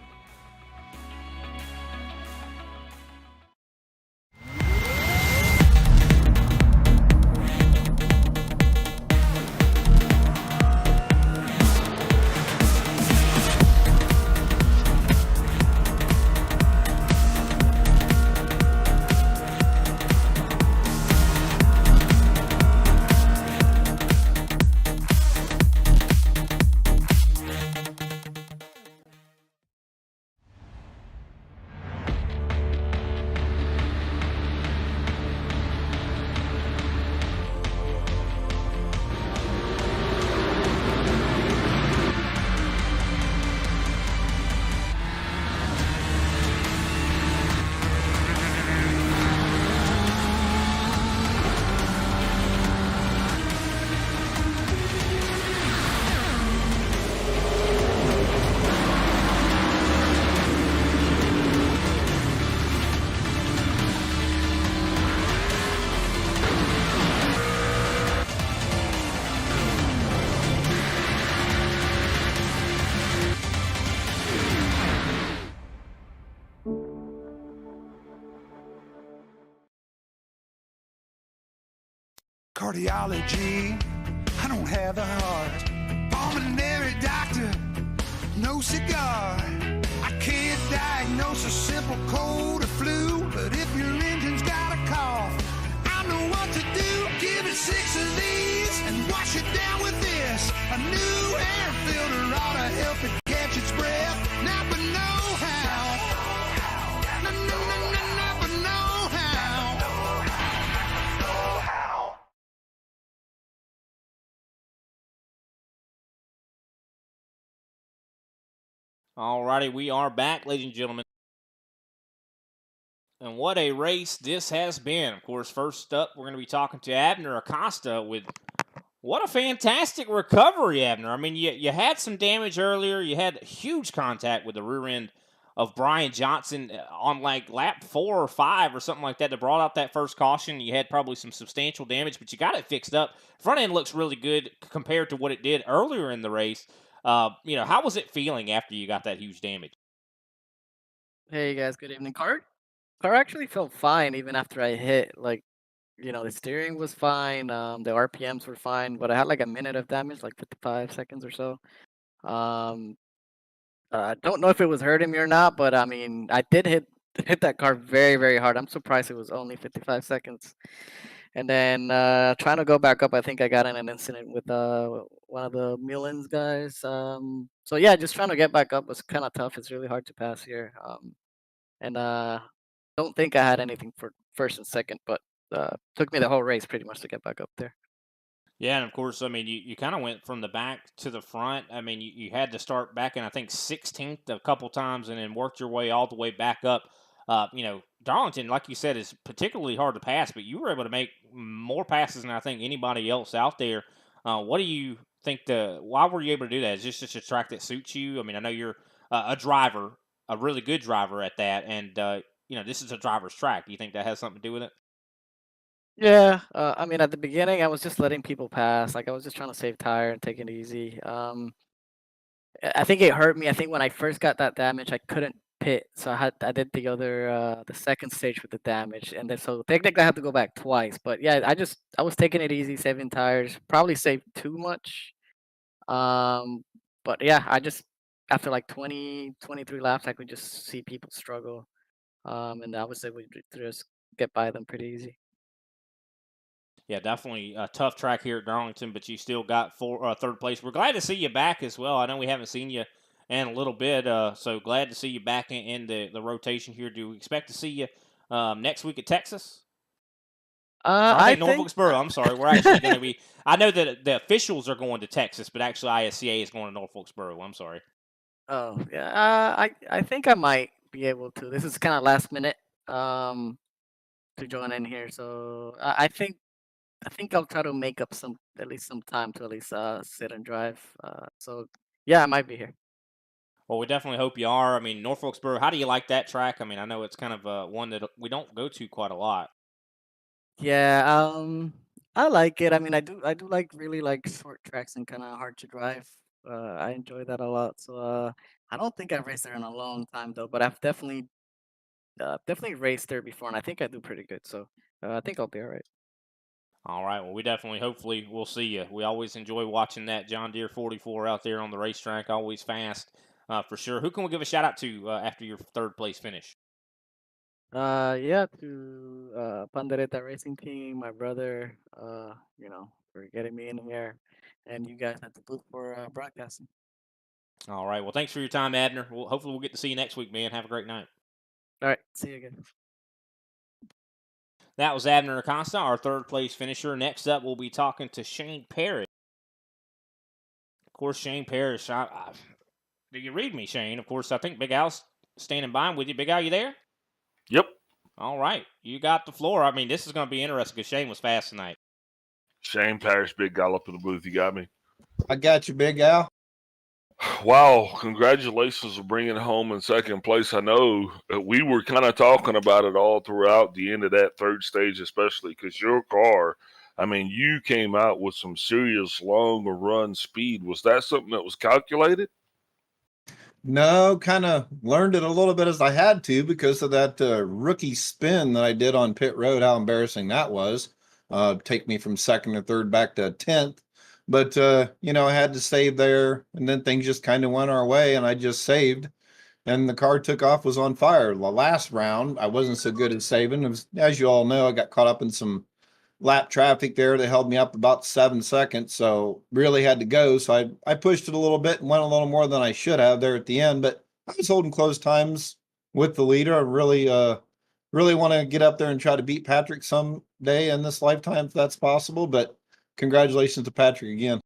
cardiology. I don't have the heart. Pulmonary doctor, no cigar. I can't diagnose a simple cold or flu, but if your engine's got a cough, I know what to do. Give it 6 of these and wash it down with this. A new air filter ought to help it catch its breath. Napa know-how. Napa know-how. Alrighty, we are back, ladies and gentlemen. And what a race this has been. Of course, first up, we're going to be talking to Abner Acosta with what a fantastic recovery, Abner. I mean, you had some damage earlier. You had huge contact with the rear end of Brian Johnson on like lap 4 or 5 or something like that that brought out that first caution. You had probably some substantial damage, but you got it fixed up. Front end looks really good compared to what it did earlier in the race. How was it feeling after you got that huge damage? Hey guys, good evening. Car actually felt fine even after I hit. Like, the steering was fine, the RPMs were fine, but I had like a minute of damage, like 55 seconds or so. I don't know if it was hurting me or not, but I mean, I did hit that car very, very hard. I'm surprised it was only 55 seconds. And then trying to go back up, I think I got in an incident with one of the Millen's guys. So yeah, just trying to get back up was kind of tough. It's really hard to pass here. And don't think I had anything for first and second, but took me the whole race pretty much to get back up there. Yeah, and of course, I mean, you kind of went from the back to the front. I mean, you had to start back in, I think, 16th a couple times and then worked your way all the way back up. Darlington, like you said, is particularly hard to pass, but you were able to make more passes than I think anybody else out there. What do you think why were you able to do that? Is this just a track that suits you? I mean, I know you're a driver, a really good driver at that, and, this is a driver's track. Do you think that has something to do with it? Yeah, I mean, at the beginning, I was just letting people pass. Like, I was just trying to save tire and take it easy. I think it hurt me. I think when I first got that damage, I couldn't pit, so I did the second stage with the damage, and then so technically I had to go back twice. But yeah, I was taking it easy, saving tires. Probably saved too much. But yeah, I just after like 20, 23 laps, I could just see people struggle. And I was able to just get by them pretty easy. Yeah, definitely a tough track here at Darlington, but you still got third place. We're glad to see you back as well. I know we haven't seen you in a little bit, so glad to see you back in the rotation here. Do we expect to see you next week at Texas? I think Norfolksboro. I'm sorry. We're actually going to be. I know that the officials are going to Texas, but actually ISCA is going to Norfolksboro. I'm sorry. Oh yeah, I think I might be able to. This is kind of last minute to join in here, so I think I'll try to make up at least some time to at least sit and drive. So yeah, I might be here. Well, we definitely hope you are. I mean, Norfolksboro. How do you like that track? I mean, I know it's kind of one that we don't go to quite a lot. Yeah, I like it. I mean, I do like really like short tracks and kind of hard to drive. I enjoy that a lot. So I don't think I've raced there in a long time though, but I've definitely raced there before, and I think I do pretty good. So I think I'll be all right. All right. Well, we definitely, hopefully, we'll see you. We always enjoy watching that John Deere 44 out there on the racetrack, always fast, for sure. Who can we give a shout out to after your third place finish? Yeah, to Pandereta Racing Team, my brother, for getting me in here, and you guys at the booth for broadcasting. All right. Well, thanks for your time, Abner. Hopefully we'll get to see you next week, man. Have a great night. All right. See you again. That was Abner Acosta, our third place finisher. Next up, we'll be talking to Shane Parrish. Of course, Shane Parrish. Do you read me, Shane? Of course, I think Big Al's standing by with you. Big Al, you there? Yep. All right. You got the floor. I mean, this is going to be interesting because Shane was fast tonight. Shane Parrish, Big Gal up in the booth. You got me? I got you, Big Al. Wow, congratulations on bringing home in second place. I know we were kind of talking about it all throughout the end of that third stage, especially because your car, I mean, you came out with some serious long run speed. Was that something that was calculated? No, kind of learned it a little bit as I had to because of that rookie spin that I did on pit road, how embarrassing that was. take me from second or third back to 10th. But, I had to save there, and then things just kind of went our way, and I just saved. And the car took off, was on fire. The last round, I wasn't so good at saving. It was, as you all know, I got caught up in some lap traffic there that held me up about 7 seconds. So really had to go. So I pushed it a little bit and went a little more than I should have there at the end. But I was holding close times with the leader. I really want to get up there and try to beat Patrick someday in this lifetime if that's possible. But congratulations to Patrick again.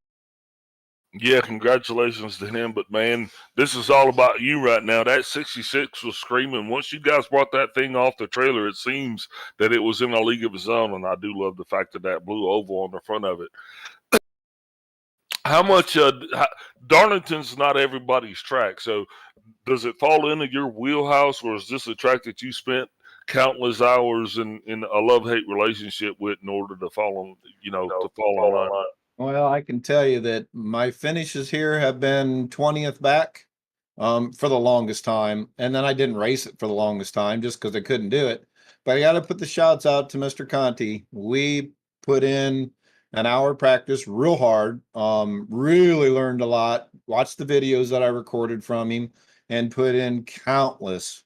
Yeah, congratulations to him. But man, this is all about you right now. That 66 was screaming. Once you guys brought that thing off the trailer, it seems that it was in a league of its own. And I do love the fact that that blue oval on the front of it. How much Darlington's not everybody's track. So does it fall into your wheelhouse, or is this a track that you spent countless hours in a love-hate relationship with in order to fall on line? Well, I can tell you that my finishes here have been 20th back for the longest time. And then I didn't race it for the longest time just because I couldn't do it. But I got to put the shouts out to Mr. Conti. We put in an hour practice real hard, really learned a lot, watched the videos that I recorded from him, and put in countless,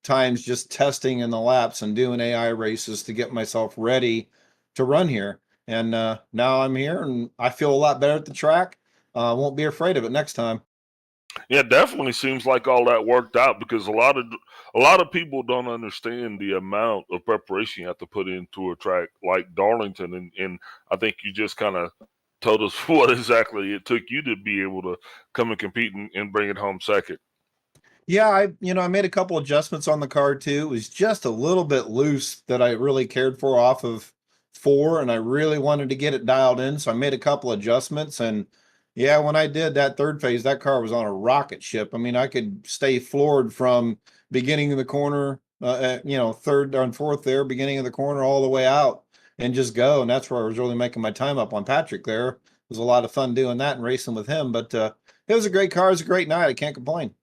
times just testing in the laps and doing AI races to get myself ready to run here. And now I'm here, and I feel a lot better at the track. Won't be afraid of it next time. Yeah, it definitely seems like all that worked out, because a lot of people don't understand the amount of preparation you have to put into a track like Darlington, and I think you just kind of told us what exactly it took you to be able to come and compete and bring it home second. Yeah, I made a couple adjustments on the car too. It was just a little bit loose that I really cared for off of 4, and I really wanted to get it dialed in. So I made a couple adjustments, and yeah, when I did that third phase, that car was on a rocket ship. I mean, I could stay floored from beginning of the corner, third and fourth there, beginning of the corner all the way out and just go. And that's where I was really making my time up on Patrick there. It was a lot of fun doing that and racing with him, but it was a great car. It was a great night. I can't complain.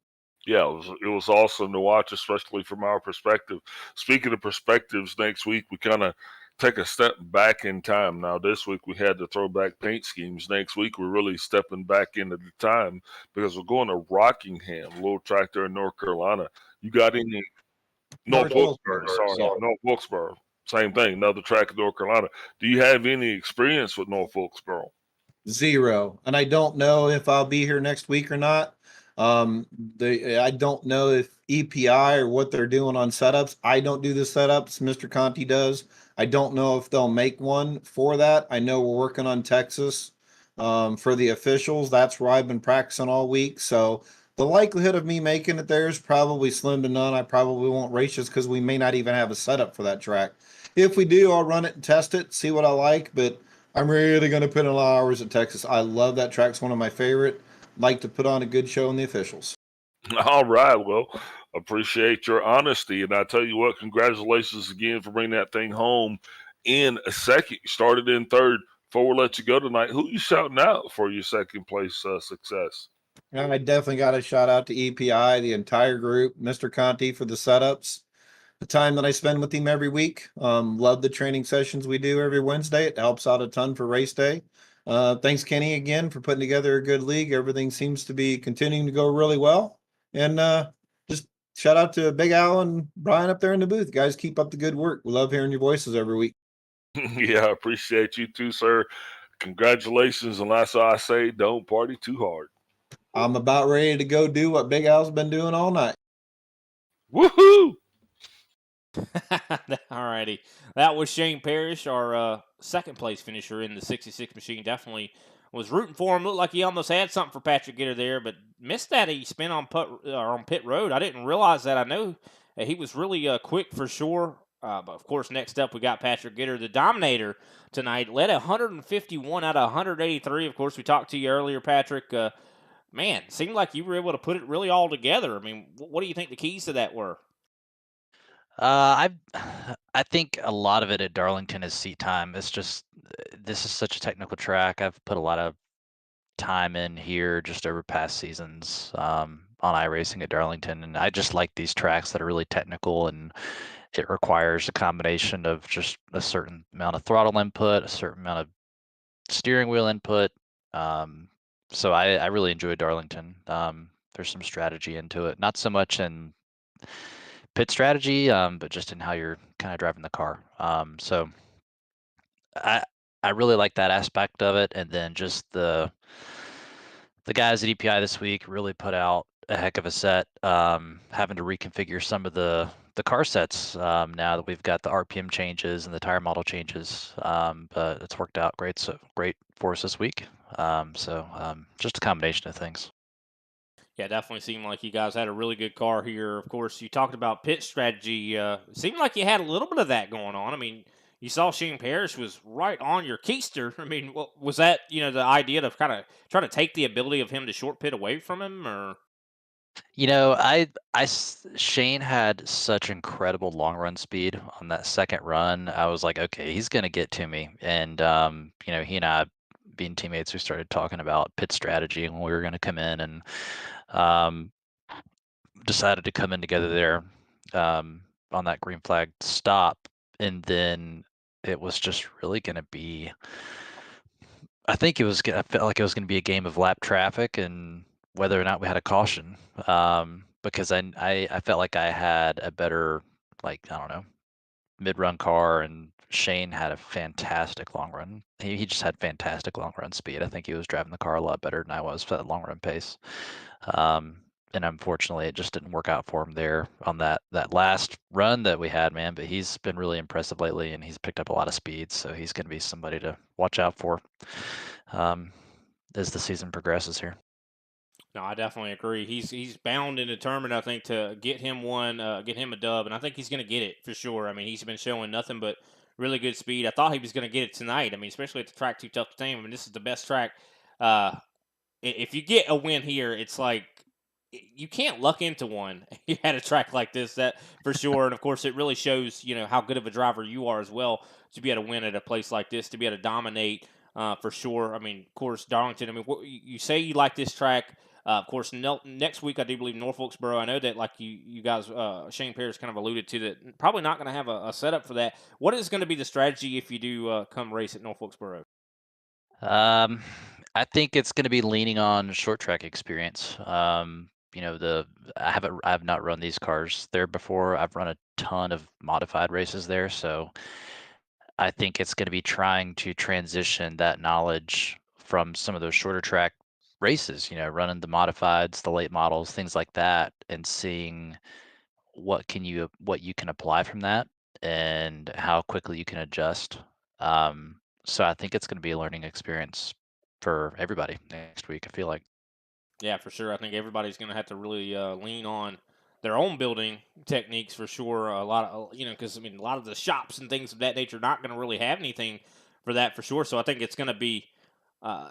Yeah, it was awesome to watch, especially from our perspective. Speaking of perspectives, next week we kind of take a step back in time. Now, this week we had the throwback paint schemes. Next week we're really stepping back into the time because we're going to Rockingham, a little track there in North Carolina. You got any North Wilkesboro? Sorry, North Wilkesboro. Same thing, another track in North Carolina. Do you have any experience with North Wilkesboro? 0. And I don't know if I'll be here next week or not. I don't know if EPI or what they're doing on setups. I don't do the setups. Mr. Conti does. I don't know if they'll make one for that. I know we're working on Texas for the officials. That's where I've been practicing all week. So the likelihood of me making it there is probably slim to none. I probably won't race just because we may not even have a setup for that track. If we do, I'll run it and test it, see what I like. But I'm really going to put in a lot of hours at Texas. I love that track. It's one of my favorite. Like to put on a good show in the officials. All right. Well, appreciate your honesty. And I tell you what, congratulations again for bringing that thing home in a second. You started in third. Before we let you go tonight, who you shouting out for your second place success? I definitely got a shout out to EPI, the entire group, Mr. Conti for the setups, the time that I spend with him every week. Love the training sessions we do every Wednesday. It helps out a ton for race day. Thanks, Kenny, again for putting together a good league. Everything seems to be continuing to go really well. And just shout out to Big Al and Brian up there in the booth. Guys, keep up the good work. We love hearing your voices every week. Yeah, I appreciate you too, sir. Congratulations. And that's all I say, don't party too hard. I'm about ready to go do what Big Al's been doing all night. Woohoo! All righty. That was Shane Parrish, our second place finisher in the 66 machine. Definitely was rooting for him. Looked like he almost had something for Patrick Gitter there, but missed that he spin on pit road. I didn't realize that. I know he was really quick for sure. But of course, next up we got Patrick Gitter, the Dominator tonight. Led 151 out of 183. Of course, we talked to you earlier, Patrick. Man, seemed like you were able to put it really all together. I mean, what do you think the keys to that were? I think a lot of it at Darlington is seat time. It's just this is such a technical track. I've put a lot of time in here just over past seasons on iRacing at Darlington, and I just like these tracks that are really technical and it requires a combination of just a certain amount of throttle input, a certain amount of steering wheel input. So I really enjoyed Darlington. There's some strategy into it, not so much in pit strategy, but just in how you're kind of driving the car. So I really like that aspect of it, and then just the guys at EPI this week really put out a heck of a set, having to reconfigure some of the car sets now that we've got the RPM changes and the tire model changes. But it's worked out great, so great for us this week. Just a combination of things. Yeah, definitely seemed like you guys had a really good car here. Of course, you talked about pit strategy. It seemed like you had a little bit of that going on. I mean, you saw Shane Parrish was right on your keister. I mean, was that, the idea to kind of try to take the ability of him to short pit away from him, or? Shane had such incredible long run speed on that second run. I was like, okay, he's gonna get to me. And he and I, being teammates, we started talking about pit strategy and when we were gonna come in, and um, decided to come in together there on that green flag stop. And then it was just really gonna be. I felt like it was gonna be a game of lap traffic and whether or not we had a caution, because I felt like I had a better, like, I don't know, mid-run car, and Shane had a fantastic long run. He just had fantastic long run speed. I think he was driving the car a lot better than I was for that long run pace. And unfortunately, it just didn't work out for him there on that last run that we had, man. But he's been really impressive lately, and he's picked up a lot of speed, so he's going to be somebody to watch out for as the season progresses here. No, I definitely agree. He's bound and determined, I think, to get him get him a dub, and I think he's going to get it for sure. I mean, he's been showing nothing but really good speed. I thought he was going to get it tonight. I mean, especially at the track too tough to tame. I mean, this is the best track. If you get a win here, it's like you can't luck into one. You had a track like this, that for sure. And of course, it really shows how good of a driver you are as well to be able to win at a place like this, to be able to dominate for sure. I mean, of course, Darlington. I mean, you say you like this track. Of course, next week I do believe Norfolksboro. I know that, like you guys, Shane Parrish kind of alluded to that. Probably not going to have a setup for that. What is going to be the strategy if you do come race at Norfolksboro? I think it's going to be leaning on short track experience. I have not run these cars there before. I've run a ton of modified races there, so I think it's going to be trying to transition that knowledge from some of those shorter track races, running the modifieds, the late models, things like that, and seeing what you can apply from that and how quickly you can adjust. So I think it's going to be a learning experience for everybody next week, I feel like. Yeah, for sure. I think everybody's going to have to really lean on their own building techniques for sure. A lot of, because I mean, a lot of the shops and things of that nature are not going to really have anything for that for sure. So I think it's going to be uh,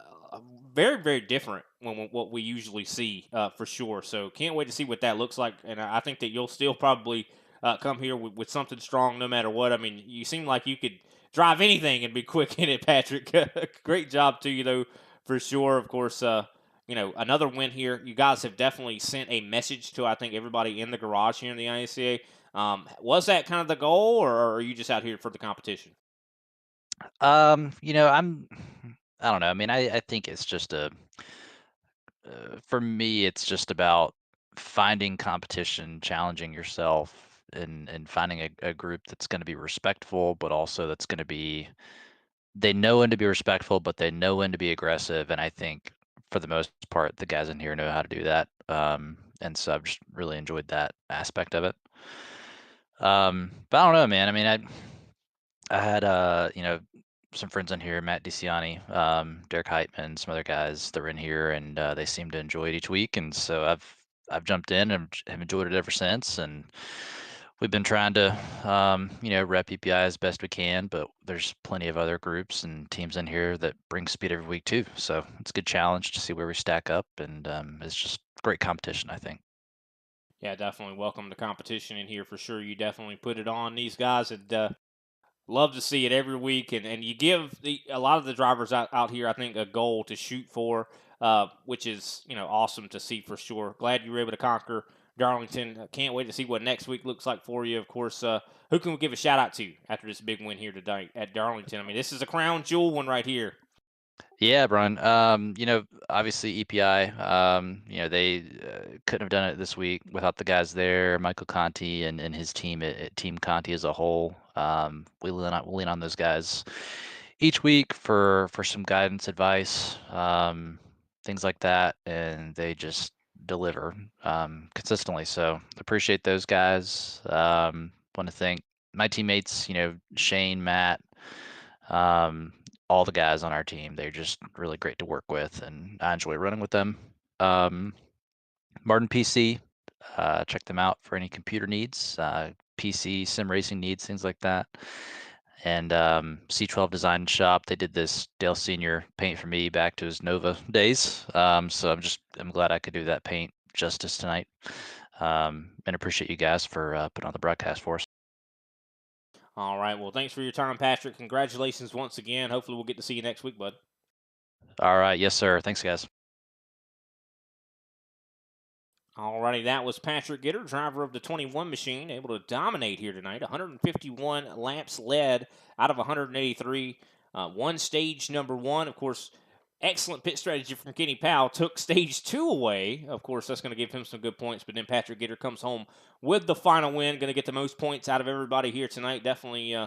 very, very different when what we usually see for sure. So can't wait to see what that looks like. And I think that you'll still probably come here with something strong no matter what. I mean, you seem like you could drive anything and be quick in it, Patrick. Great job to you, though, for sure. Of course, another win here. You guys have definitely sent a message to, I think, everybody in the garage here in the ISCA. Was that kind of the goal, or are you just out here for the competition? I don't know. I mean, I think it's just for me, it's just about finding competition, challenging yourself, and finding a group that's going to be respectful, but also that's going to be, they know when to be respectful, but they know when to be aggressive. And I think for the most part, the guys in here know how to do that. And so I've just really enjoyed that aspect of it. But I don't know, man. I mean, I had some friends in here, Matt DeCiani, Derek Heitman, some other guys that were in here, and they seem to enjoy it each week. And so I've jumped in and have enjoyed it ever since. And we've been trying to rep EPI as best we can, but there's plenty of other groups and teams in here that bring speed every week too. So it's a good challenge to see where we stack up, and it's just great competition, I think. Yeah, definitely welcome to competition in here for sure. You definitely put it on these guys, and love to see it every week. And you give a lot of the drivers out here, I think, a goal to shoot for, which is awesome to see for sure. Glad you were able to conquer Darlington. Can't wait to see what next week looks like for you. Of course, who can we give a shout out to after this big win here tonight at Darlington? I mean, this is a crown jewel one right here. Yeah, Brian. Obviously EPI. They couldn't have done it this week without the guys there, Michael Conti and his team at Team Conti as a whole. We lean on those guys each week for some guidance, advice, things like that, and they just deliver consistently. So appreciate those guys. Want to thank my teammates. Shane, Matt. All the guys on our team. They're just really great to work with, and I enjoy running with them. Martin PC, check them out for any computer needs, PC, sim racing needs, things like that. And C12 Design Shop, they did this Dale Senior paint for me back to his Nova days. So I'm glad I could do that paint justice tonight. And appreciate you guys for putting on the broadcast for us. All right. Well, thanks for your time, Patrick. Congratulations once again. Hopefully, we'll get to see you next week, bud. All right. Yes, sir. Thanks, guys. All righty. That was Patrick Gitter, driver of the 21 machine, able to dominate here tonight. 151 laps led out of 183. One stage number one. Of course, excellent pit strategy from Kenny Powell. Took stage 2 away. Of course, that's going to give him some good points. But then Patrick Gitter comes home with the final win. Going to get the most points out of everybody here tonight. Definitely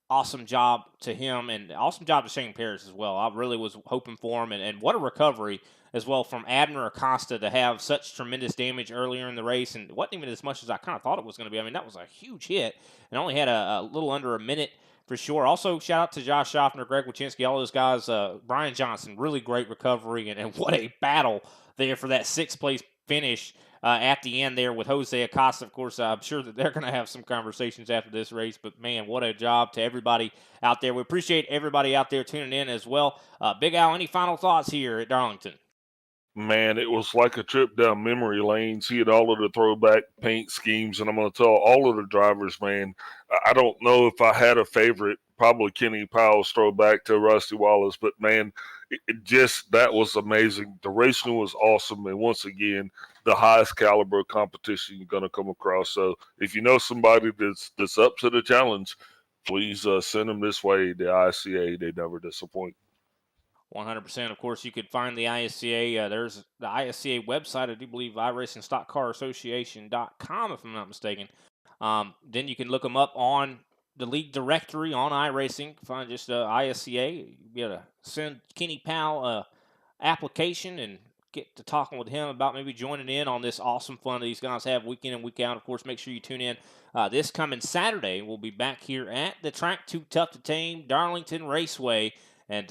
awesome job to him, and awesome job to Shane Paris as well. I really was hoping for him, and what a recovery as well from Abner Acosta to have such tremendous damage earlier in the race, and it wasn't even as much as I kind of thought it was going to be. I mean, that was a huge hit, and only had a little under a minute for sure. Also, shout out to Josh Schaffner, Greg Wachinski, all those guys. Brian Johnson, really great recovery, and what a battle there for that 6th place finish at the end there with Jose Acosta. Of course, I'm sure that they're going to have some conversations after this race, but man, what a job to everybody out there. We appreciate everybody out there tuning in as well. Big Al, any final thoughts here at Darlington? Man, it was like a trip down memory lane, seeing all of the throwback paint schemes. And I'm going to tell all of the drivers, man, I don't know if I had a favorite, probably Kenny Powell's throwback to Rusty Wallace, but man, that was amazing. The racing was awesome. And once again, the highest caliber competition you're going to come across. So if you know somebody that's up to the challenge, please send them this way. The ISCA, they never disappoint. 100%. Of course, you could find the ISCA. There's the ISCA website. I do believe iRacingStockCarAssociation.com, if I'm not mistaken. Then you can look them up on the league directory on iRacing. Find just ISCA. You'll be able to send Kenny Powell an application and get to talking with him about maybe joining in on this awesome fun that these guys have week in and week out. Of course, make sure you tune in this coming Saturday. We'll be back here at the track Too Tough to Tame, Darlington Raceway, and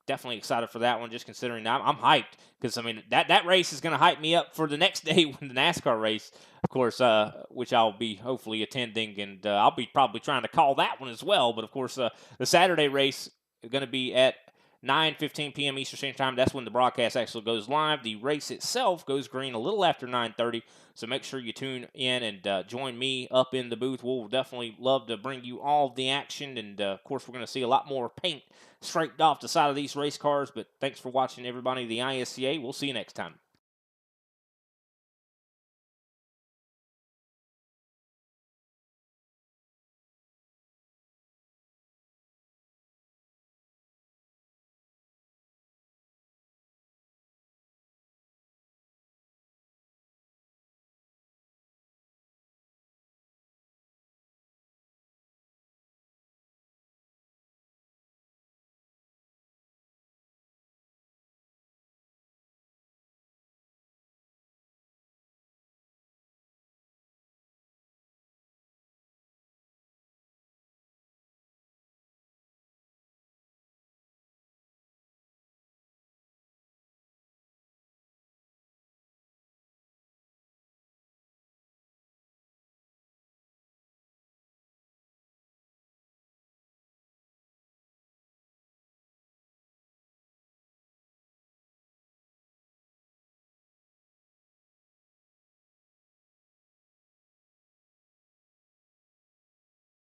definitely excited for that one, just considering I'm hyped because, I mean, that race is going to hype me up for the next day when the NASCAR race, of course, which I'll be hopefully attending, and I'll be probably trying to call that one as well. But, of course, the Saturday race is going to be at 9:15 p.m. Eastern Standard Time. That's when the broadcast actually goes live. The race itself goes green a little after 9:30, so make sure you tune in and join me up in the booth. We'll definitely love to bring you all the action, and, of course, we're going to see a lot more paint scraped off the side of these race cars. But thanks for watching, everybody. The ISCA. We'll see you next time.